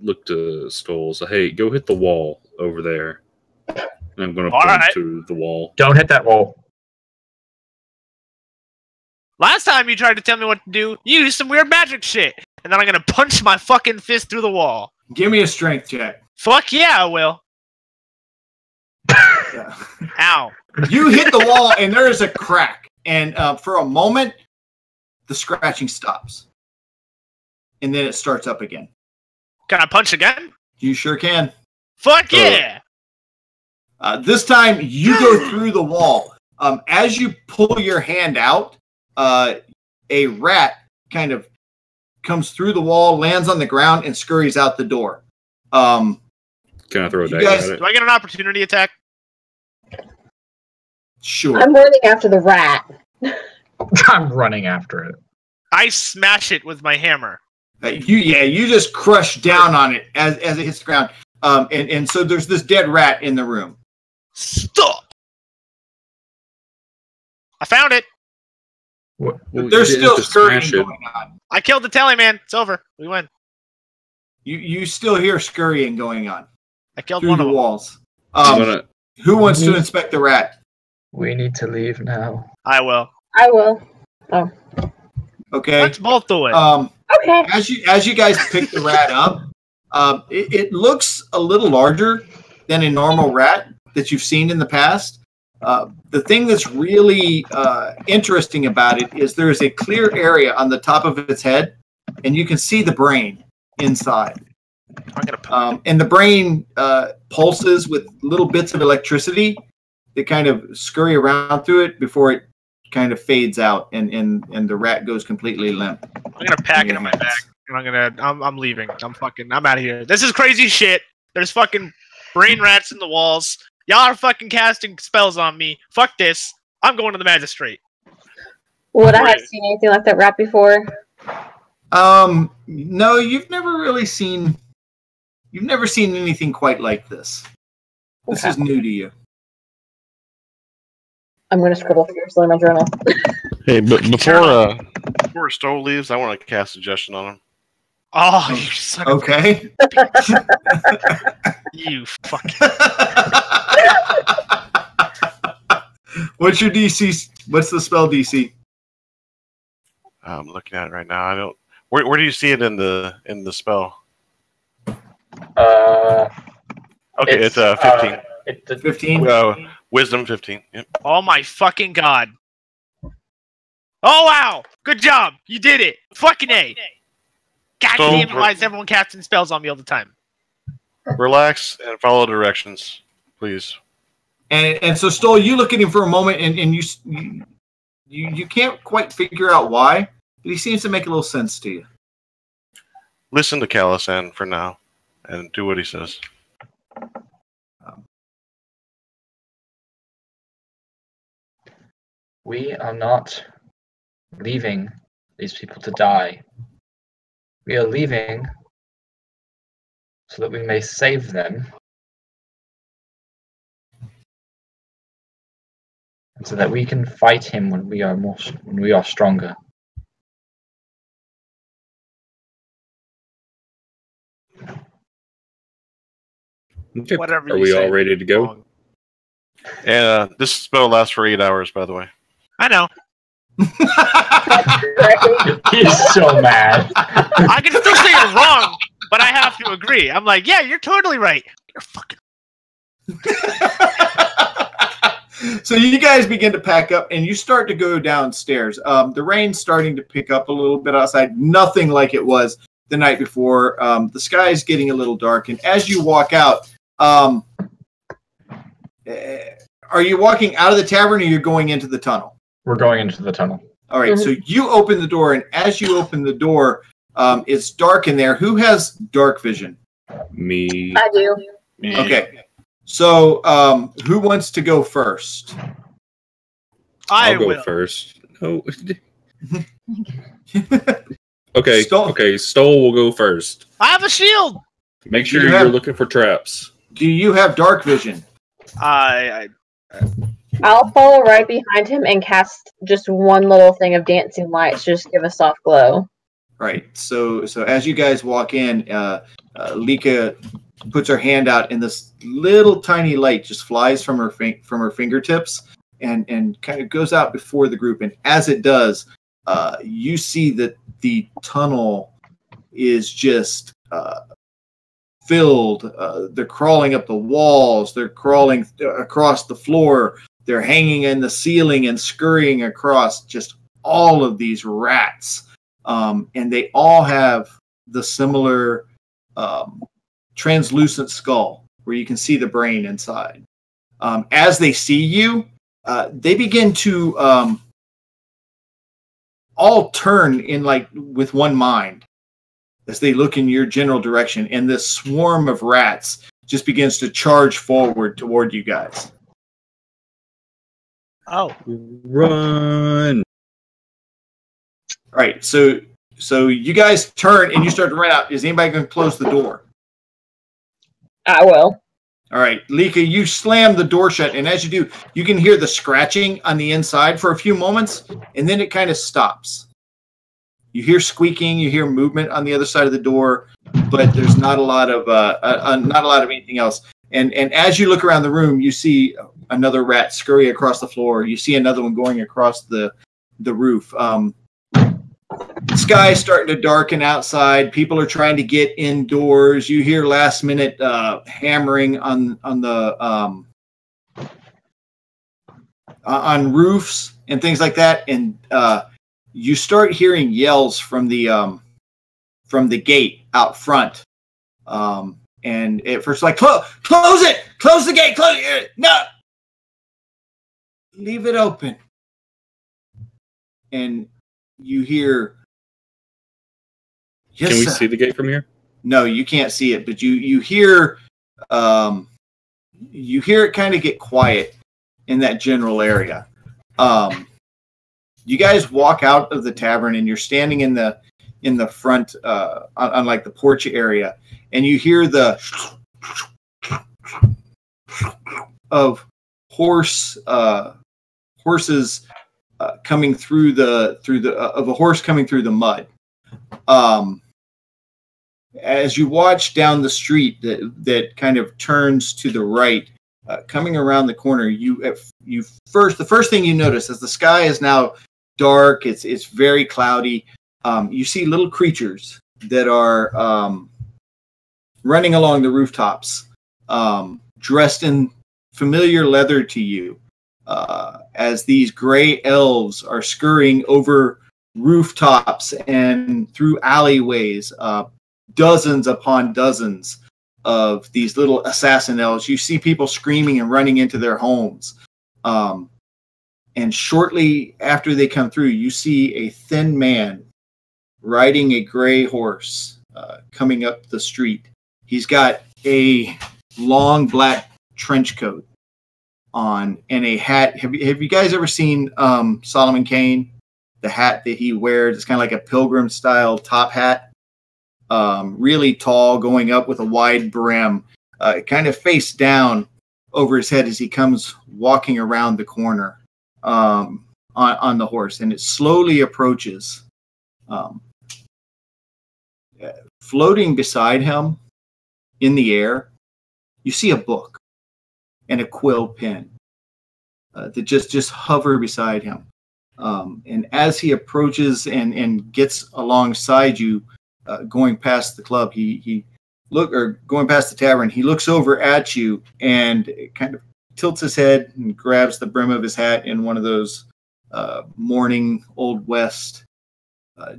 look to Stoll. So hey, go hit the wall over there. And I'm gonna point to the wall. Don't hit that wall. Last time you tried to tell me what to do, you used some weird magic shit. And then I'm gonna punch my fucking fist through the wall. Give me a strength check. Fuck yeah, I will. Yeah. Ow. You hit the wall and there is a crack. And for a moment, the scratching stops. And then it starts up again. Can I punch again? You sure can. Fuck yeah! This time, you go through the wall. As you pull your hand out, a rat kind of comes through the wall, lands on the ground, and scurries out the door. Can I throw a dagger at it? Do I get an opportunity attack? Sure. I'm running after the rat. I'm running after it. I smash it with my hammer. You just crush down on it as it hits the ground. And so there's this dead rat in the room. Stop! I found it. Well, there's still scurrying going on. I killed the telly man. It's over. We win. You still hear scurrying going on. I killed through one the of them. walls. Who wants to inspect the rat? We need to leave now. I will. I will. Oh. Okay. Let's both do it. Okay. As you guys pick the rat up, it looks a little larger than a normal rat that you've seen in the past. The thing that's really interesting about it is there is a clear area on the top of its head, and you can see the brain inside. And the brain pulses with little bits of electricity that kind of scurry around through it before it kind of fades out, and the rat goes completely limp. I'm gonna pack it in my bag, and I'm leaving. I'm out of here. This is crazy shit. There's fucking brain rats in the walls. Y'all are fucking casting spells on me. Fuck this. I'm going to the magistrate. Would I have seen anything like that rat before? No, you've never seen anything quite like this. This is new to you. I'm going to scribble fiercely in my journal. Hey, but before Stoll leaves, I want to cast suggestion on him. Oh, you son of okay. You fucking. What's your DC? What's the spell DC? I'm looking at it right now. I don't. Where do you see it in the spell? Okay, it's 15. It's 15. Wisdom 15. Yep. Oh my fucking god! Oh wow! Good job! You did it! Fucking A! God damn it! Why is everyone casting spells on me all the time? Relax and follow directions, please. And so, Stoll, you look at him for a moment, and you can't quite figure out why, but he seems to make a little sense to you. Listen to Calisan for now, and do what he says. We are not leaving these people to die. We are leaving so that we may save them. And so that we can fight him when we are stronger. Okay. Whatever Are you we say. all ready to go? And this spell lasts for 8 hours, by the way. I know. He's so mad. I can still say you're wrong, but I have to agree. I'm like, yeah, you're totally right. You're fucking. So you guys begin to pack up, and you start to go downstairs. The rain's starting to pick up a little bit outside. Nothing like it was the night before. The sky's getting a little dark, and as you walk out, are you walking out of the tavern, or you're going into the tunnel? We're going into the tunnel. All right, so you open the door, and as you open the door, it's dark in there. Who has dark vision? Me. I do. Okay. So, who wants to go first? I'll go will. first. No. Okay. Stoll. Okay. Stoll will go first. I have a shield. Make sure You you're have- looking for traps. Do you have dark vision? I I'll follow right behind him and cast just one little thing of dancing lights, just give a soft glow. Right. So as you guys walk in, Lika puts her hand out, and this little tiny light just flies from her fingertips, and kind of goes out before the group. And as it does, you see that the tunnel is just filled. They're crawling up the walls. They're crawling across the floor. They're hanging in the ceiling and scurrying across. Just all of these rats. And they all have the similar translucent skull where you can see the brain inside. As they see you, they begin to all turn in with one mind as they look in your general direction. And this swarm of rats just begins to charge forward toward you guys. Oh. Run. All right, so you guys turn and you start to run out. Is anybody going to close the door? I will. All right, Lika, you slam the door shut, and as you do, you can hear the scratching on the inside for a few moments, and then it kind of stops. You hear squeaking, you hear movement on the other side of the door, but there's not a lot of anything else. And as you look around the room, you see another rat scurry across the floor. You see another one going across the roof. The sky is starting to darken outside. People are trying to get indoors. You hear last minute hammering on roofs and things like that. And you start hearing yells from the gate out front. And at first, like, close it, close the gate, close it, no, leave it open. And you hear, yes, Can we sir. see the gate from here? No, you can't see it, but you hear it kind of get quiet in that general area. You guys walk out of the tavern, and you're standing in the front on like the porch area, and you hear the of horses coming through of a horse coming through the mud. As you watch down the street that kind of turns to the right, coming around the corner, the first thing you notice as the sky is now dark, it's very cloudy. You see little creatures that are running along the rooftops, dressed in familiar leather to you, as these gray elves are scurrying over rooftops and through alleyways, dozens upon dozens of these little assassin elves. You see people screaming and running into their homes. And shortly after they come through, you see a thin man riding a gray horse coming up the street. He's got a long black trench coat on and a hat. Have you guys ever seen Solomon Kane? The hat that he wears, it's kind of like a pilgrim style top hat. Really tall, going up with a wide brim, kind of face down over his head as he comes walking around the corner on the horse, and it slowly approaches. Floating beside him in the air, you see a book and a quill pen that just hover beside him. And as he approaches and gets alongside you, going past the club, going past the tavern, he looks over at you and kind of tilts his head and grabs the brim of his hat in one of those mourning Old West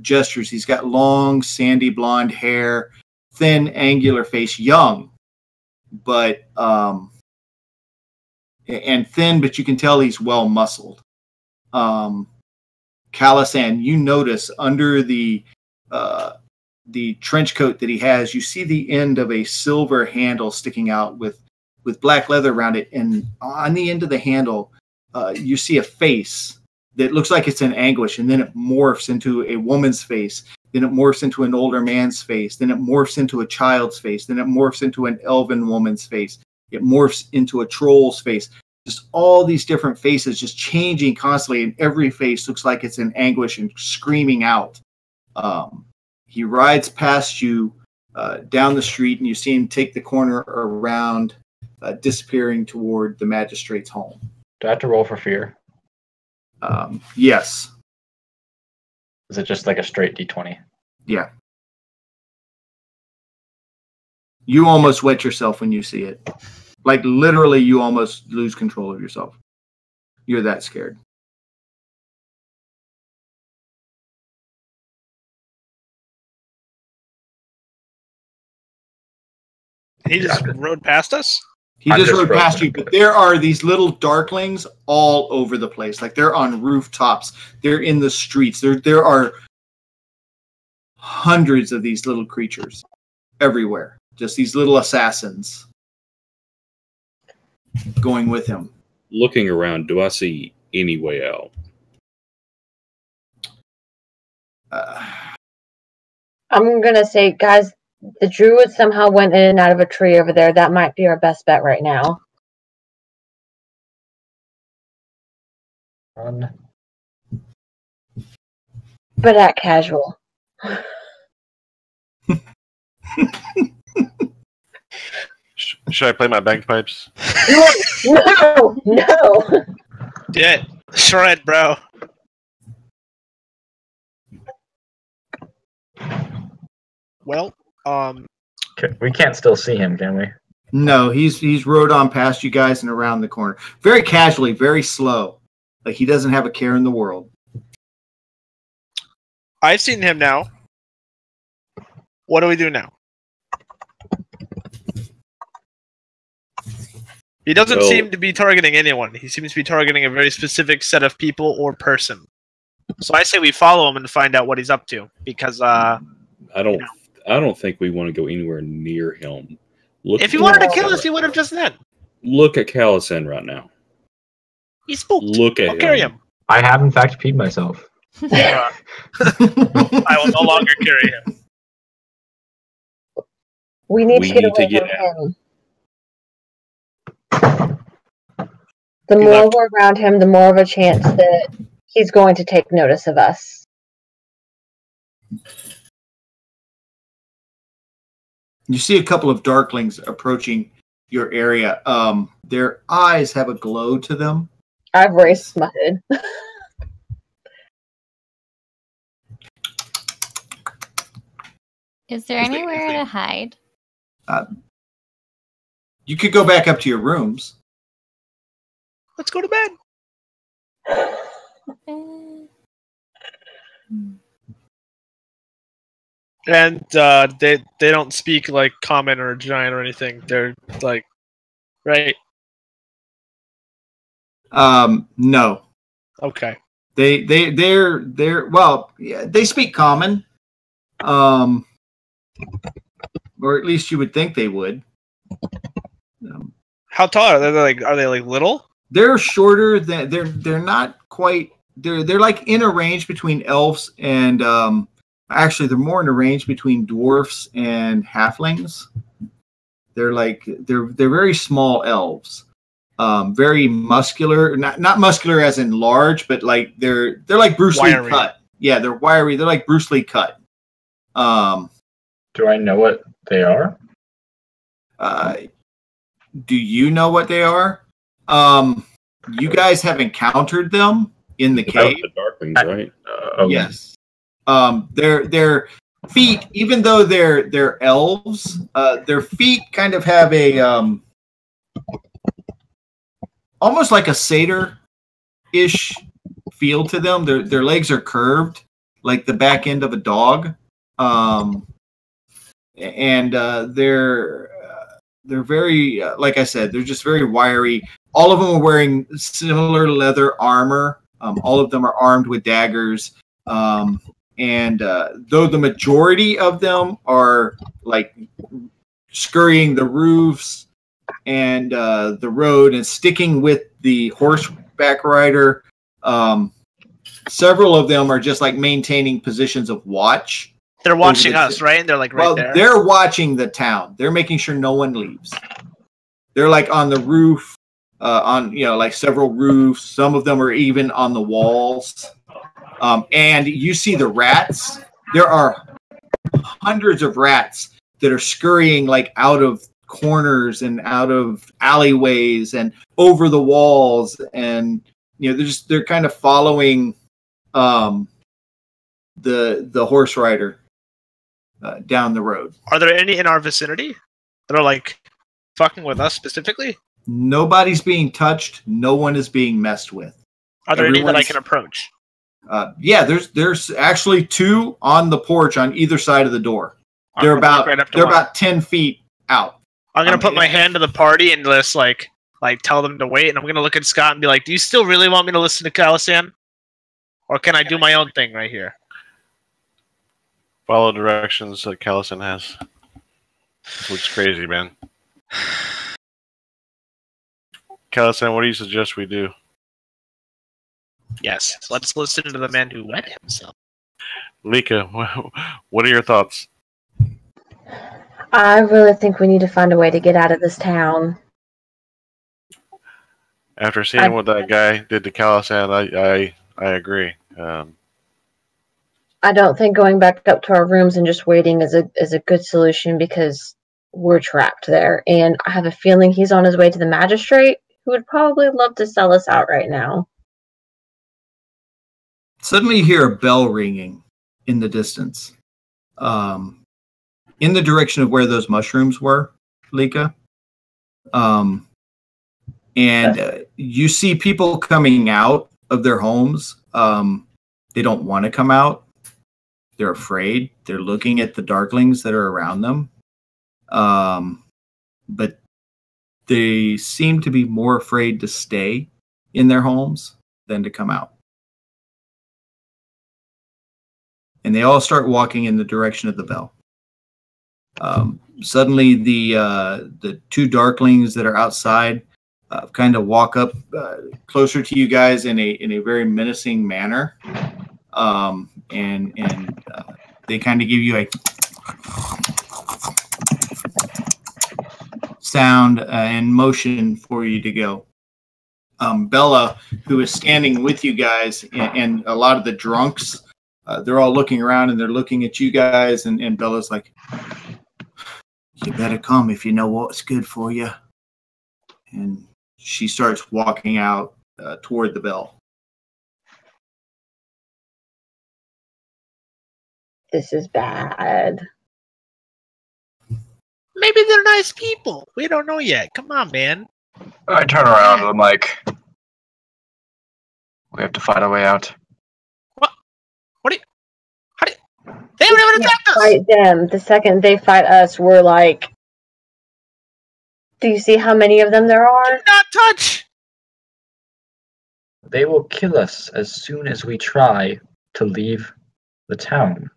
gestures. He's got long, sandy blonde hair, thin, angular face, young, but and thin, but you can tell he's well muscled. Calisan, you notice under the trench coat that he has, you see the end of a silver handle sticking out with black leather around it, and on the end of the handle, you see a face that looks like it's in anguish, and then it morphs into a woman's face, then it morphs into an older man's face, then it morphs into a child's face, then it morphs into an elven woman's face, it morphs into a troll's face. Just all these different faces just changing constantly, and every face looks like it's in anguish and screaming out. He rides past you down the street, and you see him take the corner around, disappearing toward the magistrate's home. Do I have to roll for fear? Yes. Is it just like a straight D20? Yeah. You almost wet yourself when you see it. Like, literally, you almost lose control of yourself. You're that scared. He just rode past us? He just rode past you, but there are these little darklings all over the place. Like, they're on rooftops. They're in the streets. There are hundreds of these little creatures everywhere. Just these little assassins going with him. Looking around, do I see any way out? I'm going to say, guys, the druid somehow went in and out of a tree over there. That might be our best bet right now. But at casual. Should I play my bagpipes? No. Yeah, shred, bro. Well, we can't still see him, can we? No, he's rode on past you guys and around the corner. Very casually, very slow. Like, he doesn't have a care in the world. I've seen him now. What do we do now? He doesn't seem to be targeting anyone. He seems to be targeting a very specific set of people or person. So I say we follow him and find out what he's up to, because I don't think we want to go anywhere near him. If he wanted to kill us, he would have just then. Look at Calisan right now. He's spooked. Look at I'll carry him. I have, in fact, peed myself. I will no longer carry him. We need to get away from him. The more we're around him, the more of a chance that he's going to take notice of us. You see a couple of darklings approaching your area. Their eyes have a glow to them. I've raised smutted. Is there anywhere to hide? You could go back up to your rooms. Let's go to bed. And they don't speak like common or giant or anything. They're like, right? No. Okay. They're well, yeah, they speak common. Or at least you would think they would. How tall are they? Are they like little? They're shorter than they're not quite they're like in a range between elves and actually they're more in a range between dwarfs and halflings. They're very small elves. Very muscular, not muscular as in large, but like they're like Bruce wiry. Lee cut. Yeah, they're wiry. They're like Bruce Lee cut. Do I know what they are? Do you know what they are? You guys have encountered them in the cave. The Darklings, right? Okay. Yes. Their feet, even though they're elves, their feet kind of have a almost like a satyr-ish feel to them. Their legs are curved, like the back end of a dog, and they're very, like I said, they're just very wiry. All of them are wearing similar leather armor. All of them are armed with daggers. And though the majority of them are like scurrying the roofs and the road and sticking with the horseback rider, several of them are just like maintaining positions of watch. They're watching us, right? They're like right there. They're watching the town. They're making sure no one leaves. They're like on the roof, on like several roofs. Some of them are even on the walls. And you see the rats. There are hundreds of rats that are scurrying like out of corners and out of alleyways and over the walls, and they're kind of following the horse rider down the road. Are there any in our vicinity that are like fucking with us specifically? Nobody's being touched. No one is being messed with. Are there any that I can approach? Yeah, there's actually two on the porch on either side of the door. They're about 10 feet out. I'm gonna put my hand to the party and just like tell them to wait, and I'm gonna look at Scott and be like, "Do you still really want me to listen to Calisan, or can I do my own thing right here?" Follow directions that Calisan has. This looks crazy, man. Calisan, what do you suggest we do? Yes, let's listen to the man who wet himself. Lika, what are your thoughts? I really think we need to find a way to get out of this town. After seeing what that guy did to Calisan, I agree. I don't think going back up to our rooms and just waiting is a good solution, because we're trapped there. And I have a feeling he's on his way to the magistrate, who would probably love to sell us out right now. Suddenly you hear a bell ringing in the distance. In the direction of where those mushrooms were, Lika. And you see people coming out of their homes. They don't want to come out. They're afraid. They're looking at the darklings that are around them. But they seem to be more afraid to stay in their homes than to come out. And they all start walking in the direction of the bell. Suddenly, the two darklings that are outside kind of walk up closer to you guys in a very menacing manner, and they kind of give you a sound and motion for you to go. Bella, who is standing with you guys, and a lot of the drunks, they're all looking around and they're looking at you guys, and Bella's like, "You better come if you know what's good for you." And she starts walking out toward the bell. This is bad. Maybe they're nice people. We don't know yet. Come on, man. I turn around and I'm like, we have to find a way out. What? They haven't even attacked us! Fight them. The second they fight us, we're like... Do you see how many of them there are? Do not touch! They will kill us as soon as we try to leave the town.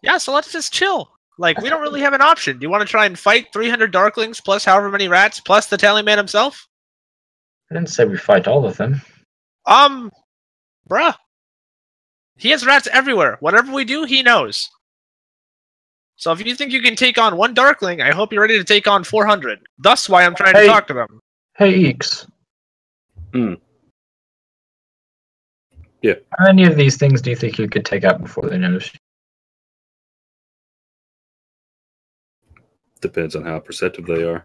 Yeah, so let's just chill. Like, we don't really have an option. Do you want to try and fight 300 Darklings plus however many rats plus the Tallyman himself? I didn't say we fight all of them. Bruh. He has rats everywhere. Whatever we do, he knows. So if you think you can take on one Darkling, I hope you're ready to take on 400. That's why I'm trying to talk to them. Hey, Eeks. Yeah. How many of these things do you think you could take out before they notice you? Depends on how perceptive they are.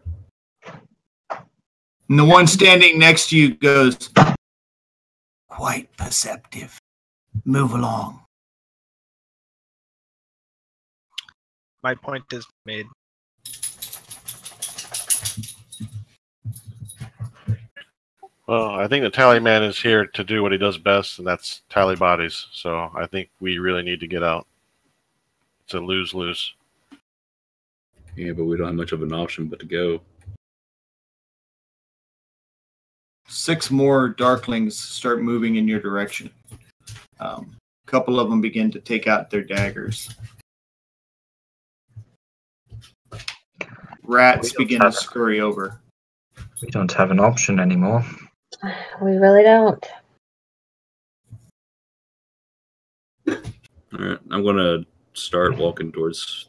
And the one standing next to you goes, quite perceptive. Move along. My point is made. Well, I think the Tallyman is here to do what he does best, and that's tally bodies. So I think we really need to get out. It's a lose-lose. Yeah, but we don't have much of an option but to go. 6 more Darklings start moving in your direction. A couple of them begin to take out their daggers. Rats begin to scurry over. We don't have an option anymore. We really don't. Alright, I'm gonna start walking towards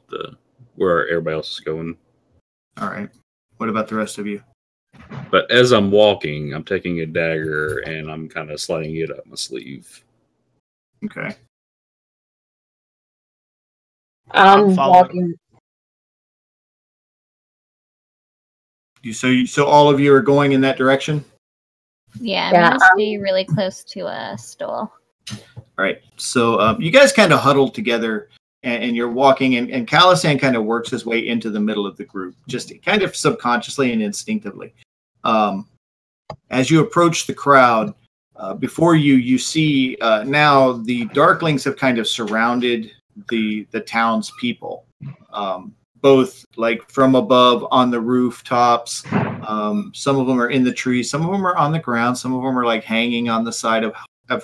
where everybody else is going. All right. What about the rest of you? But as I'm walking, I'm taking a dagger and I'm kind of sliding it up my sleeve. Okay. I'm following. walking. So all of you are going in that direction? Yeah, I'm Yeah, gonna stay really close to a stool. All right. So you guys kind of huddle together and you're walking, and Calisan kind of works his way into the middle of the group, just kind of subconsciously and instinctively. As you approach the crowd, before you see now the Darklings have kind of surrounded the townspeople, both like from above on the rooftops. Some of them are in the trees, some of them are on the ground, some of them are like hanging on the side of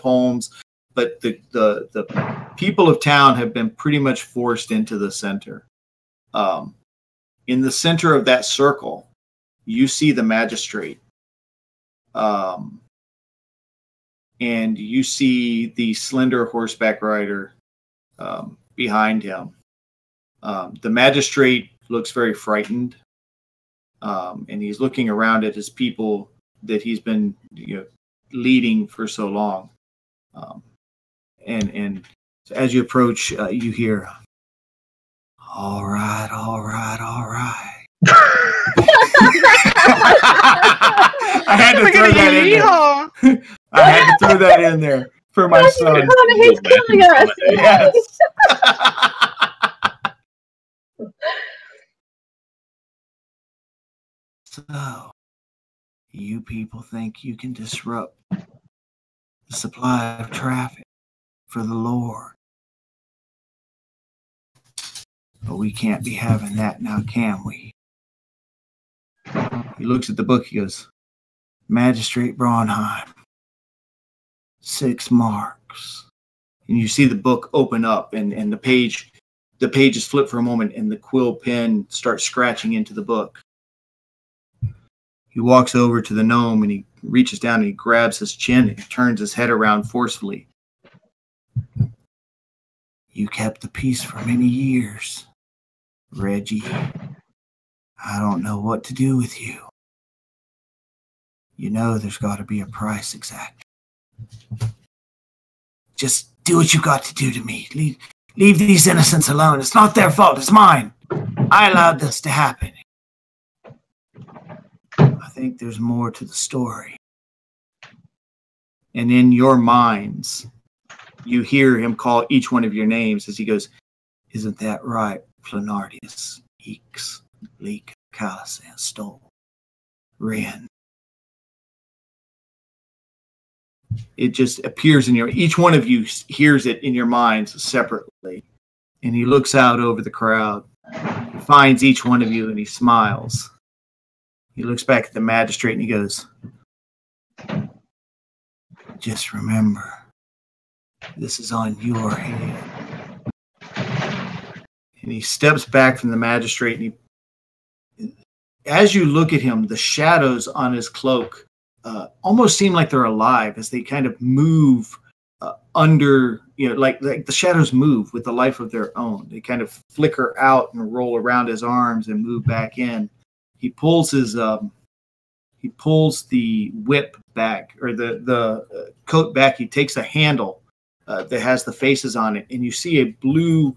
homes. But the people of town have been pretty much forced into the center. In the center of that circle, you see the magistrate. And you see the slender horseback rider behind him. The magistrate looks very frightened. And he's looking around at his people that he's been leading for so long. And as you approach, you hear, all right. I had to throw that in there. I had to throw that in there for my son. He's killing us. Yes. So, you people think you can disrupt the supply of traffic for the Lord. But we can't be having that now, can we? He looks at the book, he goes, Magistrate Braunheim, 6 marks. And you see the book open up and the pages flip for a moment and the quill pen starts scratching into the book. He walks over to the gnome and he reaches down and he grabs his chin and turns his head around forcefully. You kept the peace for many years, Reggie. I don't know what to do with you. You know there's got to be a price exact. Just do what you got to do to me. Leave these innocents alone. It's not their fault. It's mine. I allowed this to happen. I think there's more to the story. And in your minds, you hear him call each one of your names as he goes, isn't that right, Flanardius, Eeks, Leek, Calisan, Stoll, Ren. It just appears in each one of you hears it in your minds separately. and he looks out over the crowd. He finds each one of you, and he smiles. He looks back at the magistrate, and he goes, just remember, this is on your head. And he steps back from the magistrate, and as you look at him, the shadows on his cloak almost seem like they're alive as they kind of move under, like the shadows move with the life of their own. They kind of flicker out and roll around his arms and move back in. He pulls the whip back, or the coat back. He takes a handle that has the faces on it, and you see a blue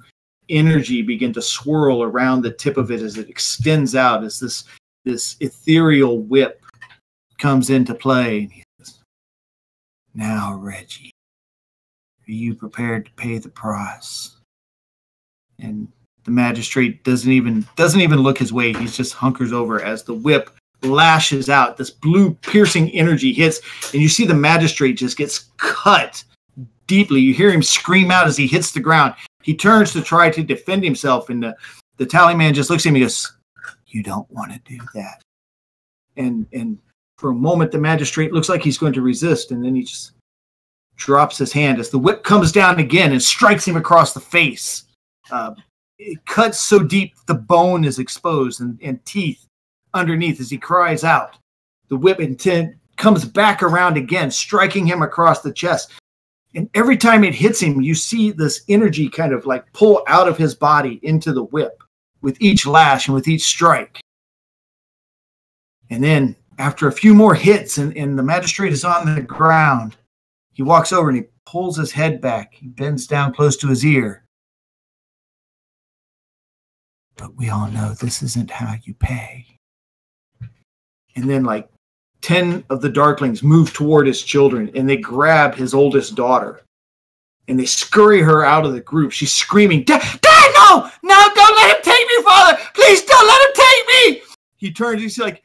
energy begin to swirl around the tip of it as it extends out, as this ethereal whip comes into play. And he says, now, Reggie, are you prepared to pay the price? And the magistrate doesn't even look his way. He just hunkers over as the whip lashes out. This blue piercing energy hits, and you see the magistrate just gets cut deeply. You hear him scream out as he hits the ground. He turns to try to defend himself, and the tallyman just looks at him and goes, you don't want to do that. And for a moment, the magistrate looks like he's going to resist, and then he just drops his hand as the whip comes down again and strikes him across the face. It cuts so deep the bone is exposed, and teeth underneath as he cries out. The whip comes back around again, striking him across the chest. And every time it hits him, you see this energy kind of like pull out of his body into the whip with each lash and with each strike. And then after a few more hits and the magistrate is on the ground, he walks over and he pulls his head back. He bends down close to his ear. But we all know this isn't how you pay. And then like 10 of the Darklings move toward his children, and they grab his oldest daughter, and they scurry her out of the group. She's screaming, Dad, no! No, don't let him take me, Father! Please don't let him take me! He turns, he's like,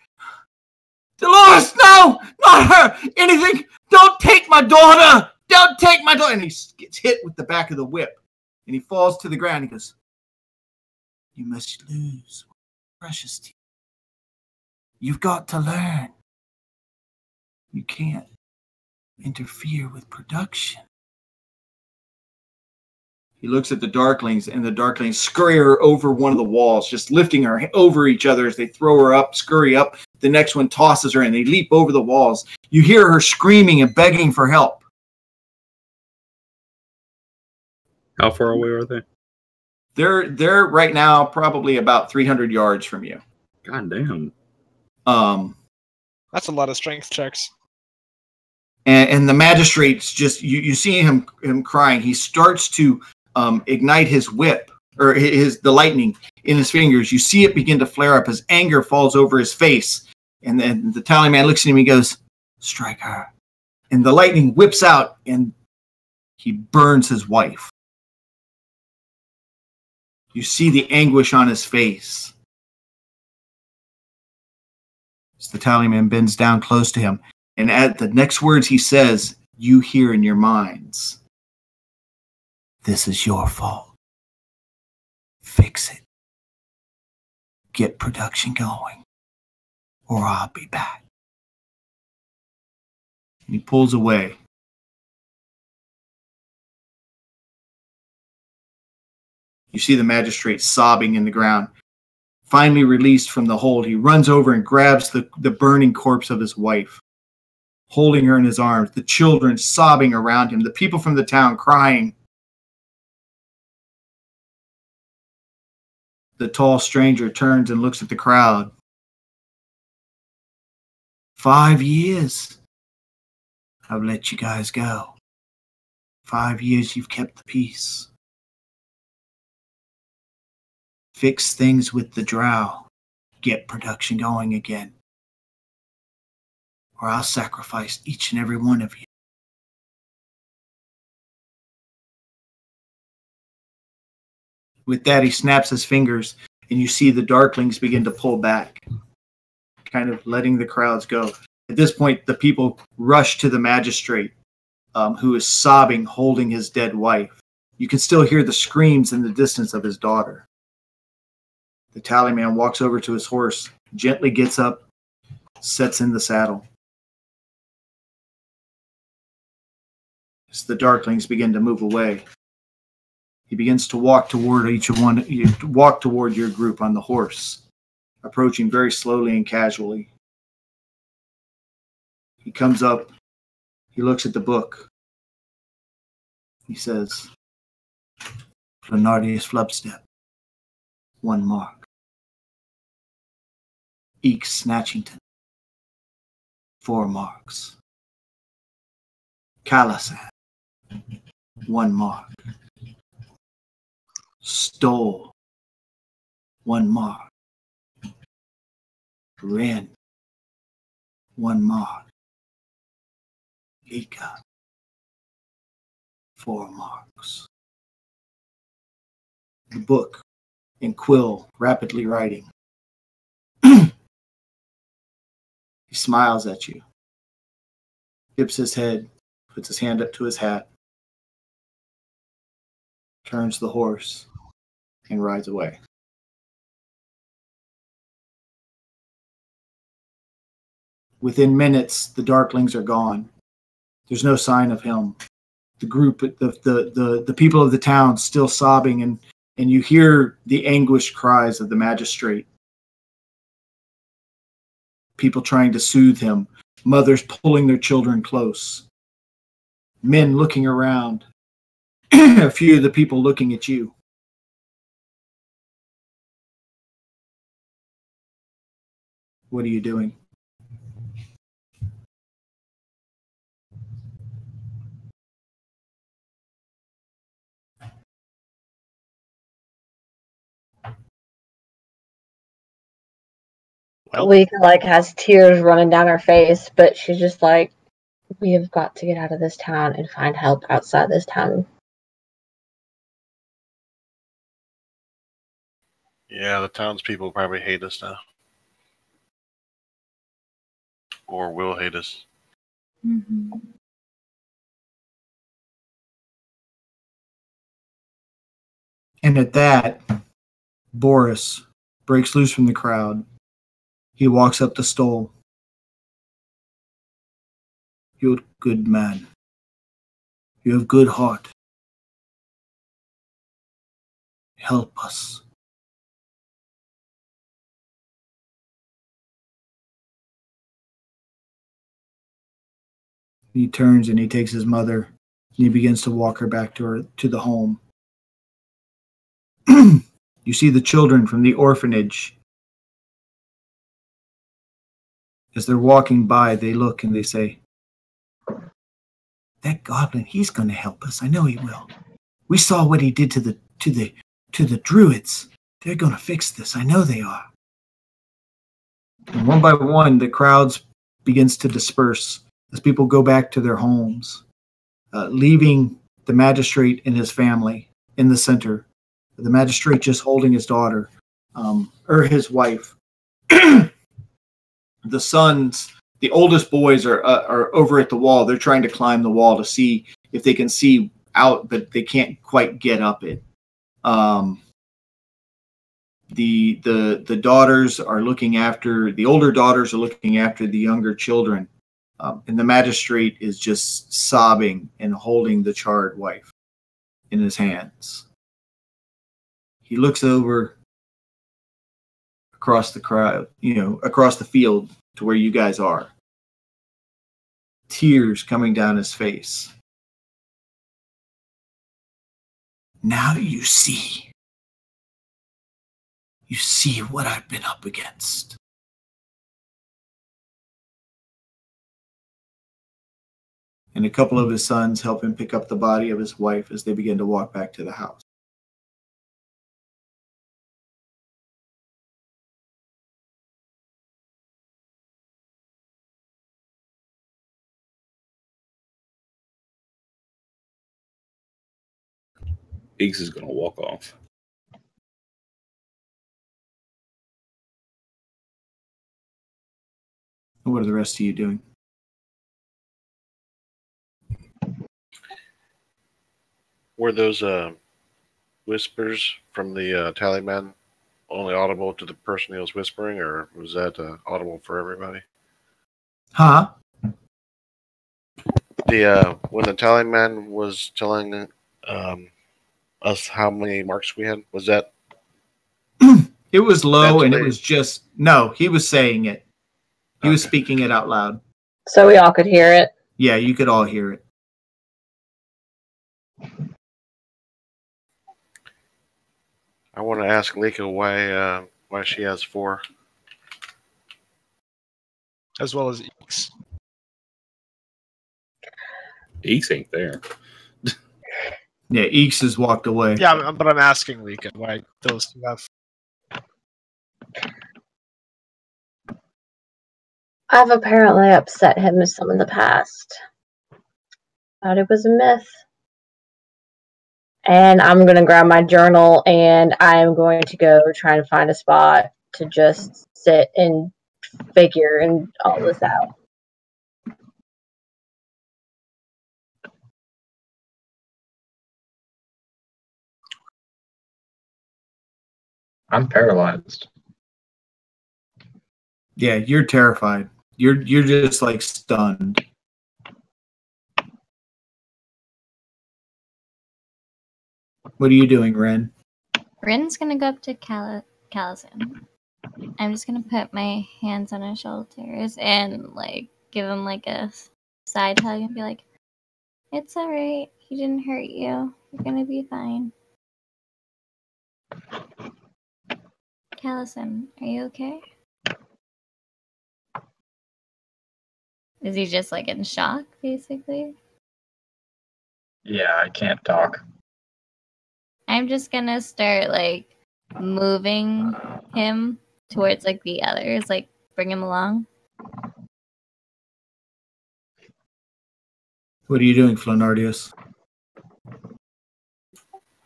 Dolores, no! Not her! Anything! Don't take my daughter! Don't take my daughter! And he gets hit with the back of the whip, and he falls to the ground. He goes, you must lose, precious to you. You've got to learn. You can't interfere with production. He looks at the Darklings, and the Darklings scurry her over one of the walls, just lifting her over each other as they throw her up, scurry up. The next one tosses her, and they leap over the walls. You hear her screaming and begging for help. How far away are they? They're right now probably about 300 yards from you. God damn. That's a lot of strength checks. And the magistrate's just, you see him crying. He starts to ignite his whip, or the lightning in his fingers. You see it begin to flare up. His anger falls over his face. And then the tallyman looks at him and he goes, strike her. And the lightning whips out, and he burns his wife. You see the anguish on his face. As the tallyman bends down close to him, and at the next words he says, you hear in your minds, this is your fault. Fix it. Get production going, or I'll be back. And he pulls away. You see the magistrate sobbing in the ground. Finally released from the hold, he runs over and grabs the burning corpse of his wife, holding her in his arms, the children sobbing around him, the people from the town crying. The tall stranger turns and looks at the crowd. 5 years I've let you guys go. 5 years you've kept the peace. Fix things with the drow. Get production going again. Or I'll sacrifice each and every one of you. With that, he snaps his fingers, and you see the Darklings begin to pull back, kind of letting the crowds go. At this point, the people rush to the magistrate, who is sobbing, holding his dead wife. You can still hear the screams in the distance of his daughter. The tallyman walks over to his horse, gently gets up, sets in the saddle. As the darklings begin to move away, he begins to walk toward toward your group on the horse, approaching very slowly and casually. He comes up, he looks at the book. He says, Flanardius Flubstep, 1 mark. Eek Snatchington, 4 marks. Calasan, 1 mark. Stole, 1 mark. Ren, 1 mark. Ika, 4 marks. The book and Quill rapidly writing. He smiles at you, dips his head, puts his hand up to his hat, turns the horse, and rides away. Within minutes, the Darklings are gone. There's no sign of him. The group, the people of the town still sobbing, and you hear the anguished cries of the magistrate. People trying to soothe him, mothers pulling their children close, men looking around, a few of the people looking at you. What are you doing? Well, Lika has tears running down her face, but she's just like, we have got to get out of this town and find help outside this town. Yeah, the townspeople probably hate us now. Or will hate us. Mm-hmm. And at that, Boris breaks loose from the crowd. He walks up the stole. You're a good man. You have good heart. Help us. He turns and he takes his mother and he begins to walk her back to the home. You see the children from the orphanage. As they're walking by, they look and they say, that goblin, he's going to help us. I know he will. We saw what he did to the druids. They're going to fix this. I know they are. And one by one, the crowds begins to disperse as people go back to their homes, leaving the magistrate and his family in the center. The magistrate just holding his daughter, or his wife. The sons, the oldest boys are over at the wall. They're trying to climb the wall to see if they can see out, but they can't quite get up it. The daughters are looking after, the older daughters are looking after the younger children. And the magistrate is just sobbing and holding the charred wife in his hands. He looks over across the crowd, across the field to where you guys are. Tears coming down his face. Now you see. You see what I've been up against. And a couple of his sons help him pick up the body of his wife as they begin to walk back to the house. Iggs is going to walk off. What are the rest of you doing? Were those whispers from the tallyman only audible to the person he was whispering, or was that audible for everybody? Huh? The when the tallyman was telling us how many marks we had, was that? It was low, and it Mentally? was just no. He was saying it. He was Okay. speaking it out loud. So we all could hear it. Yeah, you could all hear it. I want to ask Lika why she has 4. as well as Eeks. Eeks ain't there. Yeah, Eeks has walked away. Yeah, but I'm asking Lika why those two have. I've apparently upset him with some in the past. Thought it was a myth. And I'm going to grab my journal and I'm going to go try and find a spot to just sit and figure and all this out. I'm paralyzed. Yeah, you're terrified. You're just like stunned. What are you doing, Ren? Rin's gonna go up to Callison. I'm just gonna put my hands on his shoulders and like give him like a side hug and be like, "It's alright. He didn't hurt you. You're gonna be fine." Callison, are you okay? Is he just like in shock, basically? Yeah, I can't talk. I'm just gonna start like moving him towards like the others, like bring him along. What are you doing, Flanardius?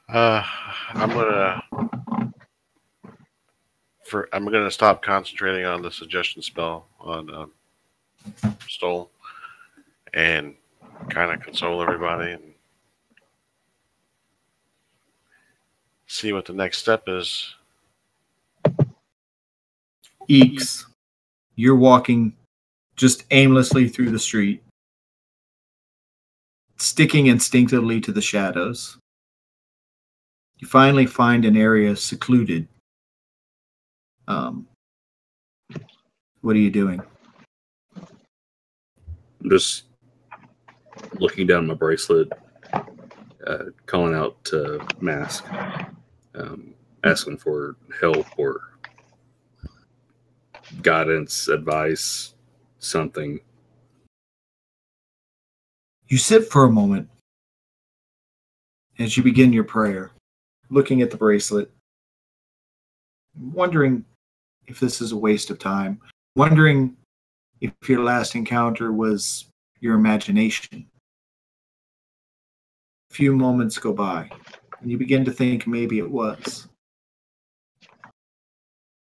I'm gonna stop concentrating on the suggestion spell on Stoll and kind of console everybody and see what the next step is. Eeks, you're walking just aimlessly through the street, sticking instinctively to the shadows. You finally find an area secluded. What are you doing? I'm just looking down my bracelet, calling out to Mask, asking for help or guidance, advice, something. You sit for a moment as you begin your prayer, looking at the bracelet, wondering if this is a waste of time, wondering if your last encounter was your imagination. A few moments go by, and you begin to think maybe it was.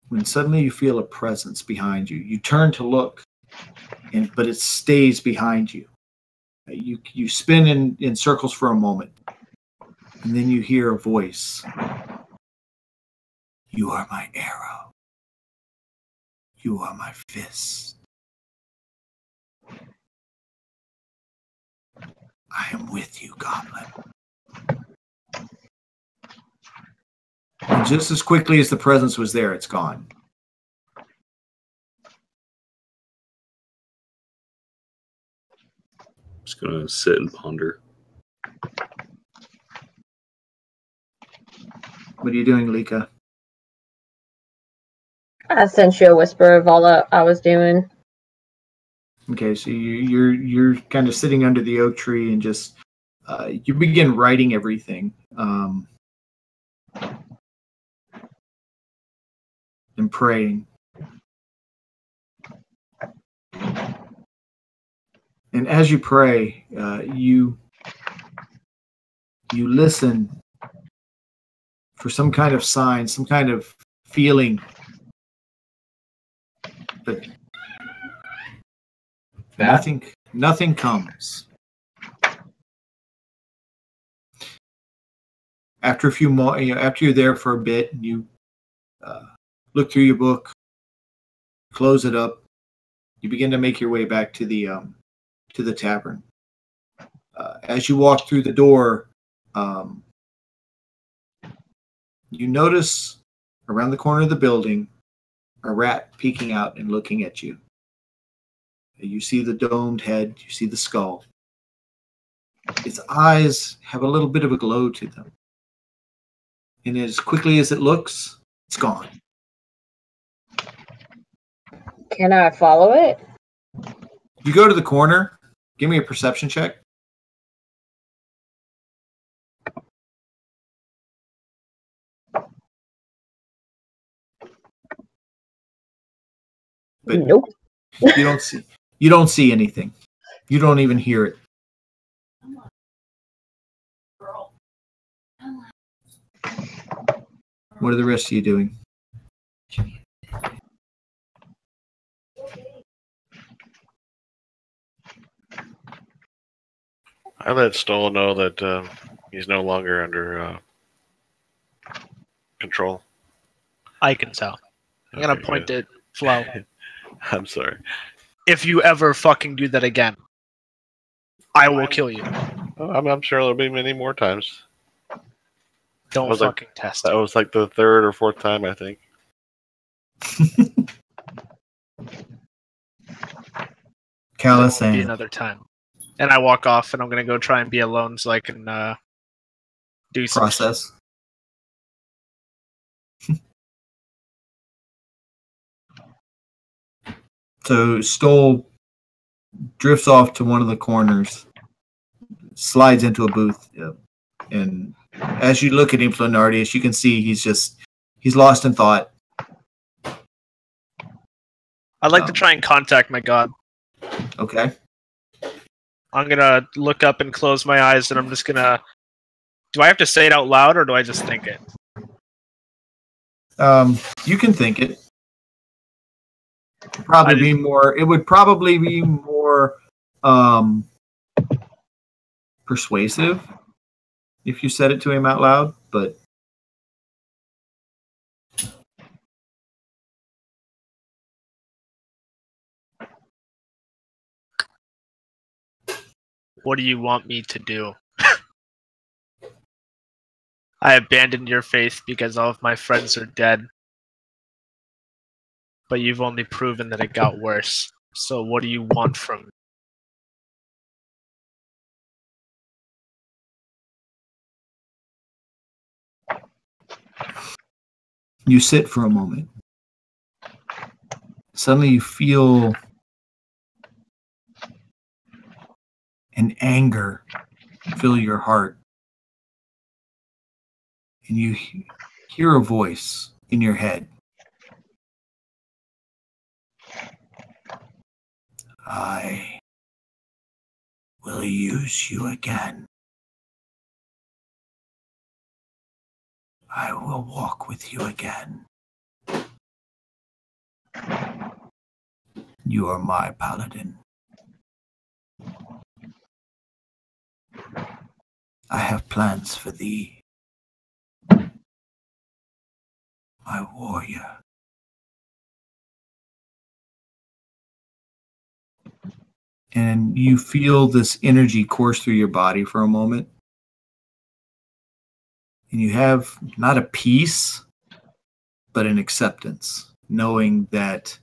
When suddenly you feel a presence behind you. You turn to look, but it stays behind you. You spin in circles for a moment, and then you hear a voice. You are my arrow. You are my fist. I am with you, goblin. And just as quickly as the presence was there, it's gone. Just gonna sit and ponder. What are you doing, Lika? I sent you a whisper of all that I was doing. Okay, so you're kind of sitting under the oak tree and just you begin writing everything and praying. And as you pray, you listen for some kind of sign, some kind of feeling, but nothing comes. after a few more, after you're there for a bit, you look through your book, close it up. You begin to make your way back to the tavern. As you walk through the door, you notice around the corner of the building a rat peeking out and looking at you. You see the domed head. You see the skull. Its eyes have a little bit of a glow to them. And as quickly as it looks, it's gone. Can I follow it? You go to the corner. Give me a perception check. But nope. You don't see anything. You don't even hear it. What are the rest of you doing? I let Stoll know that he's no longer under control. I can tell. I'm gonna point at Flo. I'm sorry. If you ever fucking do that again, I will kill you. I'm sure there'll be many more times. Don't fucking test it. That was like the third or fourth time, I think. Callus Be another time. And I walk off, and I'm gonna go try and be alone so I can do some process. So Stoll drifts off to one of the corners, slides into a booth, and as you look at him, Flenardius, you can see he's lost in thought. I'd like to try and contact my god. Okay. I'm gonna look up and close my eyes, and I'm just gonna... Do I have to say it out loud, or do I just think it? You can think it. It would probably be more persuasive if you said it to him out loud, but what do you want me to do? I abandoned your faith because all of my friends are dead. But you've only proven that it got worse. So what do you want from me? you sit for a moment. Suddenly you feel an anger fill your heart. And you hear a voice in your head. I will use you again. I will walk with you again. You are my paladin. I have plans for thee, my warrior. And you feel this energy course through your body for a moment. And you have not a peace, but an acceptance, knowing that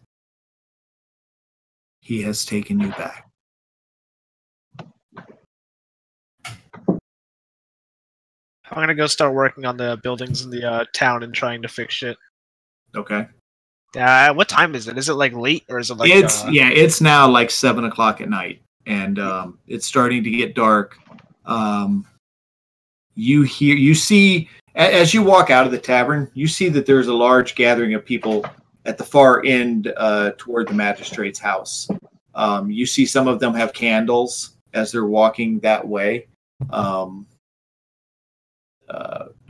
he has taken you back. I'm gonna go start working on the buildings in the town and trying to fix shit. Okay. What time is it? Is it like late or is it like? It's now like 7 o'clock at night, and it's starting to get dark. You see, as you walk out of the tavern, you see that there's a large gathering of people at the far end toward the magistrate's house. You see some of them have candles as they're walking that way.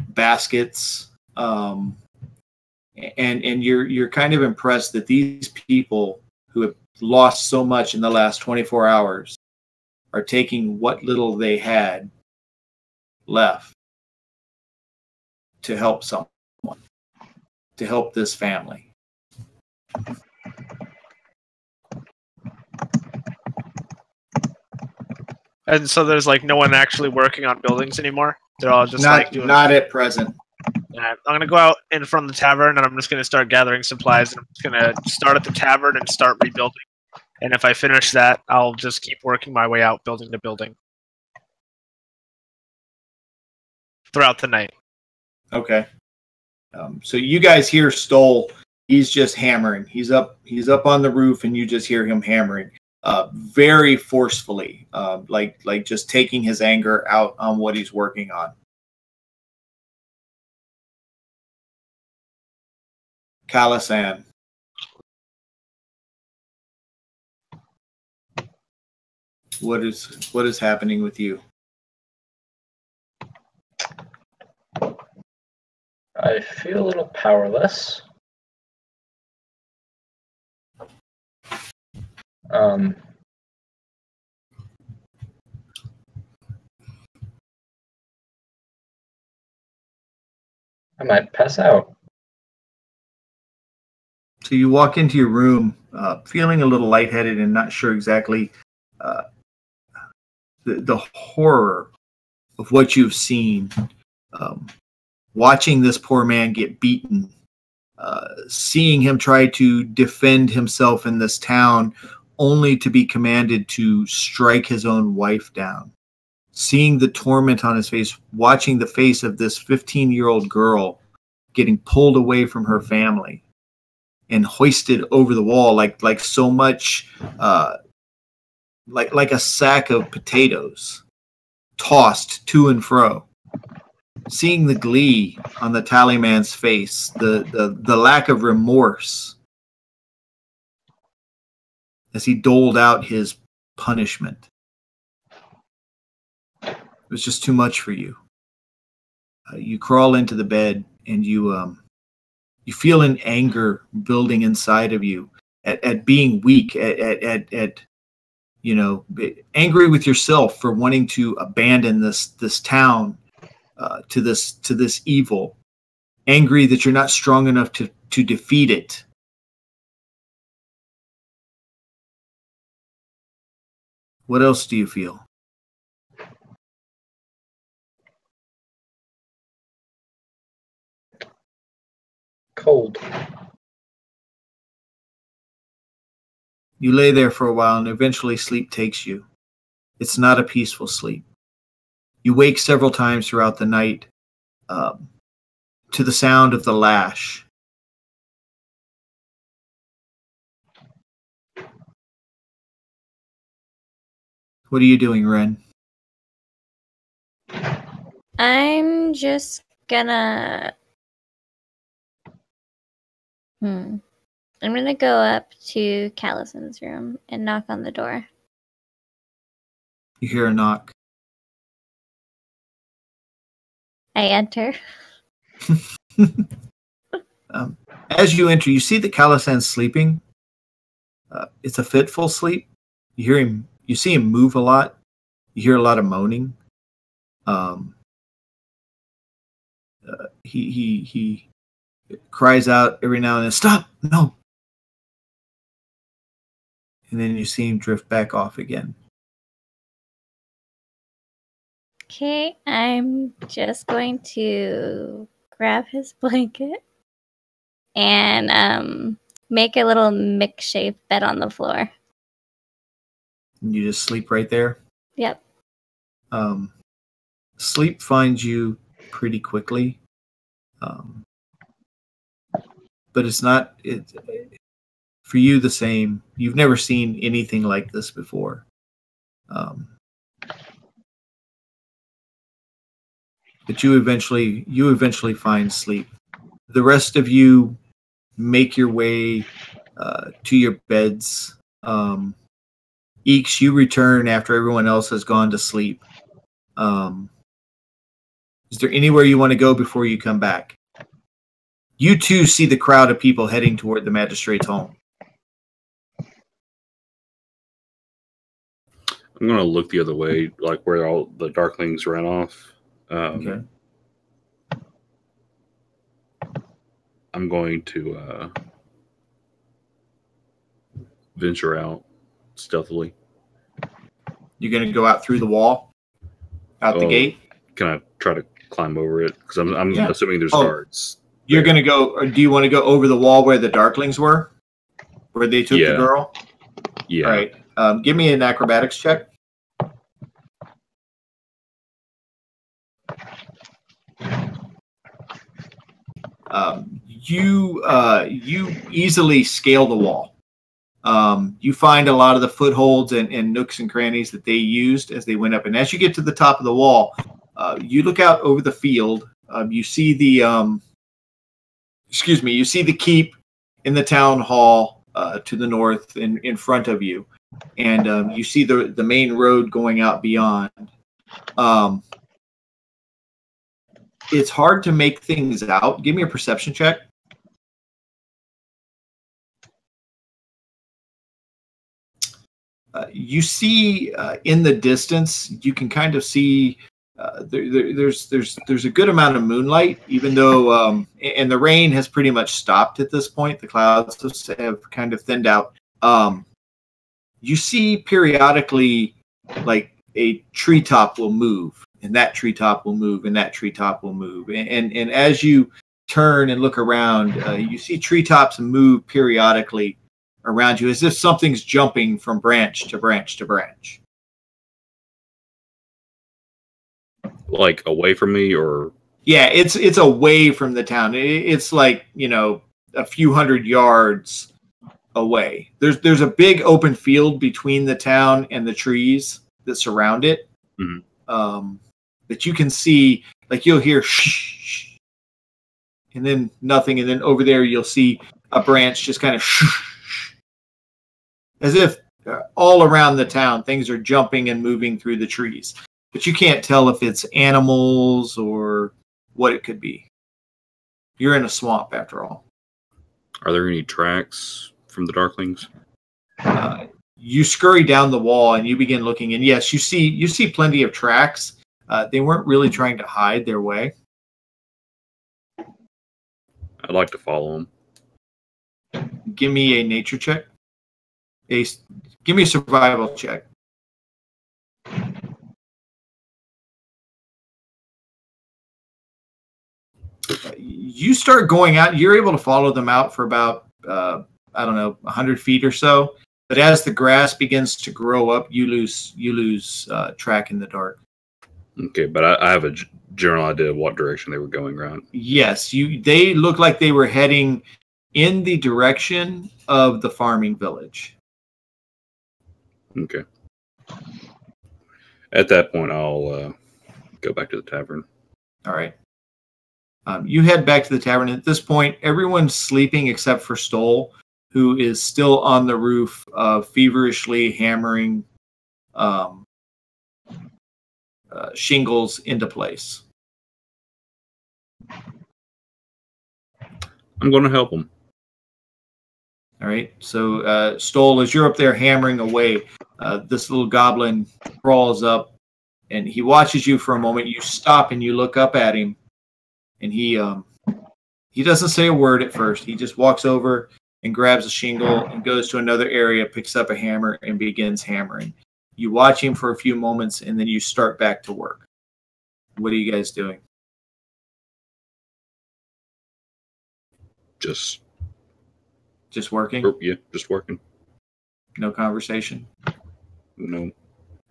Baskets, and you're kind of impressed that these people who have lost so much in the last 24 hours are taking what little they had left to help someone, to help this family. And so there's like no one actually working on buildings anymore. They're all just like doing. Not at present. Yeah, I'm gonna go out in front of the tavern, and I'm just gonna start gathering supplies. And I'm just gonna start at the tavern and start rebuilding. And if I finish that, I'll just keep working my way out, building to building, throughout the night. Okay. So you guys hear Stoll. He's just hammering. He's up on the roof, and you just hear him hammering, very forcefully, like just taking his anger out on what he's working on. Calisan. What is happening with you? I feel a little powerless. I might pass out. So you walk into your room, feeling a little lightheaded and not sure exactly the horror of what you've seen. Watching this poor man get beaten, seeing him try to defend himself in this town, only to be commanded to strike his own wife down. Seeing the torment on his face, watching the face of this 15-year-old girl getting pulled away from her family and hoisted over the wall like so much, like a sack of potatoes, tossed to and fro. Seeing the glee on the tallyman's face, the lack of remorse as he doled out his punishment. It was just too much for you. You crawl into the bed and you feel an anger building inside of you at being weak, at you know, angry with yourself for wanting to abandon this town to this evil, angry that you're not strong enough to defeat it. What else do you feel? Cold. You lay there for a while and eventually sleep takes you. It's not a peaceful sleep. You wake several times throughout the night to the sound of the lash. What are you doing, Ren? I'm just gonna... I'm gonna go up to Calisan's room and knock on the door. You hear a knock. I enter. As you enter, you see that Calisan's sleeping. It's a fitful sleep. You hear him. You see him move a lot. You hear a lot of moaning. He cries out every now and then, "Stop! No!" And then you see him drift back off again. Okay, I'm just going to grab his blanket and make a little mix-shaped bed on the floor. And you just sleep right there? Yep. Sleep finds you pretty quickly. But it's not for you the same. You've never seen anything like this before. But you eventually find sleep. The rest of you make your way to your beds. Eeks, you return after everyone else has gone to sleep. Is there anywhere you want to go before you come back? You too see the crowd of people heading toward the magistrate's home. I'm going to look the other way, like where all the darklings ran off. Okay. I'm going to venture out stealthily. You're going to go out through the wall, out the gate. Can I try to climb over it? Because I'm assuming there's guards. You're going to go, or do you want to go over the wall where the Darklings were, where they took the girl? Yeah. All right. Give me an acrobatics check. You easily scale the wall. You find a lot of the footholds and nooks and crannies that they used as they went up. And as you get to the top of the wall, you look out over the field. You see the you see the keep in the town hall to the north in front of you, and you see the main road going out beyond. It's hard to make things out. Give me a perception check. You see in the distance, you can kind of see there's a good amount of moonlight, even though and the rain has pretty much stopped at this point. The clouds have kind of thinned out. You see periodically, like a treetop will move, and that treetop will move, and that treetop will move, and as you turn and look around, you see treetops move periodically around you, as if something's jumping from branch to branch to branch. Like away from me, or? Yeah, it's away from the town. It's like, a few hundred yards away. There's a big open field between the town and the trees that surround it. Mm-hmm. That you can see, like you'll hear shh, and then nothing, and then over there you'll see a branch just kind of shh. As if all around the town, things are jumping and moving through the trees. But you can't tell if it's animals or what it could be. You're in a swamp, after all. Are there any tracks from the Darklings? You scurry down the wall and you begin looking, and yes, you see plenty of tracks. They weren't really trying to hide their way. I'd like to follow them. Give me a nature check. Give me a survival check. You start going out. You're able to follow them out for about, 100 feet or so. But as the grass begins to grow up, you lose track in the dark. Okay, but I have a general idea of what direction they were going around. Yes, they look like they were heading in the direction of the farming village. Okay. At that point, I'll go back to the tavern. All right. You head back to the tavern. At this point, everyone's sleeping except for Stoll, who is still on the roof, feverishly hammering shingles into place. I'm going to help him. All right. So, Stoll, as you're up there hammering away, this little goblin crawls up, and he watches you for a moment. You stop and you look up at him, and he doesn't say a word at first. He just walks over and grabs a shingle and goes to another area, picks up a hammer, and begins hammering. You watch him for a few moments, and then you start back to work. What are you guys doing? Just working? Yeah, just working. No conversation? No.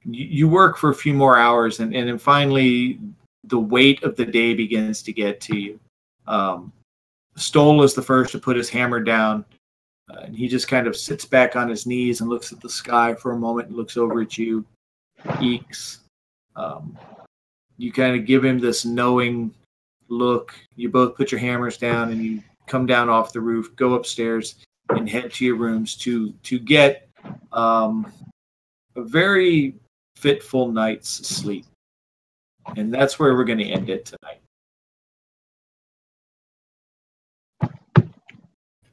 You work for a few more hours, and then finally the weight of the day begins to get to you. Stoll is the first to put his hammer down, and he just kind of sits back on his knees and looks at the sky for a moment and looks over at you. Eeks. You kind of give him this knowing look. You both put your hammers down, and you come down off the roof, go upstairs, and head to your rooms to get a very fitful night's sleep. And that's where we're going to end it tonight.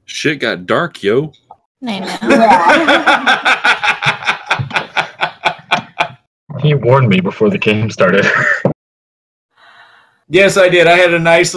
Shit got dark, yo. I know. He warned me before the game started. Yes, I did. I had a nice